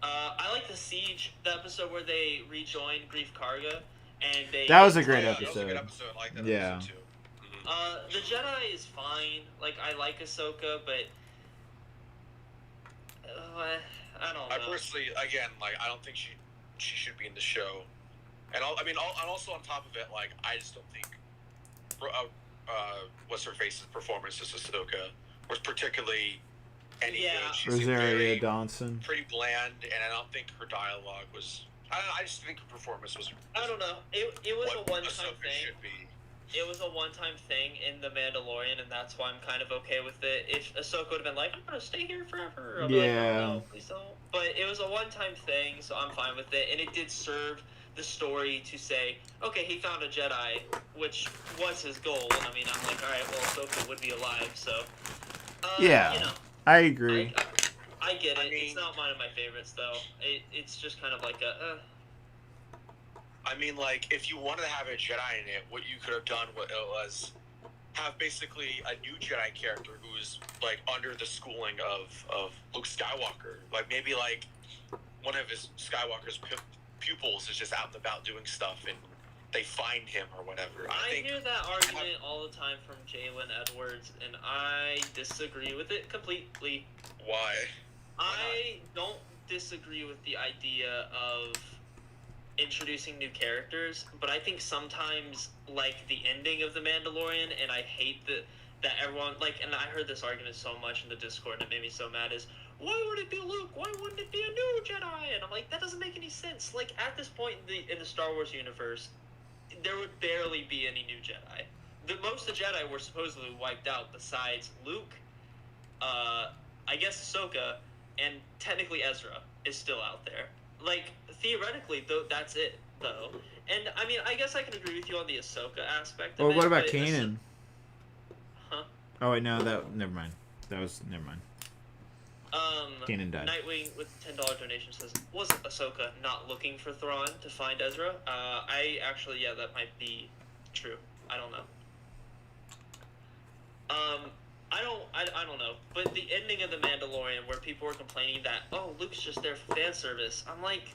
I like the Siege, the episode where they rejoined Grief Karga, and they... That was a great That was a episode. good episode. I like that Yeah. episode too. The Jedi is fine. Like, I like Ahsoka, but... I don't know. I personally, again, I don't think she should be in the show. And and also on top of it, I just don't think what's her face's performance as Ahsoka was particularly any good. She seemed Rosario Dawson. pretty bland, and I don't think her dialogue was. I just think her performance was. I don't know. It was a one-time Ahsoka thing. should be. It was a one-time thing in The Mandalorian, and that's why I'm kind of okay with it. If Ahsoka would have been like, I'm going to stay here forever, I'd be like, oh, no, please don't. But it was a one-time thing, so I'm fine with it. And it did serve the story to say, okay, he found a Jedi, which was his goal. And I mean, I'm like, all right, well, Ahsoka would be alive, so... I agree. I get it. I mean, it's not one of my favorites, though. It's just kind of like a... I mean, if you wanted to have a Jedi in it, what you could have done was have basically a new Jedi character who's, under the schooling of Luke Skywalker. Maybe, one of his Skywalker's pupils is just out and about doing stuff, and they find him or whatever. I hear that argument all the time from Jalen Edwards, and I disagree with it completely. Why? I don't disagree with the idea of introducing new characters, but I think sometimes, the ending of The Mandalorian, and I hate that everyone, and I heard this argument so much in the Discord, and it made me so mad, is, why would it be Luke? Why wouldn't it be a new Jedi? And I'm like, that doesn't make any sense. At this point in the Star Wars universe, there would barely be any new Jedi. Most of the Jedi were supposedly wiped out besides Luke, I guess Ahsoka, and technically Ezra is still out there. Theoretically, though, that's it, though. And, I mean, I guess I can agree with you on the Ahsoka aspect of Well, it. what about but Kanan? Huh? Oh, wait, no, never mind. Never mind. Kanan died. Nightwing with $10 donation says, was Ahsoka not looking for Thrawn to find Ezra? That might be true. I don't know. I don't know. But the ending of The Mandalorian, where people were complaining that, oh, Luke's just there for fan service. I'm like,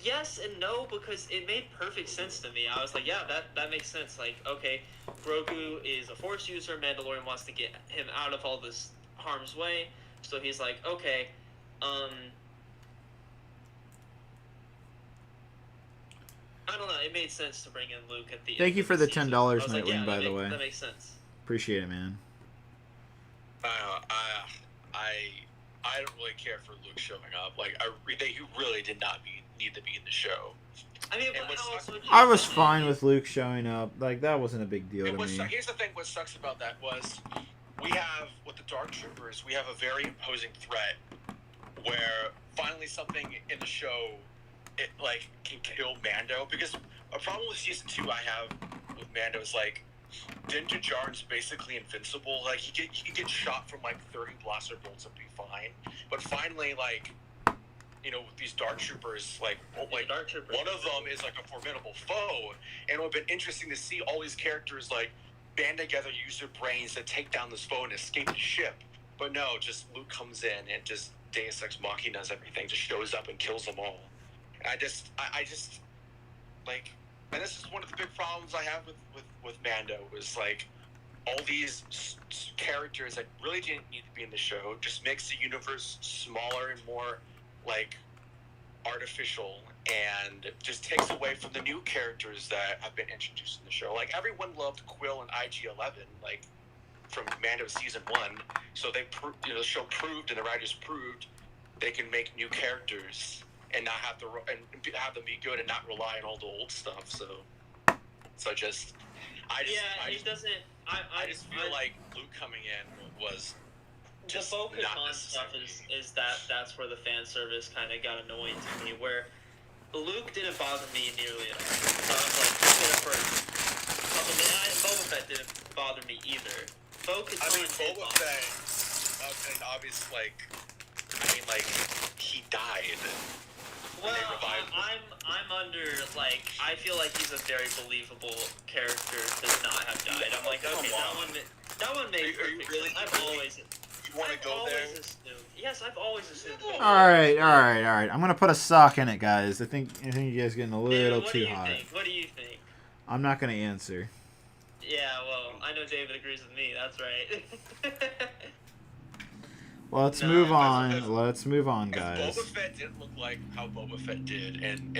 yes and no, because it made perfect sense to me. I was like, yeah, that makes sense. Okay, Grogu is a Force user. Mandalorian wants to get him out of all this harm's way. So he's like, okay, I don't know. It made sense to bring in Luke at the. Thank end you of for the season. $10, I was like, Nightwing, by the way. That makes sense. Appreciate it, man. I don't really care for Luke showing up. Like, he really did not need to be in the show. I mean, And but how else would you I was do it? fine with Luke showing up. Like, that wasn't a big deal to me. Here's the thing. What sucks about that was we have, with the Dark Troopers, we have a very imposing threat where finally something in the show, it, like, can kill Mando. Because a problem with Season 2 I have with Mando is, like, Din Djarin's basically invincible. Like, he can get shot from, like, 30 blaster bolts and be fine. But finally, like, you know, with these Dark Troopers, like Dark Troopers. one of them is, like, a formidable foe. And it would have been interesting to see all these characters, like, band together, use their brains to take down this foe and escape the ship. But no, just Luke comes in and just Deus Ex Machina does everything, just shows up and kills them all. And I just, like, and this is one of the big problems I have with Mando, is, like, all these characters that really didn't need to be in the show just makes the universe smaller and more, like, artificial, and just takes away from the new characters that have been introduced in the show. Like, everyone loved Quill and IG-11, like, from Mando Season 1, so the show proved and the writers proved they can make new characters and not have to have them be good and not rely on all the old stuff. I just feel like Luke coming in was just the focus not on necessary. stuff is that's where the fan service kind of got annoying to me, where Luke didn't bother me nearly enough. So I was like, for a couple minutes, Boba Fett didn't bother me either. Boba Fett, and obviously, he died. Well, I'm under, like, I feel like he's a very believable character to not have died. I'm like, okay, that one makes perfect sense. I've always assumed. Yes, I've always assumed. All right. I'm gonna put a sock in it, guys. I think you guys getting a little too hot. What do you think? I'm not gonna answer. Yeah, well, I know David agrees with me. That's right. Well, let's move on. Let's move on, guys. Boba Fett didn't look like how Boba Fett did in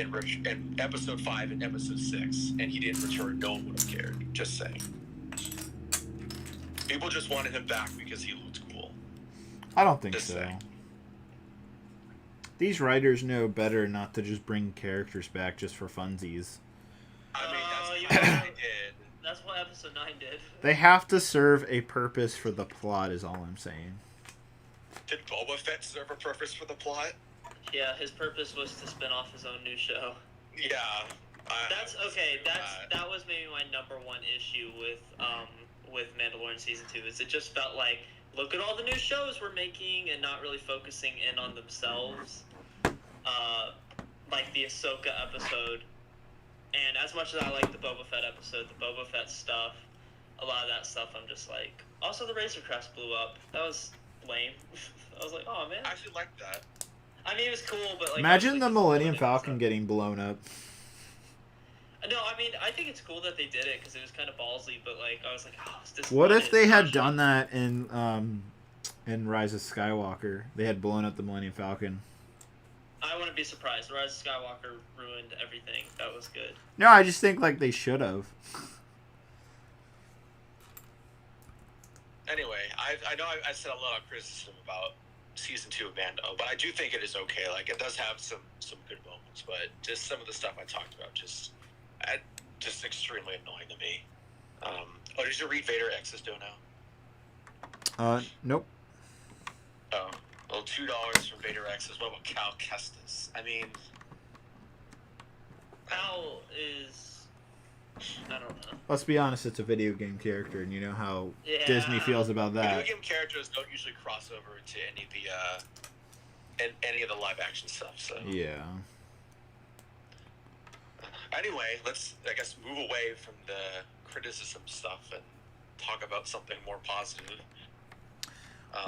Episode 5 and Episode 6, and he didn't return. No one would have cared. Just saying. People just wanted him back because he looked cool. I don't think Just so. saying. These writers know better not to just bring characters back just for funsies. I mean, you that's know, what they did. That's what Episode 9 did. They have to serve a purpose for the plot, is all I'm saying. Did Boba Fett serve a purpose for the plot? Yeah, his purpose was to spin off his own new show. Yeah. That was maybe my number one issue with Mandalorian Season 2, is it just felt like, look at all the new shows we're making and not really focusing in on themselves. Like the Ahsoka episode. And as much as I like the Boba Fett episode, the Boba Fett stuff, a lot of that stuff I'm just like... Also, the Razor Crest blew up. That was lame. I was like, oh, man. I actually liked that. I mean, it was cool, but like... Imagine the Millennium Falcon getting blown up. No, I mean, I think it's cool that they did it because it was kind of ballsy, but like, I was like, oh, it's disappointed. What if they had done that in Rise of Skywalker? They had blown up the Millennium Falcon. I wouldn't be surprised. Rise of Skywalker ruined everything. That was good. No, I just think like they should have. Anyway, I know I said a lot of criticism about Season 2 of Mando, but I do think it is okay. Like, it does have some good moments, but just some of the stuff I talked about just extremely annoying to me. Did you read Vader X's dono? Nope. Oh, well, $2 from Vader X's. What about Cal Kestis? I mean, Cal is... I don't know. Let's be honest, it's a video game character, and you know how Disney feels about that. Video game characters don't usually cross over to any of the live action stuff. So yeah. Anyway, let's, I guess, move away from the criticism stuff and talk about something more positive.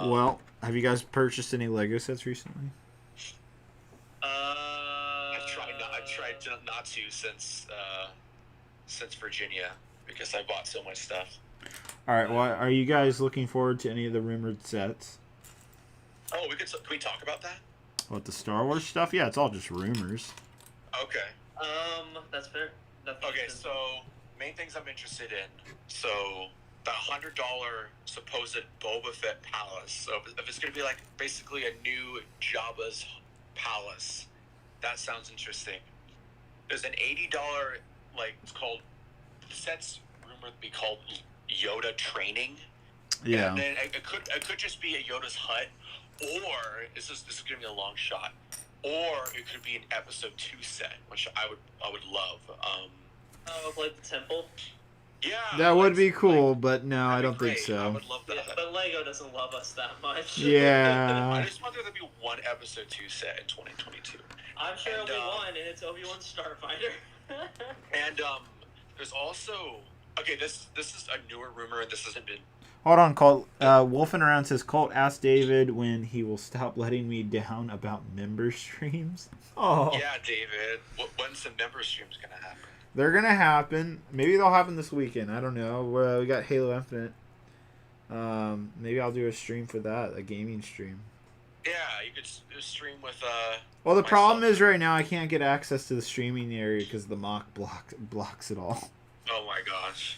Well, have you guys purchased any Lego sets recently? I've tried not to since Virginia, because I bought so much stuff. All right. Well, are you guys looking forward to any of the rumored sets? Oh, can we talk about that? What, the Star Wars stuff? Yeah, it's all just rumors. Okay. That's fair. Nothing Okay, to- so main things I'm interested in. So the $100 supposed Boba Fett palace. So if it's gonna be like basically a new Jabba's palace, that sounds interesting. There's an $80 like it's called. The set's rumored to be called Yoda Training. Yeah. And then it could just be a Yoda's hut, or this is gonna be a long shot, or it could be an episode 2 set, which I would love. Oh, like the temple. Yeah, That would be like- cool, but no, I that'd be don't think great. so. I would love that. Yeah, but Lego doesn't love us that much. Yeah. I just want there to be one episode 2 set in 2022. I'm sure And, it'll be one, and it's Obi-Wan Starfighter. And there's also this is a newer rumor, and this hasn't been. Hold on, Colt. Wolfing Around says, Colt asked David when he will stop letting me down about member streams. Oh. Yeah, David. When's the member streams gonna happen? They're going to happen. Maybe they'll happen this weekend. I don't know. We got Halo Infinite. Maybe I'll do a stream for that, a gaming stream. Yeah, you could stream with. Well, the myself. problem is right now I can't get access to the streaming area because the mock blocks it all. Oh my gosh.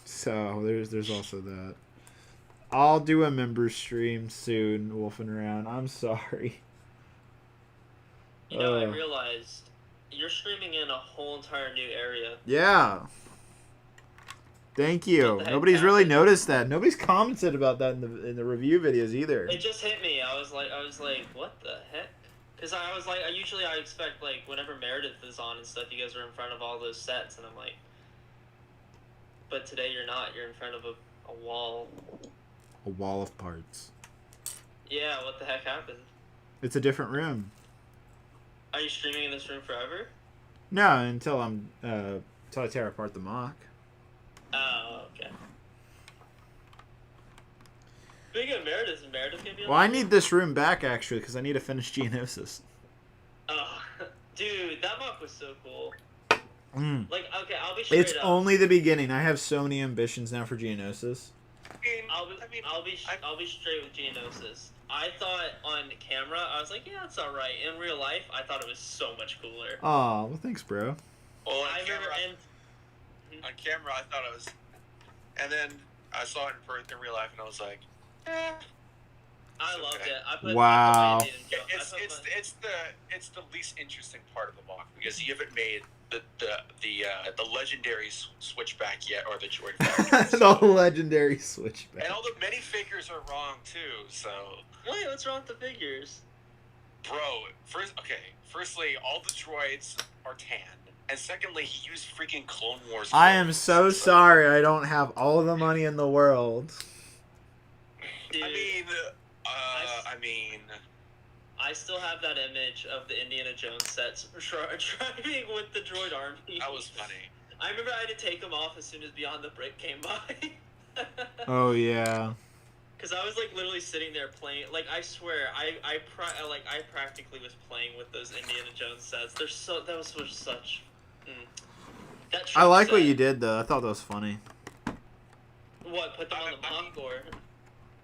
So there's also that. I'll do a member stream soon, Wolfing Around. I'm sorry. You know, I realized you're streaming in a whole entire new area. Yeah. Thank you. What the heck Nobody's really happened? noticed that. Nobody's commented about that in the review videos either. It just hit me. I was like, what the heck? Because I was like, I expect like whenever Meredith is on and stuff, you guys are in front of all those sets, and I'm like, but today you're not. You're in front of a wall. A wall of parts. Yeah, what the heck happened? It's a different room. Are you streaming in this room forever? No, until I tear apart the mock. Oh, okay. Speaking of Meredith, is Meredith gonna be on? Well, I need this room back actually because I need to finish Geonosis. Oh, dude, that mock was so cool. Mm. Like, okay, I'll be straight It's up. only the beginning. I have so many ambitions now for Geonosis. I'll be straight with Geonosis. I thought on camera, I was like, yeah, it's all right. In real life, I thought it was so much cooler. Aw, well, thanks, bro. Well, I remember, on camera, I thought it was, and then I saw it in real life, and I was like, I loved it. I put Wow. it's the least interesting part of the mock because you haven't made the legendary switchback yet, or the droid factory. The legendary switchback. And all the minifigures are wrong too. So, Wait, what's wrong with the figures? bro, firstly, all the droids are tan, and secondly, he used freaking Clone Wars. I am clothes. so sorry I don't have all the money in the world. Dude, I mean, I still have that image of the Indiana Jones sets driving with the droid army. that was funny. I remember I had to take them off as soon as Beyond the Brick came by. Oh, yeah. Because I was like literally sitting there playing. Like I swear, I practically was playing with those Indiana Jones sets. That was such. That I like what set- you did, though. I thought that was funny. What, put them on the mock or?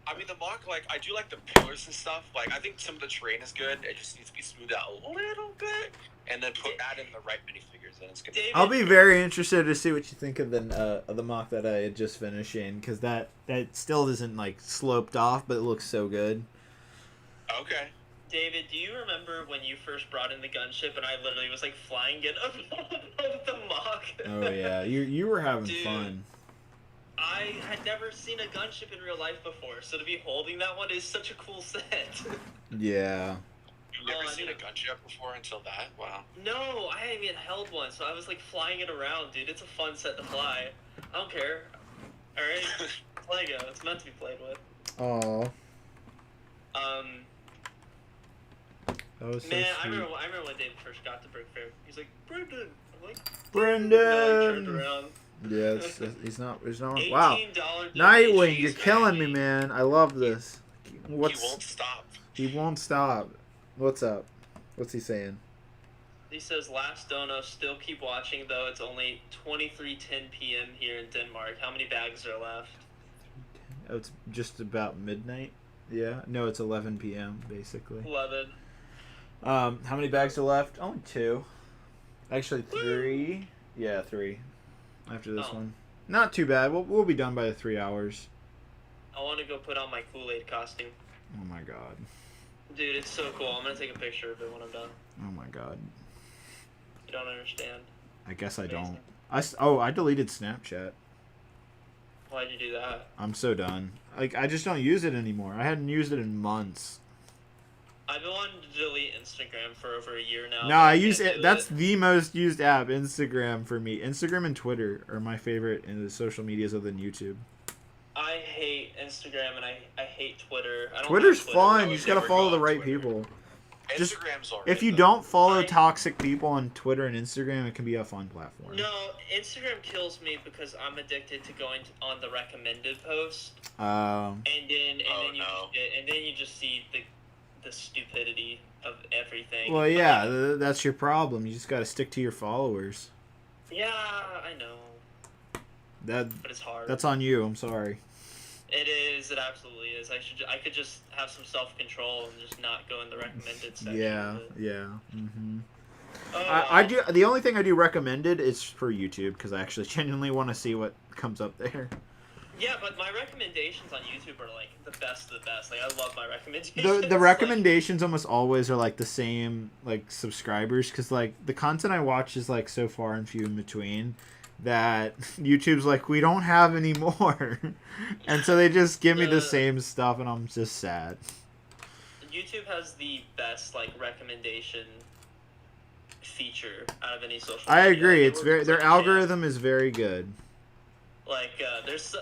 I mean, the mock, like, I do like the pillars and stuff. Like, I think some of the terrain is good. It just needs to be smoothed out a little bit, and then add in the right minifigures, and it's gonna. David- I'll be very interested to see what you think of the mock that I had just finished in, because that still isn't, like, sloped off, but it looks so good. Okay. David, do you remember when you first brought in the gunship and I literally was like flying it above the mock? Oh, yeah. You were having Dude. fun. I had never seen a gunship in real life before, so to be holding that one is such a cool set. Yeah. You've never Oh, I seen know. a gunship before until that? Wow. No, I hadn't even held one, so I was like flying it around, dude. It's a fun set to fly. I don't care. Alright? It's Lego. It's meant to be played with. Aw. That was so Man, I sweet. remember when David first got to Brick Fair. He's like, Brendan! I'm like, Brendan! and I turned around. Yeah, he's not. Wow. $18 Nightwing, you're cheese killing me, patty. man. I love this. He won't stop. He won't stop. What's up? What's he saying? He says, last dono, still keep watching, though. It's only 23:10 p.m. here in Denmark. How many bags are left? Oh, it's just about midnight. Yeah. No, it's 11 p.m. basically. 11. How many bags are left? Only 2. Actually, 3. Yeah, 3. After this Oh. one. Not too bad. We'll be done by the 3 hours. I want to go put on my Kool-Aid costume. Oh my god. Dude, it's so cool. I'm gonna take a picture of it when I'm done. Oh my god. You don't understand. I guess I Amazing. don't. I deleted Snapchat. Why'd you do that? I'm so done. Like, I just don't use it anymore. I hadn't used it in months. I've been wanting to delete Instagram for over a year now. No, but I can't use do it. That's the most used app, Instagram, for me. Instagram and Twitter are my favorite in the social medias other than YouTube. I hate Instagram and I hate Twitter. I don't Twitter's like Twitter. fun. I You would just gotta never follow go the on right Twitter. people. Just- Instagram's alright. If you though. don't follow I- toxic people on Twitter and Instagram, it can be a fun platform. No, Instagram kills me because I'm addicted to going on the recommended post, Um, and then Oh, no. you just see the stupidity of everything. well, But, yeah, like, that's your problem. You just gotta stick to your followers. yeah, I know, That but it's hard. That's on you. I'm sorry. It is. It absolutely is. I could just have some self-control and just not go in the recommended section. Yeah, of it. yeah. Mm-hmm. Oh, I do. The only thing I do recommended is for YouTube because I actually genuinely want to see what comes up there. Yeah, but my recommendations on YouTube are like the best of the best. Like I love my recommendations. The Like, recommendations almost always are like the same like subscribers because like the content I watch is like so far and few in between that YouTube's like we don't have any more, and so they just give me the same stuff and I'm just sad. YouTube has the best like recommendation feature out of any social I media. agree. Like, It's it very works their like a champ. algorithm is very good. Like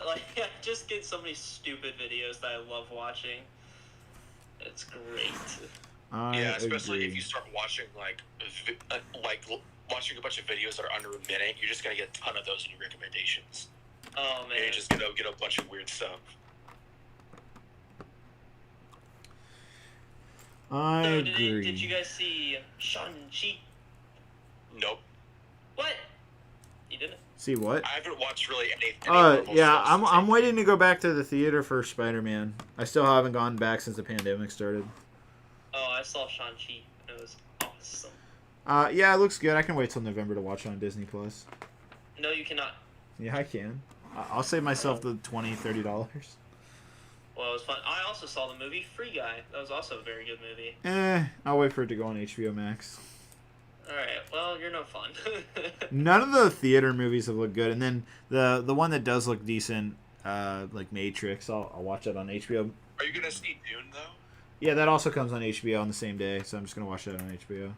like I just get so many stupid videos that I love watching. It's great. I Yeah, especially agree. if you start watching watching a bunch of videos that are under a minute, you're just gonna get a ton of those in your recommendations. Oh And man. you're just gonna get a bunch of weird stuff. I So agree. did you guys see Shang-Chi? Nope. What? You didn't? See what? I haven't watched really any Marvel Yeah, stuff I'm since waiting to go back to the theater for Spider-Man. I still haven't gone back since the pandemic started. Oh, I saw Shang-Chi. It was awesome. Yeah, it looks good. I can wait till November to watch it on Disney Plus. No, you cannot. Yeah, I can. I'll save myself the $20-$30. Well, it was fun. I also saw the movie Free Guy. That was also a very good movie. I'll wait for it to go on HBO Max. Alright, well, you're no fun. None of the theater movies have looked good, and then the one that does look decent, like Matrix, I'll watch that on HBO. Are you gonna see Dune though? Yeah, that also comes on HBO on the same day, so I'm just gonna watch that on HBO.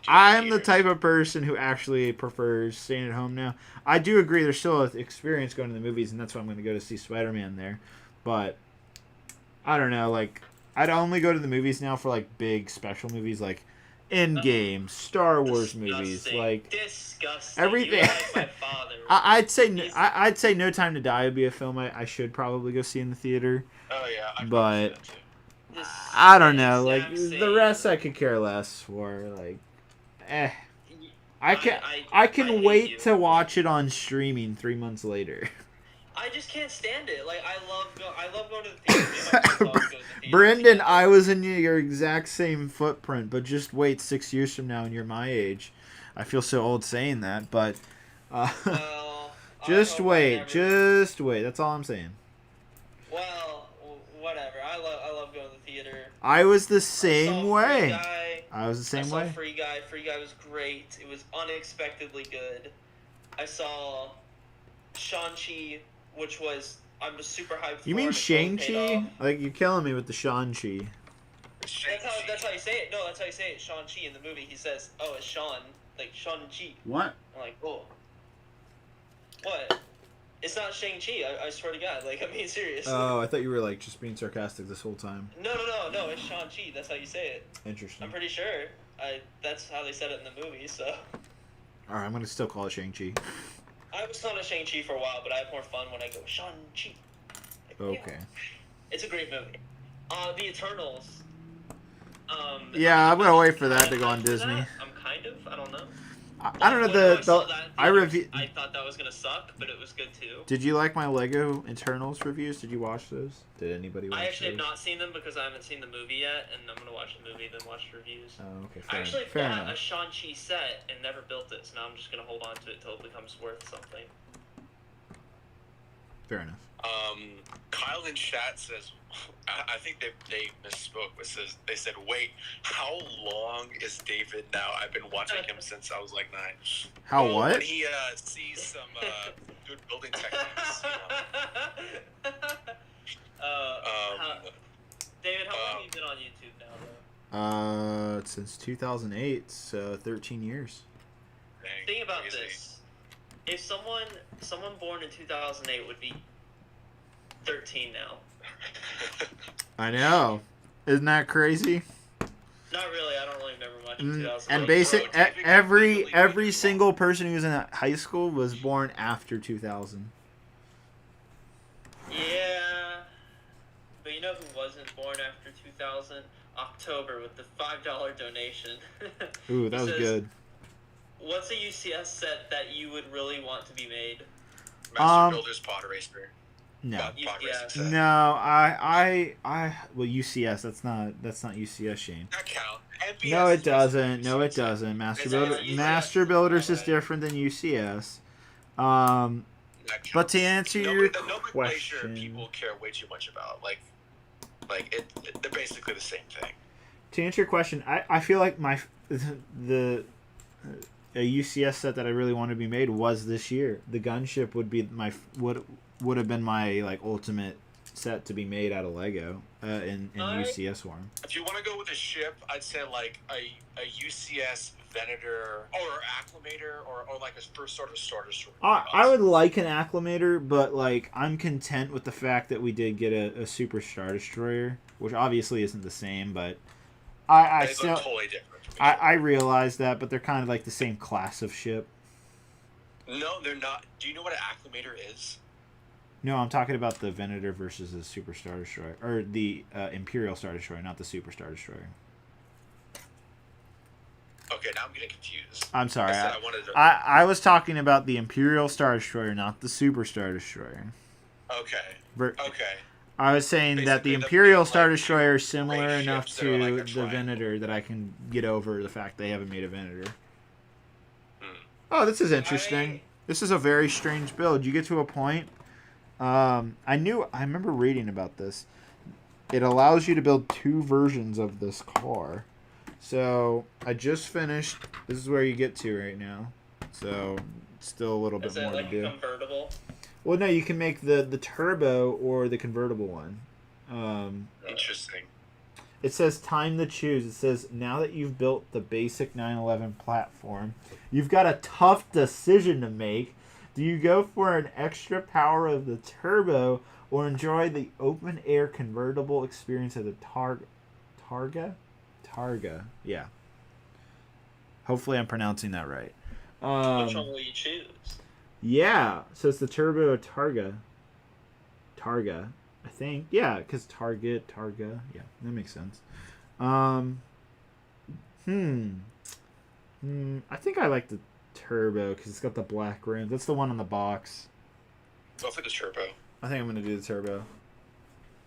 I'm the type of person who actually prefers staying at home now. I do agree there's still an experience going to the movies, and that's why I'm going to go to see Spider-Man there. But I don't know, like I'd only go to the movies now for like big special movies like Endgame, Star Wars movies, Disgusting. like Disgusting. everything. You're like my father. I'd say No Time to Die would be a film I should probably go see in the theater. Oh yeah, I've But- watched that too. This I don't know, like exact the same. rest I could care less for. Like, I can I can hate wait you. to watch it on streaming 3 months later. I just can't stand it. Like I love going to the theater. Me and my friends always go to the theater Brendan, together. I was in your exact same footprint, but just wait 6 years from now and you're my age. I feel so old saying that, but Well, just I hope I wait, never- just wait. That's all I'm saying. Well, whatever. I love going to the theater. I was the I saw same Free way. Guy. I was the same I saw way. Free Guy. Free Guy was great. It was unexpectedly good. I saw Shang-Chi, which was I was super hyped for. You mean and it totally paid Shang-Chi? off. Like, you're killing me with the Shang-Chi. That's how you say it. No, that's how you say it. Shang-Chi in the movie. He says, "Oh, it's Sean, like Shang-Chi." What? I'm like, "Oh, what? It's not Shang-Chi. I swear to God. Like, I'm being serious." Oh, I thought you were, like, just being sarcastic this whole time. No. It's Shang-Chi. That's how you say it. Interesting. I'm pretty sure. That's how they said it in the movie. So Alright, I'm gonna still call it Shang-Chi. I was calling it Shang-Chi for a while, but I have more fun when I go Shang-Chi. Like, Okay. yeah. It's a great movie. The Eternals. Yeah, I'm gonna wait for that to go on Disney. I'm kind of. I don't know. I don't know When I saw that in I theaters, review. I thought that was gonna suck, but it was good too. Did you like my Lego Internals reviews? Did you watch those? Did anybody watch I actually those? have not seen them because I haven't seen the movie yet, and I'm gonna watch the movie then watch the reviews. Oh, okay. I actually fair bought enough. a Shang-Chi set and never built it, so now I'm just gonna hold on to it till it becomes worth something. Fair enough. Kyle in chat says, I think they misspoke. They said, wait, how long is David now? I've been watching him since I was like 9. How Well, what? When he sees some good building techniques. David, how long have you been on YouTube now, though? Since 2008, so 13 years. Dang, Think about crazy. this. If someone born in 2008 would be 13 now. I know. Isn't that crazy? Not really. I don't really remember much in 2008. And basic, Bro, David every completely single person who's in high school was born after 2000. Yeah. But you know who wasn't born after 2000? October with the $5 donation. Ooh, that He was says, good. What's a UCS set that you would really want to be made? Master Builder's Pod Racer. No. Pod Yeah. Racing set. No, well, UCS, that's not UCS, Shane. That count. MBS No, it is doesn't. No, it UCS. doesn't. It's UCS. Master Builders is different than UCS. That counts. But to answer your The nomenclature question, people care way too much about. Like they're basically the same thing. to answer your question, I feel like a UCS set that I really want to be made was this year. The gunship would be would have been my like ultimate set to be made out of Lego in UCS form. If you want to go with a ship, I'd say like a UCS Venator or Acclimator or like a first sort of starter story. I would like an Acclimator, but like I'm content with the fact that we did get a Super Star Destroyer, which obviously isn't the same, but I They still look totally different. I realize that, but they're kind of like the same class of ship. No, they're not. Do you know what an Acclimator is? No, I'm talking about the Venator versus the Super Star Destroyer, or the Imperial Star Destroyer, not the Super Star Destroyer. Okay, now I'm getting confused. I'm sorry. I said I wanted to... I was talking about the Imperial Star Destroyer, not the Super Star Destroyer. Okay. Okay. I was saying that the Basically, Imperial like, Star Destroyer is similar great enough ships that are to like a the triangle. Venator that I can get over the fact they haven't made a Venator. Hmm. Oh, this is interesting. This is a very strange build. You get to a point. I remember reading about this. It allows you to build 2 versions of this car. So I just finished. This is where you get to right now. So still a little bit Is it more like to do. a convertible? Well, no, you can make the turbo or the convertible one. Interesting. It says time to choose. It says now that you've built the basic 911 platform, you've got a tough decision to make. Do you go for an extra power of the turbo or enjoy the open air convertible experience of the Targa? Targa, yeah. Hopefully I'm pronouncing that right. Which one will you choose? Yeah, so it's the Turbo Targa. Targa, I think. Yeah, because Targa. Yeah, that makes sense. I think I like the Turbo because it's got the black rims. That's the one on the box. Go for the turbo. I think I'm going to do the Turbo.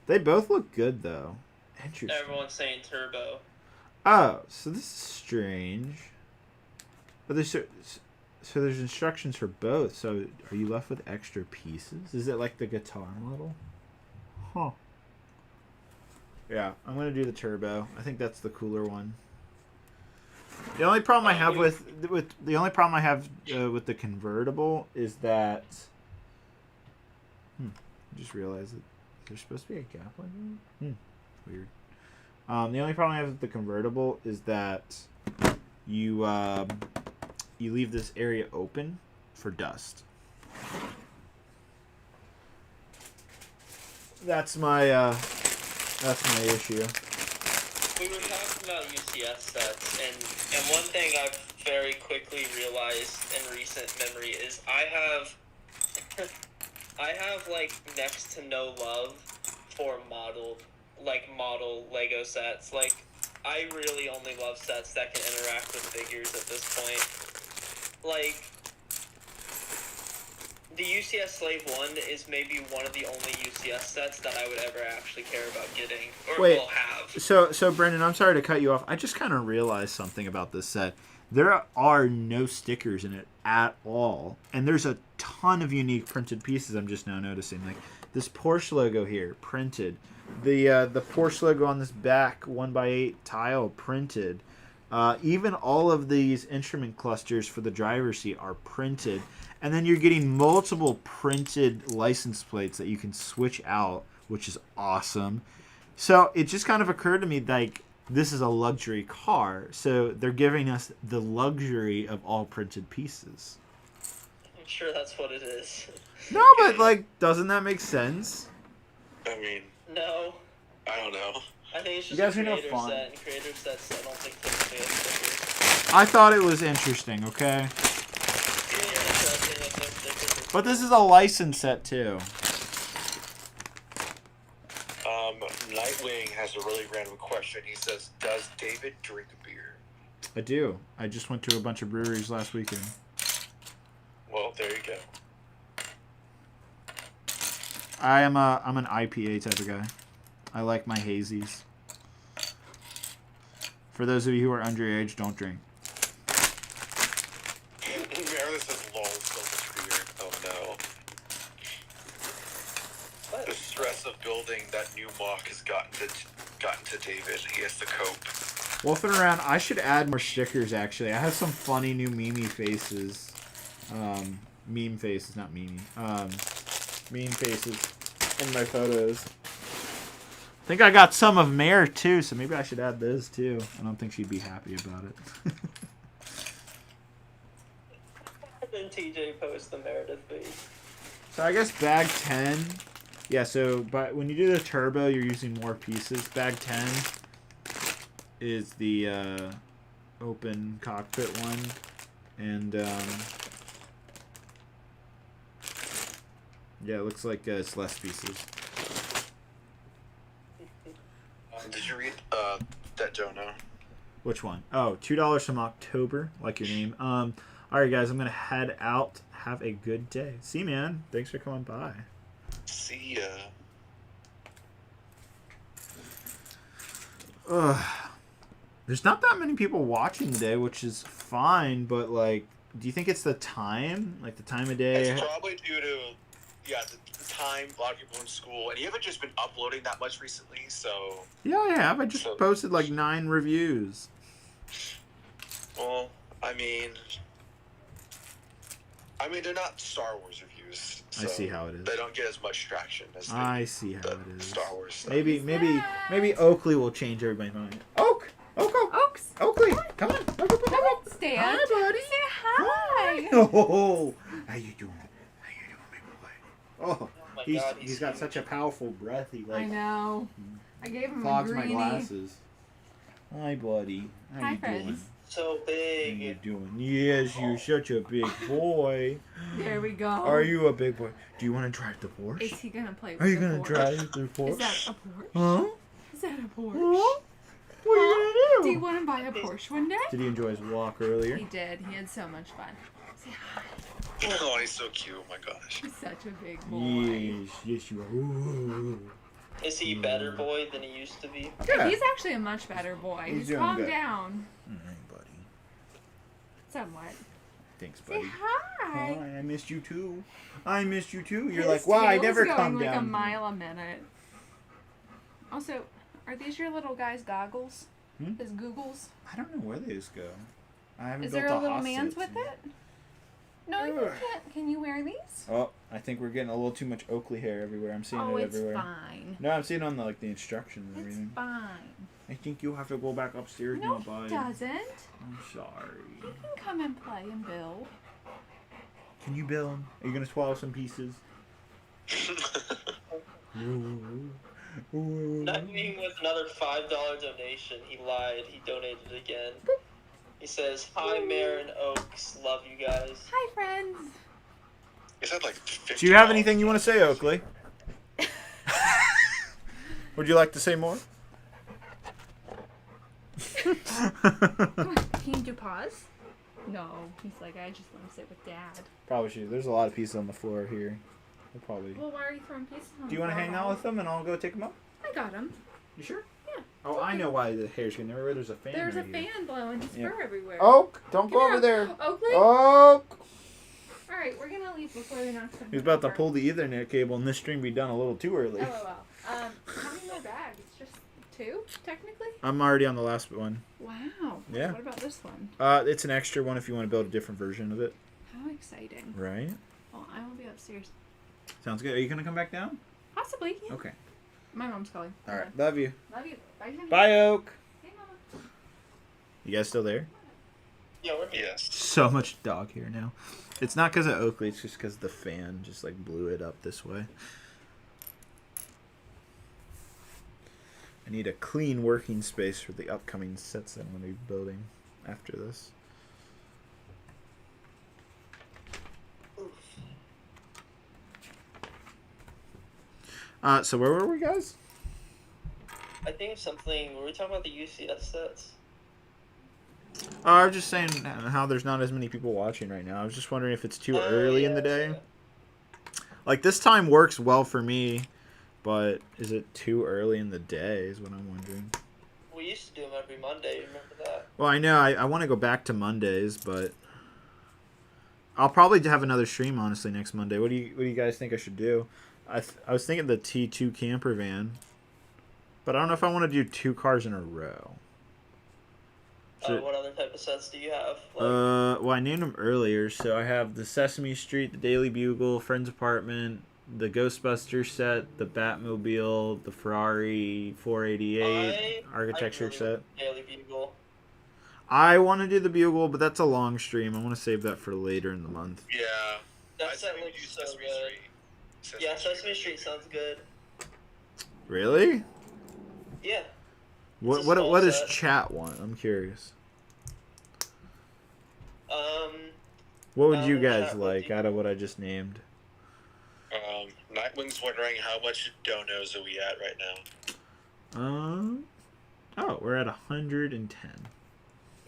They both look good, though. Interesting. Everyone's saying turbo. Oh, so this is strange. But there's so there's instructions for both. So are you left with extra pieces? Is it like the guitar model? Huh. Yeah, I'm gonna do the turbo. I think that's the cooler one. The only problem I have with the convertible is that. I just realized that there's supposed to be a gap like that. Weird. The only problem I have with the convertible is that you leave this area open for dust. That's my issue. We were talking about UCS sets, and one thing I've very quickly realized in recent memory is I have like next to no love for model Lego sets. Like, I really only love sets that can interact with figures at this point. like, the UCS Slave 1 is maybe one of the only UCS sets that I would ever actually care about getting, or Wait, will have. So Brendan, I'm sorry to cut you off. I just kind of realized something about this set. There are no stickers in it at all, and there's a ton of unique printed pieces. I'm just now noticing, like this Porsche logo here, printed. The Porsche logo on this back 1x8 tile, printed. Even all of these instrument clusters for the driver's seat are printed. And then you're getting multiple printed license plates that you can switch out, which is awesome. So it just kind of occurred to me, like, this is a luxury car. So they're giving us the luxury of all printed pieces. I'm sure that's what it is. No, but, like, doesn't that make sense? I mean, No. I don't know. I think it's just You guys a are no creator fun. set, and creator sets I don't think typically have stickers. I thought it was interesting, okay? Really interesting that no stickers. But this is a license set, too. Nightwing has a really random question. He says, "Does David drink beer?" I do. I just went to a bunch of breweries last weekend. Well, there you go. I'm an IPA type of guy. I like my hazies. For those of you who are underage, don't drink. Meredith says, "Lol, so much beer." Oh no. What? The stress of building that new mock has gotten to David. He has to cope. Wolfing around, I should add more stickers, actually. I have some funny new meme faces. Meme faces, not meme. Meme faces in my photos. I think I got some of Mare, too, so maybe I should add those, too. I don't think she'd be happy about it. Then TJ posts the Meredith face. So I guess bag 10... Yeah, so but when you do the turbo, you're using more pieces. Bag 10 is the open cockpit one. And, yeah, it looks like it's less pieces. Did you read that Jonah? Which one? Oh, $2 from October, like your name. All right, guys, I'm going to head out. Have a good day. See you, man. Thanks for coming by. See ya. Ugh. There's not that many people watching today, which is fine, but, like, do you think it's the time? Like, the time of day? It's probably due to, the time, a lot of people in school, and you haven't just been uploading that much recently, so... Yeah, I have. I just posted, like, 9 reviews. Well, I mean, they're not Star Wars reviews. So I see how it is. They don't get as much traction as I see how the it is. Star Wars stuff. Maybe Oakley will change everybody's mind. Oaks. Oakley, come on. Come on, Stan. Hi, buddy. Say hi. Oh, how you doing? Big boy? Oh, my he's God, he's got such a powerful breath. He I like know. I gave him a fogs my greenie. glasses. Hi, buddy. How Hi, you doing? friends. So How big. you doing? Yes, you're such a big boy. There we go. Are you a big boy? Do you want to drive the Porsche? Is he gonna play with Are you the gonna Porsche? drive the Porsche? Is that a Porsche? Huh? Is that a Porsche? Huh? What are you gonna Do you want to buy a Porsche one day? Did he enjoy his walk earlier? He did. He had so much fun. Say hi. Oh, he's so cute. Oh my gosh. He's such a big boy. Yes, you are. Ooh. Is he better boy than he used to be? Yeah. He's actually a much better boy. He's He's doing calmed good. down. Alright, buddy. Somewhat. Thanks, Say buddy. hi. Hi, I missed you too. I missed you too. You're His like, wow, I tail's never going come like down. a mile a minute. Also, are these your little guy's goggles? Hmm? His googles? I don't know where these go. I haven't Is built there a a little house man's yet, with so- it? No, you Ugh. can't. Can you wear these? Oh, I think we're getting a little too much Oakley hair everywhere. I'm seeing Oh, it it's everywhere. fine. No, I'm seeing it on the instructions and It's everything. fine. I think you'll have to go back upstairs No, now, he bud. doesn't. I'm sorry. He can come and play and build. Can you build? Are you gonna swallow some pieces? Nightwing with another $5 donation. He lied. He donated again. He says, "Hi, Mare and Oaks. Love you guys." Hi, friends. Is that like 50? Do you have anything you want to say, Oakley? Would you like to say more? Can you do pause? No, he's like, I just want to sit with Dad. Probably should. There's a lot of pieces on the floor here. We'll probably. Well, why are you throwing pieces on Do you want to hang out with them and I'll go take them up? I got him. You sure? Yeah. Oh, Okay. I know why the hair's getting everywhere. There's a fan. There's a right here. fan blowing his fur everywhere. Oak, don't Come go here, over there. Oakley? Oak. Alright, we're gonna leave before they knock something He's about to over. pull the Ethernet cable and this stream be done a little too early. LOL. How many more bags? Just 2, technically? I'm already on the last one. Wow. Yeah. What about this one? It's an extra one if you want to build a different version of it. How exciting. Right? Well, I will be upstairs. Sounds good. Are you going to come back down? Possibly, yeah. Okay. My mom's calling. All right. Okay. Love you. Love you. Bye, honey. Bye, Oak. Hey, Mama. You guys still there? Yeah, we're Yes. So much dog here now. It's not because of Oakley. It's just because the fan just like blew it up this way. I need a clean working space for the upcoming sets that I'm going to be building after this. So where were we, guys? I think something. Were we talking about the UCS sets? I was just saying how there's not as many people watching right now. I was just wondering if it's too early in the day. Yeah. Like, this time works well for me, but is it too early in the day is what I'm wondering. We used to do them every Monday. Remember that? Well, I know I want to go back to Mondays, but I'll probably have another stream, honestly, next Monday. What do you guys think I should do? I was thinking the T2 camper van, but I don't know if I want to do 2 cars in a row. What other type of sets do you have? Well, I named them earlier, so I have the Sesame Street, the Daily Bugle, Friend's Apartment, the Ghostbusters set, the Batmobile, the Ferrari 488 architecture really set. like Daily Bugle. I want to do the Bugle, but that's a long stream. I want to save that for later in the month. Yeah. That I set think we looks do so Sesame good. Street. Yeah, Sesame Street sounds good. Really? Yeah. What a what small what does set. chat want? I'm curious. Um. What would you guys chat would like do- out of what I just named? Nightwing's wondering how much donos are we at right now. Oh, we're at 110.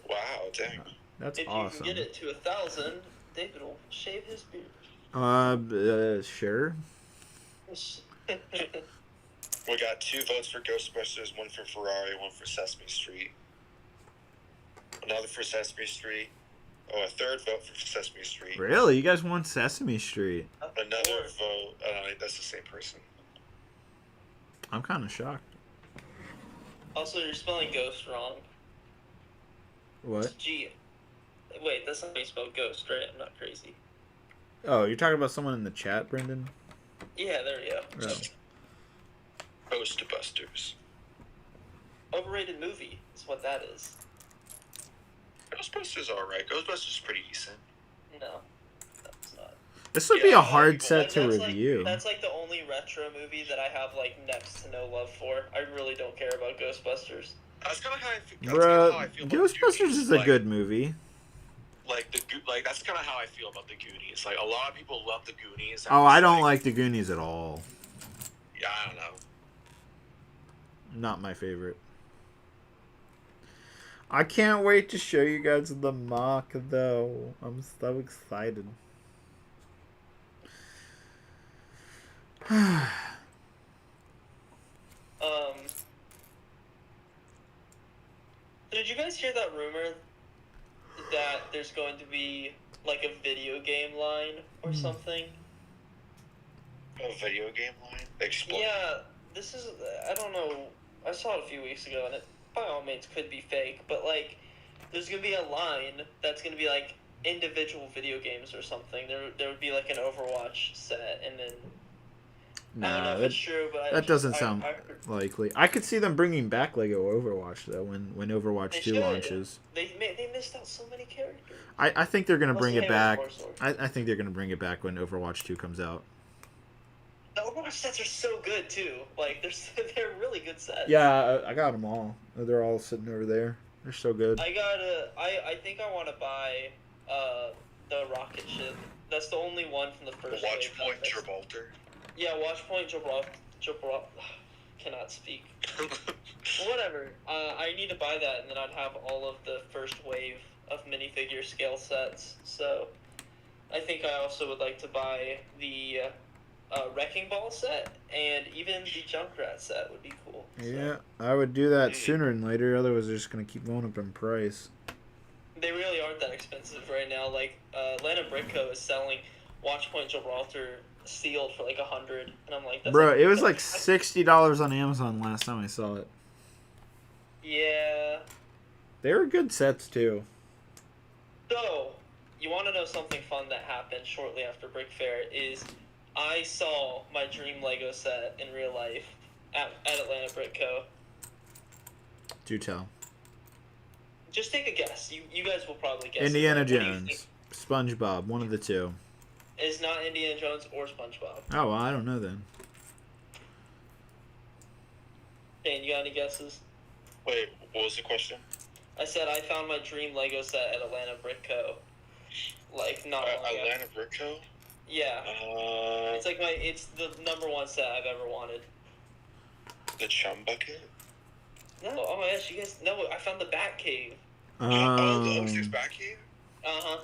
Wow, dang. That's If awesome. you can get it to 1,000, David will shave his beard. Sure. We got 2 votes for Ghostbusters, 1 for Ferrari, 1 for Sesame Street. Another for Sesame Street. Oh, a 3rd vote for Sesame Street. Really? You guys want Sesame Street? Another vote. That's the same person. I'm kind of shocked. Also, you're spelling ghost wrong. What? It's G. Wait, that's not how you spell ghost, right? I'm not crazy. Oh, you're talking about someone in the chat, Brendan? Yeah, there we go. Oh. Ghostbusters. Overrated movie is what that is. Ghostbusters alright. Ghostbusters is pretty decent. No, that's not. This would be Yeah, a hard set to That's review. That's like the only retro movie that I have like next to no love for. I really don't care about Ghostbusters. That's kind of how I feel. That's kinda how I Bruh, feel about Ghostbusters Goonies. is a Like- good movie. Like that's kind of how I feel about the Goonies. Like a lot of people love the Goonies. Oh, I don't like the Goonies at all. Yeah, I don't know. Not my favorite. I can't wait to show you guys the mock, though. I'm so excited. Did you guys hear that rumor that there's going to be like a video game line or something? A video game line? Explain. Yeah, this is, I don't know, I saw it a few weeks ago and it by all means could be fake, but like, there's gonna be a line that's gonna be like individual video games or something. There would be like an Overwatch set and then, I don't know Nah, if it's true, but that doesn't I sound heard- likely. I could see them bringing back Lego Overwatch, though, when Overwatch They 2 should. launches. They missed out so many characters. I think they're going to Plus bring the it back. Halo Force I think they're going to bring it back when Overwatch 2 comes out. The Overwatch sets are so good too. Like they're really good sets. Yeah, I got them all. They're all sitting over there. They're so good. I think I want to buy the rocket ship. That's the only one from the first Watch wave Point that I- Gibraltar. Yeah, Watch Point Gibraltar. Cannot speak. Whatever. I need to buy that, and then I'd have all of the first wave of minifigure scale sets. So I think I also would like to buy the Wrecking Ball set, and even the Junkrat set would be cool. Yeah, I would do that sooner than later. Otherwise, they're just gonna keep going up in price. They really aren't that expensive right now. Like Atlanta Brickco is selling Watchpoint Gibraltar sealed for like $100, and I'm like, that's Bro, like, it was like $60 on Amazon last time I saw it. Yeah. They were good sets too. So, you want to know something fun that happened shortly after Brick Fair is I saw my dream Lego set in real life at Atlanta Brickco. Do tell. Just take a guess. You guys will probably guess. Indiana What do you Jones, think? SpongeBob, one of the two. It's not Indiana Jones or SpongeBob. Oh, well, I don't know then. Dane, you got any guesses? Wait, what was the question? I said I found my dream Lego set at Atlanta Brickco. Like, not long ago. Atlanta Brickco? Yeah. It's the #1 set I've ever wanted. The Chum Bucket? No, oh my gosh, you guys, no, I found the Bat Cave. Oh, the 06 Bat Cave? Uh-huh.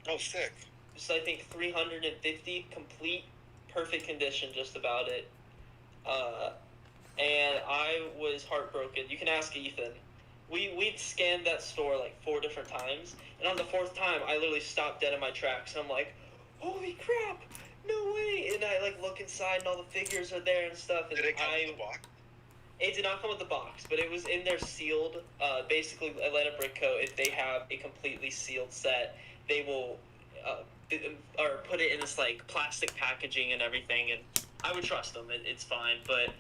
Oh, sick. Just, I think, 350, complete, perfect condition, just about it. And I was heartbroken. You can ask Ethan. We'd scanned that store like 4 different times, and on the 4th time, I literally stopped dead in my tracks, and I'm like, holy crap, no way! And I like look inside, and all the figures are there and stuff. And Did it come with the box? It did not come with the box, but it was in there sealed. Basically, Atlanta Brickco, if they have a completely sealed set, they will or put it in this like plastic packaging and everything, and I would trust them. It's fine, but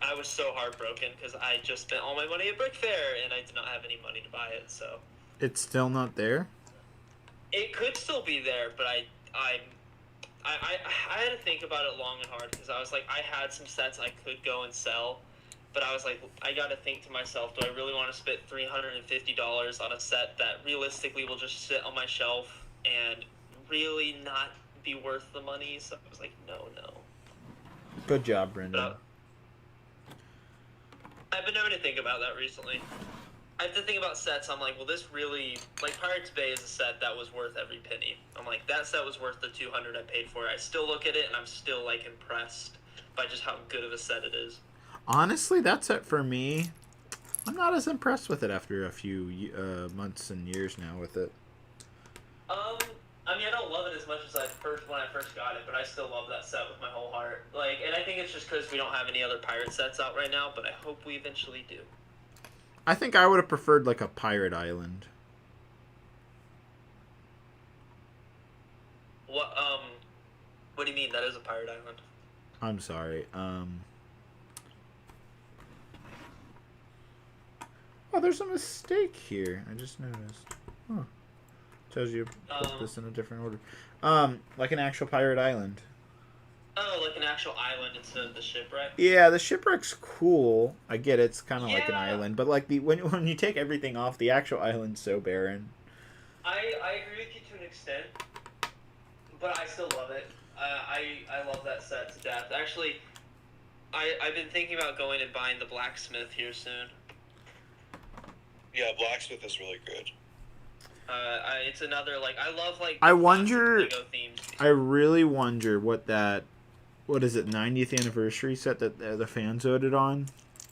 I was so heartbroken because I just spent all my money at Brick Fair, and I did not have any money to buy it. So It's still not there? it could still be there, but I had to think about it long and hard because I was like, I had some sets I could go and sell, but I was like, I got to think to myself, do I really want to spend $350 on a set that realistically will just sit on my shelf and really not be worth the money? So I was like, no. Good job, Brendan. But I've been having to think about that recently. I have to think about sets. I'm like, well, this really, like, Pirates Bay is a set that was worth every penny. I'm like, that set was worth the $200 I paid for it. I still look at it, and I'm still, like, impressed by just how good of a set it is. Honestly, that set for me, I'm not as impressed with it after a few months and years now with it. I mean, I don't love it as much as when I first got it, but I still love that set with my whole heart. Like, and I think it's just because we don't have any other pirate sets out right now, but I hope we eventually do. I think I would have preferred like a pirate island. What do you mean? That is a pirate island. I'm sorry. Oh, there's a mistake here. I just noticed. Huh. Tells you put this in a different order. Like an actual pirate island. Oh, like an actual island instead of the shipwreck? Yeah, the shipwreck's cool. I get it. It's kind of like an Yeah. island, but like when you take everything off, the actual island's so barren. I agree with you to an extent, but I still love it. I love that set to death. Actually, I've been thinking about going and buying the blacksmith here soon. Yeah, Blacksmith is really good. It's another, like, I love, like, I wonder. Lego themes. I really wonder what is it, 90th anniversary set that the fans voted on?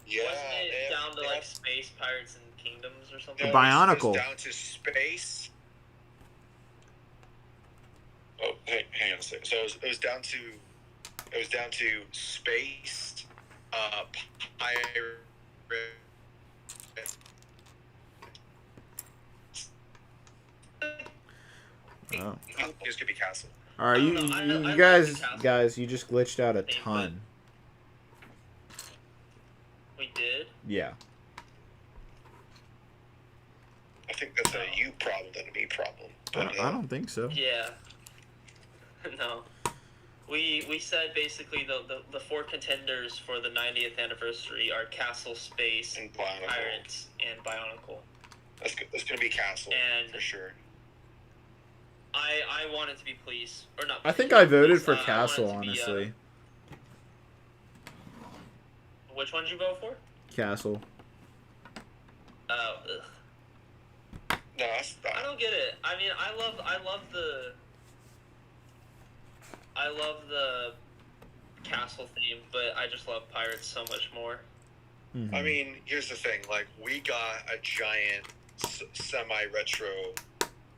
Yeah. Wasn't it down to, like, Space Pirates and Kingdoms or something? The Bionicle. It was down to space. Oh, hang on a second. So it was down to space, pirate. Oh. This could be castle. All right, I you don't know. I like guys, the castle. guys, you just glitched out a Same, ton. We did? Yeah. I think that's a you problem than a me problem. But, I don't think so. Yeah. No. We said basically the 4 contenders for the 90th anniversary are Castle, Space, And Bionicle. Pirates, and Bionicle. That's going to be castle And for sure. I want it to be Police. Or not. I think I voted Police, for I want it Castle, to be, honestly. Which one did you vote for? Castle. Oh, ugh. No, that's not. I don't get it. I mean, I love the castle theme, but I just love pirates so much more. Mm-hmm. I mean, here's the thing. Like, we got a giant semi-retro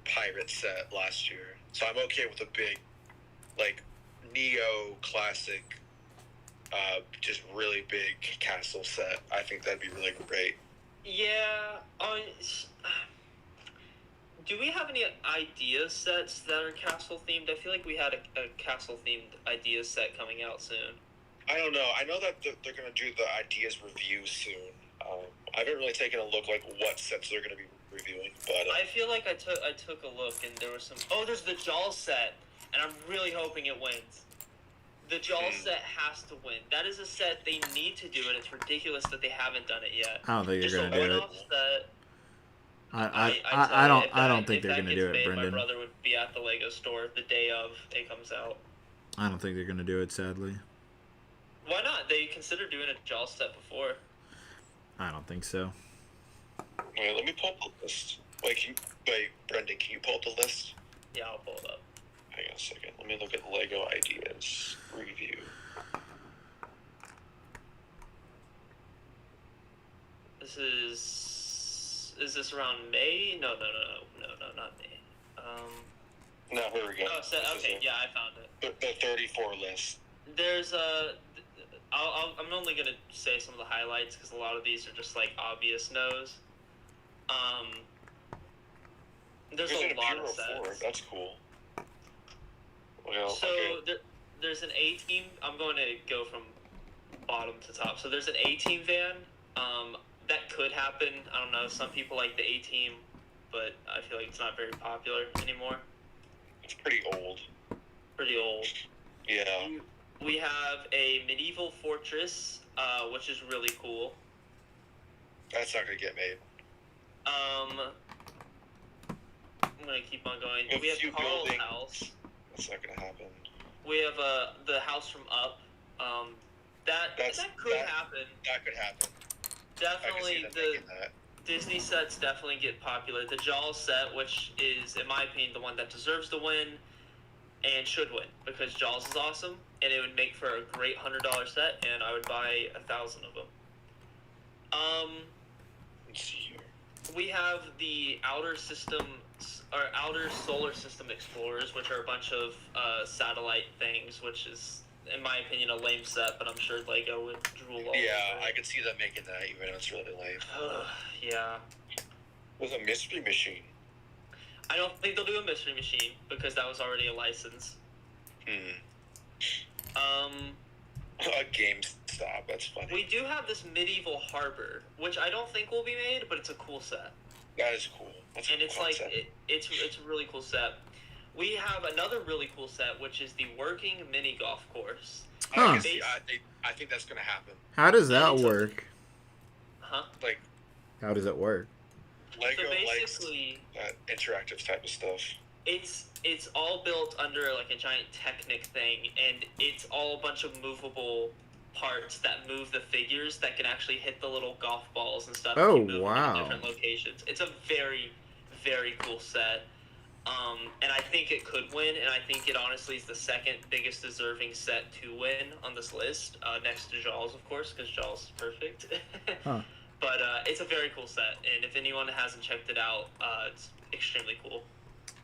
pirate set last year, so I'm okay with a big, like, neo-classic, just really big castle set. I think that'd be really great. Yeah. Do we have any idea sets that are castle themed? I feel like we had a castle themed idea set coming out soon. I don't know. I know that they're going to do the ideas review soon. I haven't really taken a look like what sets they're going to be reviewing, but I feel like I took a look and there was some. Oh, there's the Jaws set, and I'm really hoping it wins. The Jaws set has to win. That is a set they need to do, and it's ridiculous that they haven't done it yet. I don't think Just they're gonna do it. Set, I don't think they're gonna do it, Brendan. My brother would be at the Lego store the day of it comes out. I don't think they're gonna do it, sadly. Why not? They considered doing a Jaws set before. I don't think so. Wait, let me pull up the list. Wait, Brendan, can you pull up the list? Yeah, I'll pull it up. Hang on a second. Let me look at Lego ideas review. Is this around May? No, not May. No, here we go. Oh, okay, yeah, I found it. The 34 list. There's I'm only gonna say some of the highlights because a lot of these are just like obvious no's. There's a lot of sets. That's cool. Well, so okay. there's an A-team. I'm going to go from bottom to top. So there's an A-team van. That could happen. I don't know. Some people like the A-team, but I feel like it's not very popular anymore. It's pretty old. Pretty old. Yeah. We have a medieval fortress, which is really cool. That's not gonna get made. I'm gonna keep on going. We have Carl's house. That's not gonna happen. We have the house from Up. That could happen. That could happen. Definitely the Disney sets definitely get popular. The Jaws set, which is in my opinion the one that deserves to win and should win because Jaws is awesome and it would make for a great $100 set and I would buy 1,000 of them. Let's see here. We have the outer solar system explorers, which are a bunch of satellite things, which is, in my opinion, a lame set, but I'm sure Lego would drool all over it. I could see them making that, even though it's really lame. Yeah. With a mystery machine. I don't think they'll do a mystery machine because that was already a license. A GameStop, that's funny. We do have this medieval harbor, which I don't think will be made, but it's a cool set. That is cool. That's and it's like it's a really cool set. We have another really cool set, which is the working mini golf course. I think that's gonna happen. How does that work? Like, how does it work? Lego so basically, likes that interactive type of stuff. It's all built under like a giant Technic thing, and it's all a bunch of movable parts that move the figures that can actually hit the little golf balls and stuff. Oh, and keep moving wow. to different locations. It's a very, very cool set. And I think it could win, and I think it honestly is the second biggest deserving set to win on this list, next to Jaws, of course, because Jaws is perfect. Huh. But it's a very cool set, and if anyone hasn't checked it out, it's extremely cool.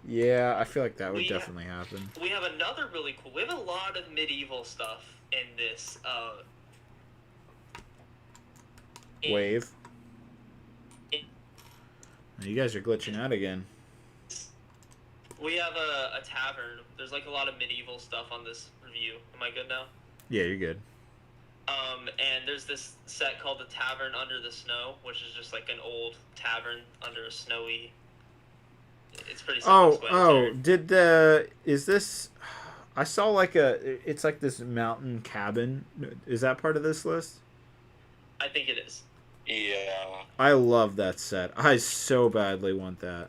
Yeah, I feel like that would definitely happen. We have another really cool. We have a lot of medieval stuff in this. Wave. You guys are glitching out again. We have a tavern. There's like a lot of medieval stuff on this review. Am I good now? Yeah, you're good. And there's this set called the Tavern Under the Snow, which is just like an old tavern under a snowy. It's pretty self-explanatory. Is this? I saw like it's like this mountain cabin. Is that part of this list? I think it is. Yeah. I love that set. I so badly want that.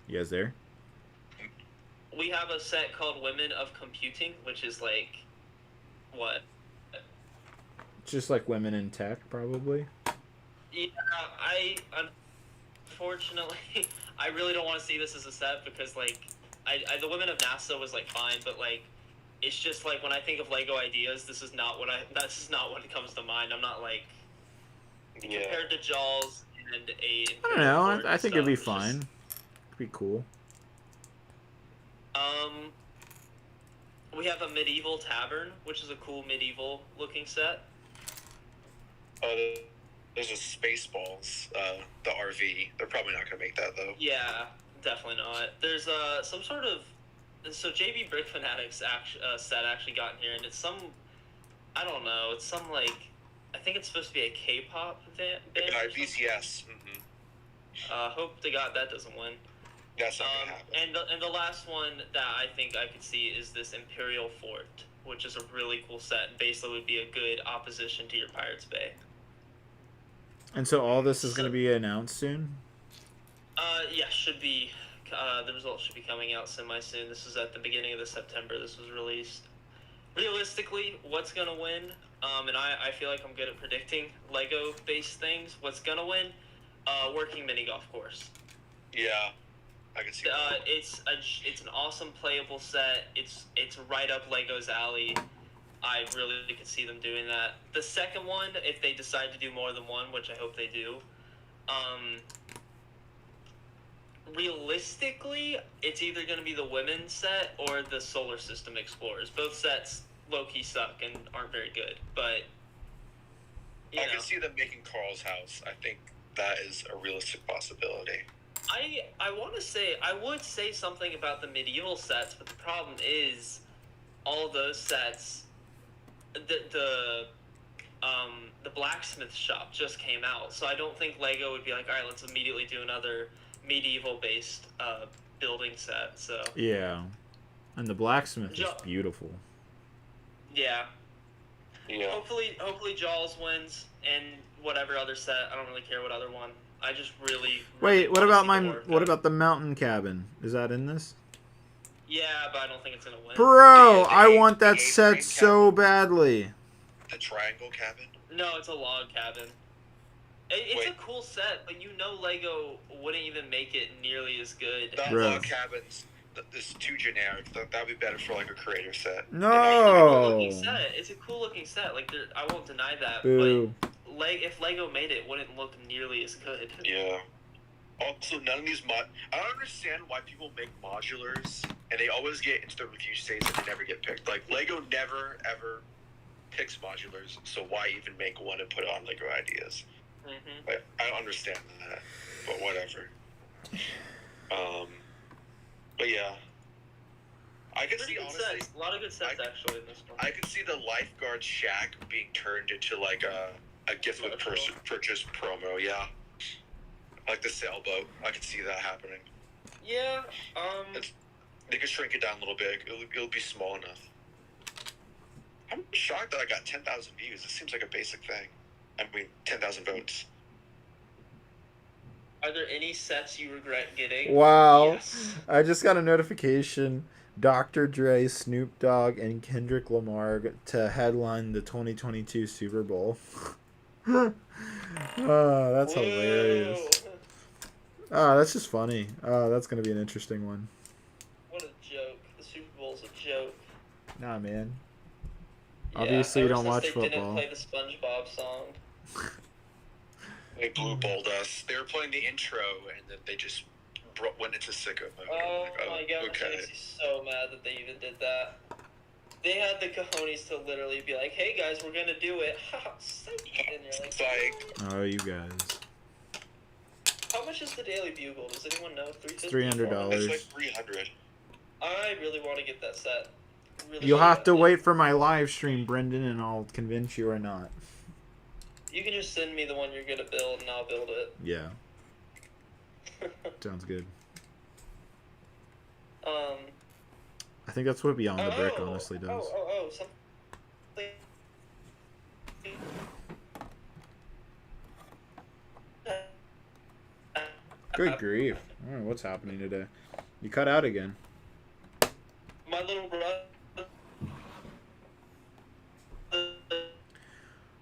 You guys there? We have a set called Women of Computing, which is like, what? Just like women in tech, probably. Yeah, unfortunately, I really don't want to see this as a set because, like, the Women of NASA was, like, fine, but, like, it's just, like, when I think of Lego ideas, this is not what comes to mind. I'm not, like, compared to Jaws and I don't know. I think it'd be fine. It'd be cool. We have a medieval tavern, which is a cool medieval looking set. There's a Spaceballs, the RV. They're probably not gonna make that though. Yeah, definitely not. There's some sort of so JB Brick Fanatics set actually got in here, and it's some, I don't know, it's some like, I think it's supposed to be a K-pop band. Yeah, BTS. Hope to God that doesn't win. That's not gonna happen. And the last one that I think I could see is this Imperial Fort, which is a really cool set. Basically, would be a good opposition to your Pirates Bay. And so all this is going to be announced soon? Yeah, should be. The results should be coming out semi-soon. This is at the beginning of September. This was released. Realistically, what's going to win? And I feel like I'm good at predicting Lego-based things. What's going to win? Working mini golf course. Yeah, I can see that. It's an awesome playable set. It's right up Lego's alley. I really could see them doing that. The second one, if they decide to do more than one, which I hope they do, realistically, it's either going to be the women's set or the Solar System Explorers. Both sets low-key suck and aren't very good, but I can see them making Carl's house. I think that is a realistic possibility. I would say something about the medieval sets, but the problem is all of those sets, the blacksmith shop just came out, so I don't think Lego would be like, all right, let's immediately do another medieval-based building set. So yeah, and the blacksmith is beautiful. Yeah. Hopefully Jaws wins, and whatever other set. I don't really care what other one. I just really wait. What about the mountain cabin? Is that in this? Yeah, but I don't think it's gonna win. Bro, I want that set so badly. The triangle cabin? No, it's a log cabin. It's a cool set, but you know Lego wouldn't even make it nearly as good. The log cabins is too generic. That'd be better for like a creator set. No. It's a cool looking set. Like I won't deny that. Boo. But if Lego made it, it wouldn't look nearly as good. Yeah. Also, none of these I don't understand why people make modulars and they always get into the review stage and they never get picked. Like Lego never ever picks modulars, so why even make one and put it on Lego Ideas? Mm-hmm. Like, I don't understand that, but whatever. But yeah, I could see honestly a lot of good sets actually in this one. I could see the lifeguard shack being turned into like a gift with purchase promo. Yeah, like the sailboat. I could see that happening. Yeah. They could shrink it down a little bit. It'll be small enough. I'm shocked that I got 10,000 views. It seems like a basic thing. I mean, 10,000 votes. Are there any sets you regret getting? Wow. Yes. I just got a notification. Dr. Dre, Snoop Dogg, and Kendrick Lamar to headline the 2022 Super Bowl. Oh, that's hilarious. Oh, that's just funny. Oh, that's going to be an interesting one. What a joke. The Super Bowl's a joke. Nah, man. Yeah, Obviously, you don't watch they football. Didn't play the SpongeBob song. They blue balled us. They were playing the intro, and then they just went into sicko mode. Oh my god, okay. It makes me so mad that they even did that. They had the cojones to literally be like, "Hey guys, we're gonna do it." And you're like, psych. Oh, you guys. How much is the Daily Bugle? Does anyone know? $300. It's like 300. I really want to get that set. Really You'll have to wait for my live stream, Brendan, and I'll convince you or not. You can just send me the one you're gonna build, and I'll build it. Yeah. Sounds good. I think that's what Beyond the Brick honestly does. Something. Good grief. I don't know what's happening today. You cut out again. My little brother.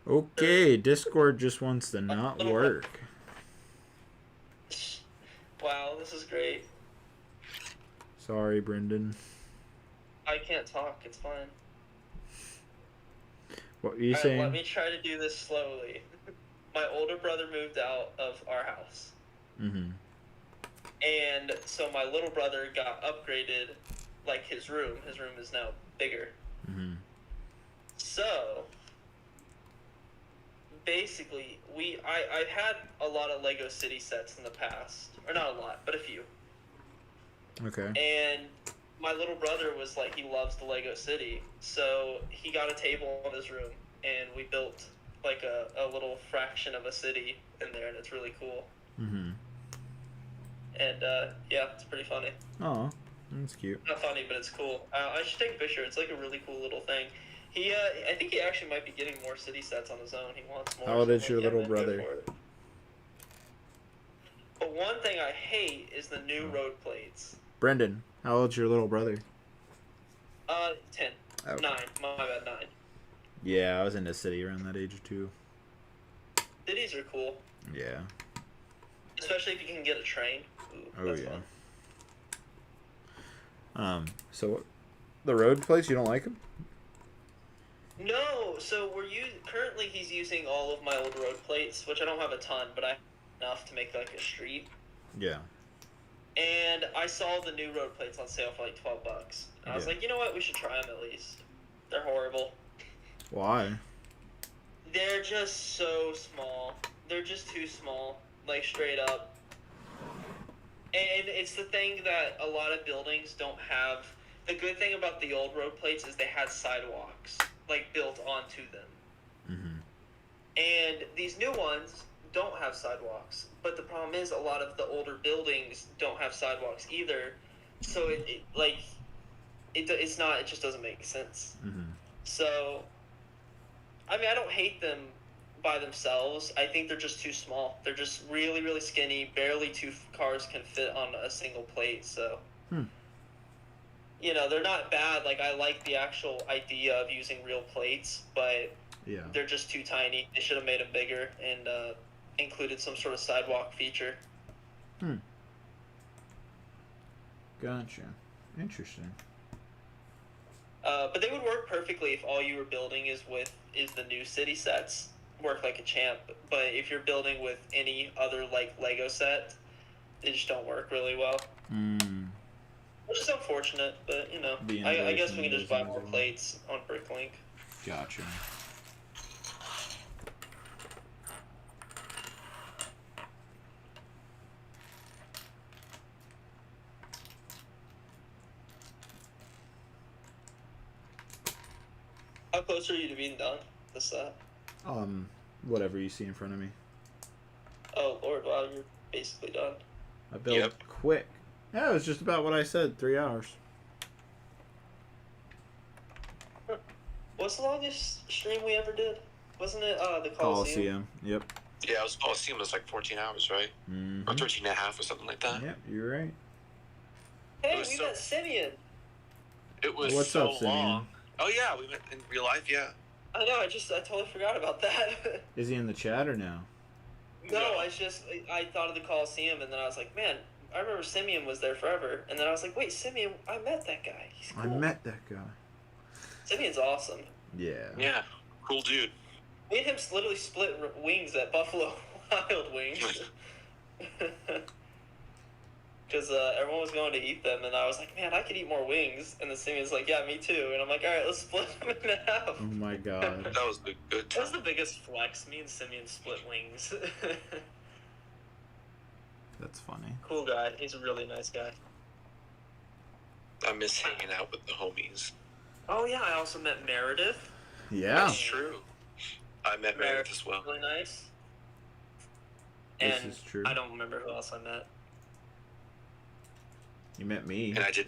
Okay, Discord just wants to not work. Wow, this is great. Sorry, Brendan. I can't talk. It's fine. What are you Alright, saying? let me try to do this slowly. My older brother moved out of our house. Mm-hmm. And so my little brother got upgraded, like his room. His room is now bigger. Mm-hmm. So, basically, I've had a lot of Lego City sets in the past. Or not a lot, but a few. Okay. And my little brother was like, he loves the Lego City. So he got a table in his room, and we built like a little fraction of a city in there, and it's really cool. Mm-hmm. And yeah, it's pretty funny. Oh, that's cute. Not funny, but it's cool. I should take a picture. It's like a really cool little thing. I think he actually might be getting more city sets on his own. He wants more. How old is so your yeah, little man, go brother? for it. But one thing I hate is the new road plates. Brendan, how old's your little brother? 10. Okay. 9. My bad, 9. Yeah, I was in the city around that age too. Cities are cool. Yeah. Especially if you can get a train. Ooh, Oh that's yeah. fun. So the road plates, you don't like them? No, so currently he's using all of my old road plates, which I don't have a ton, but I have enough to make like a street. Yeah. And I saw the new road plates on sale for like $12. And I was Yeah. like, you know what? We should try them at least. They're horrible. Why? They're just so small. They're just too small. Like, straight up. And it's the thing that a lot of buildings don't have. The good thing about the old road plates is they had sidewalks, like, built onto them. Mm-hmm. And these new ones don't have sidewalks. But the problem is a lot of the older buildings don't have sidewalks either. So it just doesn't make sense. Mm-hmm. So, I mean, I don't hate them by themselves. I think they're just too small. They're just really, really skinny. Barely two cars can fit on a single plate. So, you know, they're not bad. Like, I like the actual idea of using real plates, but Yeah. they're just too tiny. They should have made them bigger and included some sort of sidewalk feature. Gotcha. Interesting. But they would work perfectly if all you were building is the new city sets. Work like a champ. But if you're building with any other like Lego set, they just don't work really well. Which is unfortunate, but you know, The I guess we can innovation just buy is more well. plates on Bricklink. Gotcha. How close are you to being done? The set? Whatever you see in front of me. Oh Lord, wow, you're basically done. I built Yep. quick. Yeah, it was just about what I said. 3 hours. What's the longest stream we ever did? Wasn't it the Coliseum? Coliseum. Yep. Yeah, it was Coliseum was like 14 hours, right? Mm-hmm. Or 13 and a half or something like that. Yep, you're right. Hey, It was we so- met Simeon. It was What's so up, Simeon? long. Oh yeah, we met in real life, yeah. I know, I totally forgot about that. Is he in the chat or no? No, No. I thought of the Coliseum, and then I was like, man, I remember Simeon was there forever. And then I was like, wait, Simeon, I met that guy. He's cool. I met that guy. Simeon's awesome. Yeah. Yeah, cool dude. Me and him literally split wings at Buffalo Wild Wings. Because everyone was going to eat them, and I was like, man, I could eat more wings. And then Simeon's like, yeah, me too. And I'm like, all right, let's split them in half. Oh my god. That was the good That was time. the biggest flex. Me and Simeon split wings. That's funny. Cool guy. He's a really nice guy. I miss hanging out with the homies. Oh, yeah, I also met Meredith. Yeah. That's true. I met Meredith as well. Really nice. This And is true. I don't remember who else I met. You met me. And I did.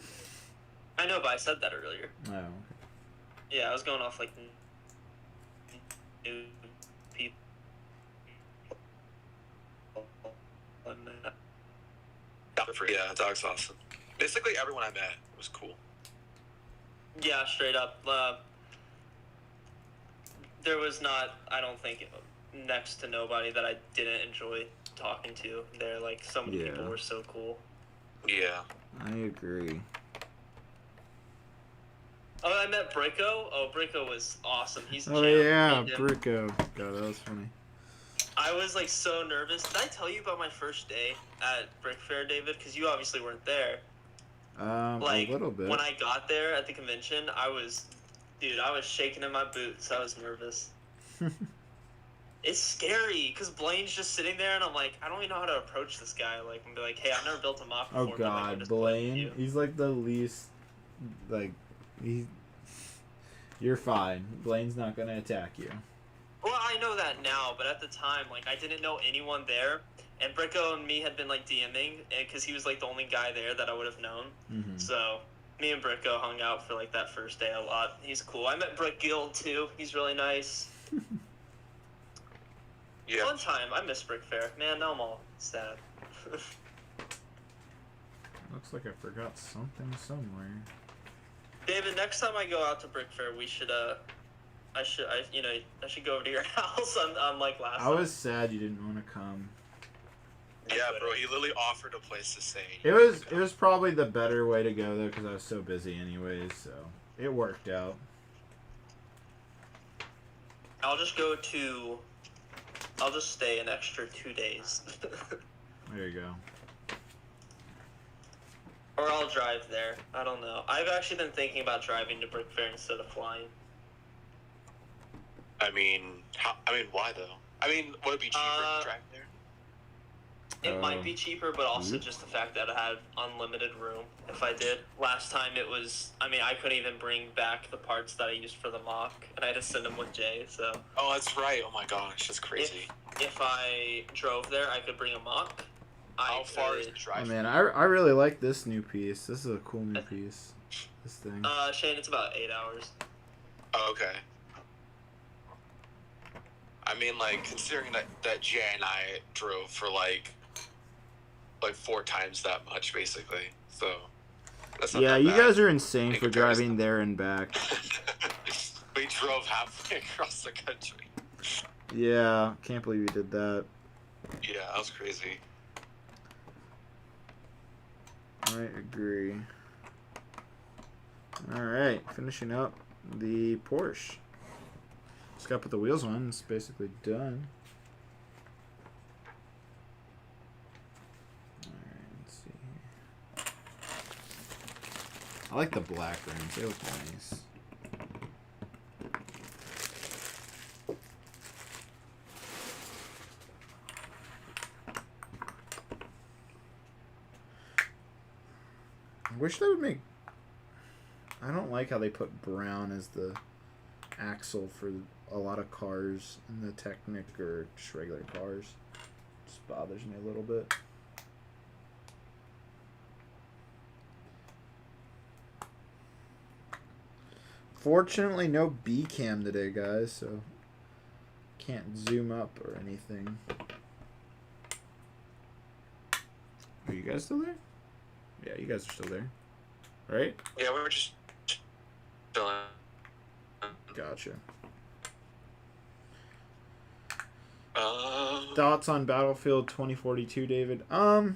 I know, but I said that earlier. Oh, okay. Yeah, I was going off like new people. Yeah, dog's awesome. Basically, everyone I met was cool. Yeah, straight up. there was not, I don't think, next to nobody that I didn't enjoy talking to there. Like, so many people were so cool. Yeah. I agree. Oh, I met Bricko. Oh, Bricko was awesome. He's a Oh, champ. yeah, Me and him. Bricko. God, that was funny. I was, like, so nervous. Did I tell you about my first day at Brick Fair, David? Because you obviously weren't there. Like, A little bit. when I got there at the convention, I was shaking in my boots. I was nervous. It's scary, because Blaine's just sitting there, and I'm like, I don't even know how to approach this guy. Like, and be like, hey, I've never built a mock before. Oh, but, like, I'm God, just playing with Blaine. you. He's, like, the least, like, you're fine. Blaine's not going to attack you. Well, I know that now, but at the time, like, I didn't know anyone there, and Bricko and me had been, like, DMing, because he was, like, the only guy there that I would have known. Mm-hmm. So, me and Bricko hung out for, like, that first day a lot. He's cool. I met Brick Guild, too. He's really nice. Yeah. Fun time. I miss Brick Fair. Man, now I'm all sad. Looks like I forgot something somewhere. David, next time I go out to Brick Fair, we should, I should go over to your house on like last I was sad you didn't want to come. Yeah, bro. He literally offered a place to stay. It was probably the better way to go, though, because I was so busy anyways, so it worked out. I'll just stay an extra 2 days. There you go. Or I'll drive there. I don't know. I've actually been thinking about driving to Brick Fair instead of flying. I mean, why though? I mean, would it be cheaper to drive there? It might be cheaper, but also just the fact that I had unlimited room if I did. Last time it was, I couldn't even bring back the parts that I used for the mock, and I had to send them with Jay, so. Oh, that's right. Oh my gosh, that's crazy. If I drove there, I could bring a mock. How far is the drive? Oh, man, I really like this new piece. This is a cool new piece. This thing. Shane, it's about 8 hours. Oh, okay. I mean, like, considering that Jay and I drove for, like 4 times that much, basically. So, that's not yeah, that you bad. guys are insane In for comparison. driving there and back. We drove halfway across the country. Yeah, can't believe you did that. Yeah, that was crazy. I agree. Alright, finishing up the Porsche. Just gotta put the wheels on, it's basically done. Alright, let's see here. I like the black rims, they look nice. I wish they would make... I don't like how they put brown as the axle for a lot of cars in the Technic or just regular cars. It just bothers me a little bit. Fortunately, no B cam today, guys, so can't zoom up or anything. Are you guys still there? Yeah, you guys are still there, right? Yeah, we were just chilling. Gotcha. Uh, Thoughts on Battlefield 2042, David? I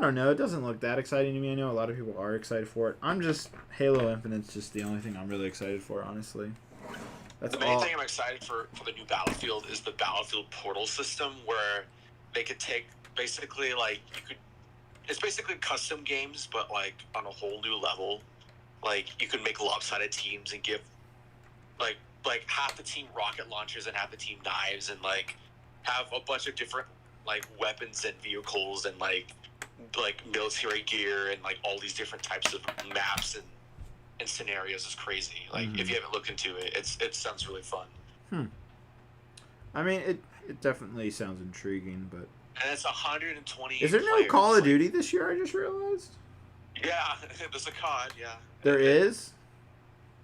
don't know. It doesn't look that exciting to me. I know a lot of people are excited for it. I'm just Halo Infinite's just the only thing I'm really excited for, honestly. That's the main all. thing I'm excited for the new Battlefield is the Battlefield portal system, where they could take basically it's basically custom games, but like on a whole new level. Like you could make lopsided teams and give like half the team rocket launchers and half the team knives, and like have a bunch of different like weapons and vehicles and like military gear and like all these different types of maps and scenarios. Is crazy. Like if you haven't looked into it, it sounds really fun. I mean, it definitely sounds intriguing, but And it's 120. is there no players. Call of Duty this year? I just realized. Yeah, there's a COD. Yeah, There is.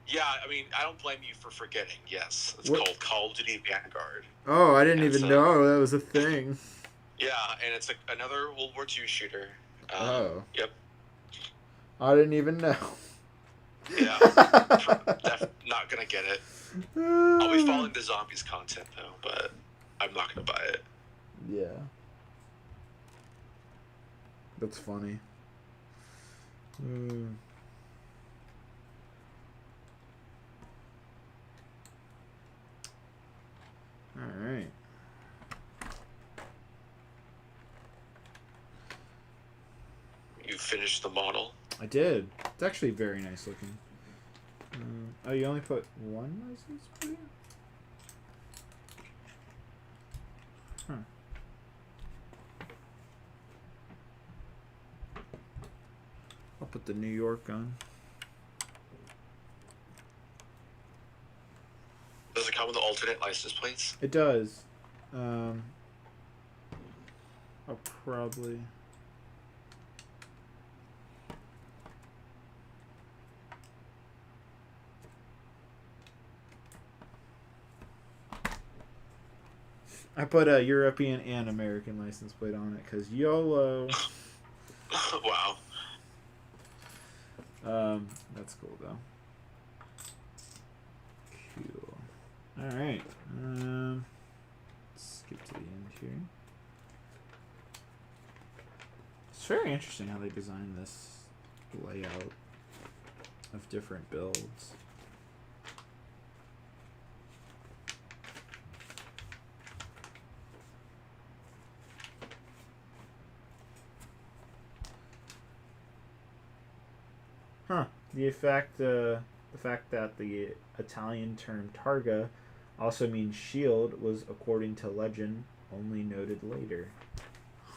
Yeah, I mean, I don't blame you for forgetting. Yes, it's What? called Call of Duty Vanguard. Oh, I didn't And even so- know that was a thing. Yeah, and it's another World War II shooter. Oh. Yep. I didn't even know. Yeah. Not not gonna get it. I'll be following the zombies content though, but I'm not gonna buy it. Yeah. That's funny. Alright. You finished the model? I did. It's actually very nice looking. Oh, you only put one license plate? Huh. I'll put the New York on. Does it come with alternate license plates? It does. I'll probably... I put a European and American license plate on it because YOLO. Wow. That's cool though. Cool. All right. Let's skip to the end here. It's very interesting how they designed this layout of different builds. Huh. The fact that the Italian term targa also means shield was, according to legend, only noted later.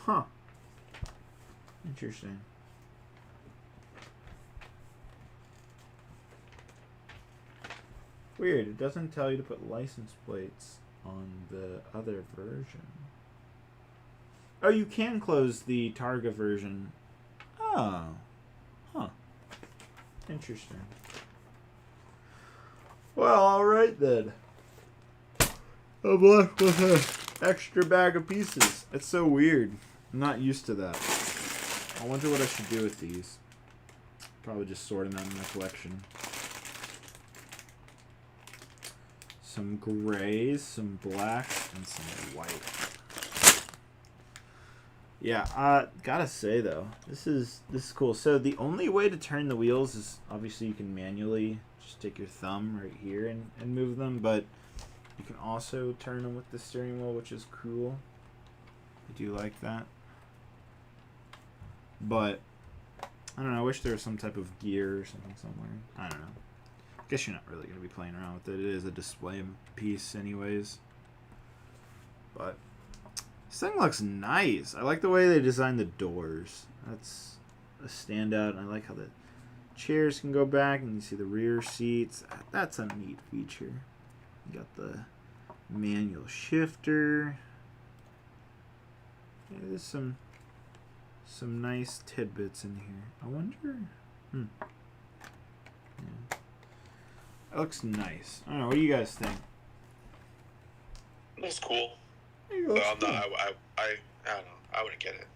Huh. Interesting. Weird. It doesn't tell you to put license plates on the other version. Oh, you can close the Targa version. Oh. Huh. Interesting. Well, alright then. I'm left with an extra bag of pieces. It's so weird. I'm not used to that. I wonder what I should do with these. Probably just sort them out in my collection. Some grays, some blacks, and some white. Yeah, gotta say though, this is cool. So the only way to turn the wheels is obviously you can manually just take your thumb right here and move them, but you can also turn them with the steering wheel, which is cool. I do like that. But I don't know, I wish there was some type of gear or something somewhere. I don't know. I guess you're not really gonna be playing around with it. It is a display piece anyways. But this thing looks nice. I like the way they designed the doors. That's a standout. I like how the chairs can go back and you see the rear seats. That's a neat feature. You got the manual shifter. Yeah, there's some nice tidbits in here. I wonder. Yeah. That looks nice. I don't know. What do you guys think? Looks cool. It But looks I'm cool. not. I don't know. I wouldn't get it.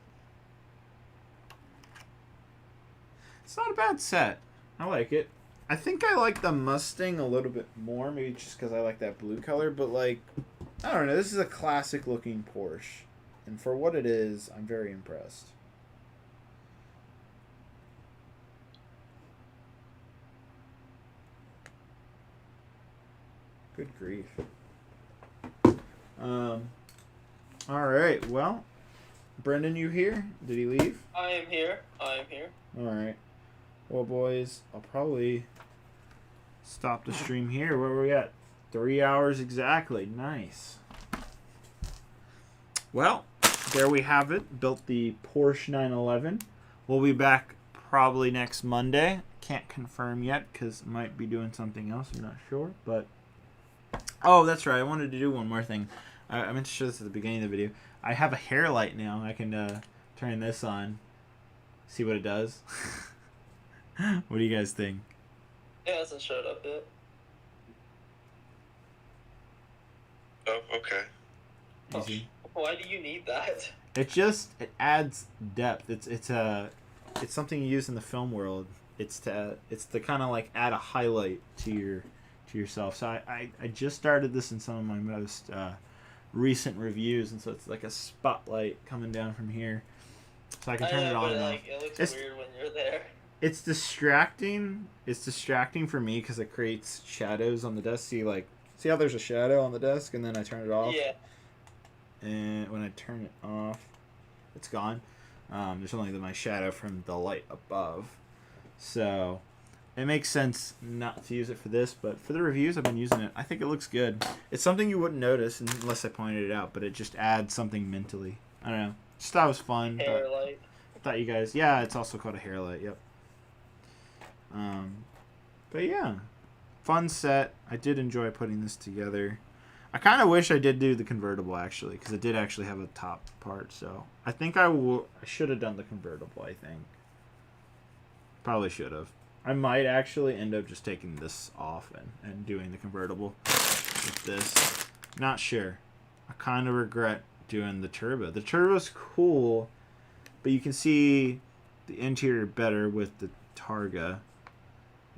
It's not a bad set. I like it. I think I like the Mustang a little bit more, maybe just because I like that blue color. But like, I don't know. This is a classic looking Porsche, and for what it is, I'm very impressed. Good grief. All right. Well, Brendan, you here? Did he leave? I am here. I am here. All right. Well, boys, I'll probably stop the stream here. Where are we at? 3 hours exactly. Nice. Well, there we have it. Built the Porsche 911. We'll be back probably next Monday. Can't confirm yet because I might be doing something else. I'm not sure, but oh, that's right. I wanted to do one more thing. I meant to show this at the beginning of the video. I have a hair light now. I can turn this on. See what it does. What do you guys think? It hasn't showed up yet. Oh, okay. Easy. Why do you need that? It adds depth. It's something you use in the film world. It's to kind of like add a highlight to your to yourself. So I just started this in some of my most recent reviews, and so it's like a spotlight coming down from here. So I can turn it on and off. It looks weird when you're there. It's distracting. It's distracting for me because it creates shadows on the desk. See how there's a shadow on the desk, and then I turn it off? Yeah. And when I turn it off, it's gone. There's only my shadow from the light above. So it makes sense not to use it for this, but for the reviews, I've been using it. I think it looks good. It's something you wouldn't notice unless I pointed it out, but it just adds something mentally. I don't know. Just thought it was fun. Hair light. Thought you guys... Yeah, it's also called a hair light. Yep. But yeah. Fun set. I did enjoy putting this together. I kind of wish I did do the convertible, actually, because it did actually have a top part, so... I think I should have done the convertible, I think. Probably should have. I might actually end up just taking this off and doing the convertible with this. Not sure. I kind of regret doing the turbo. The turbo's cool, but you can see the interior better with the Targa,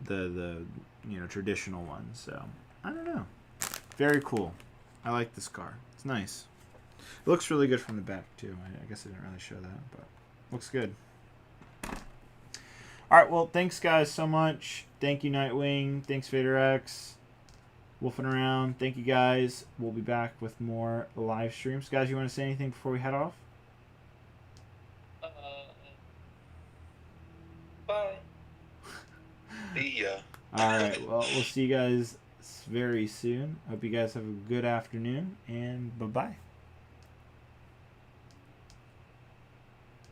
the traditional one. So I don't know. Very cool. I like this car. It's nice. It looks really good from the back too. I guess I didn't really show that, but looks good. All right, well, thanks guys so much. Thank you, Nightwing. Thanks, VaderX. Wolfing around. Thank you guys. We'll be back with more live streams. Guys, you want to say anything before we head off? Bye. See ya. All right, well, we'll see you guys very soon. Hope you guys have a good afternoon, and bye-bye.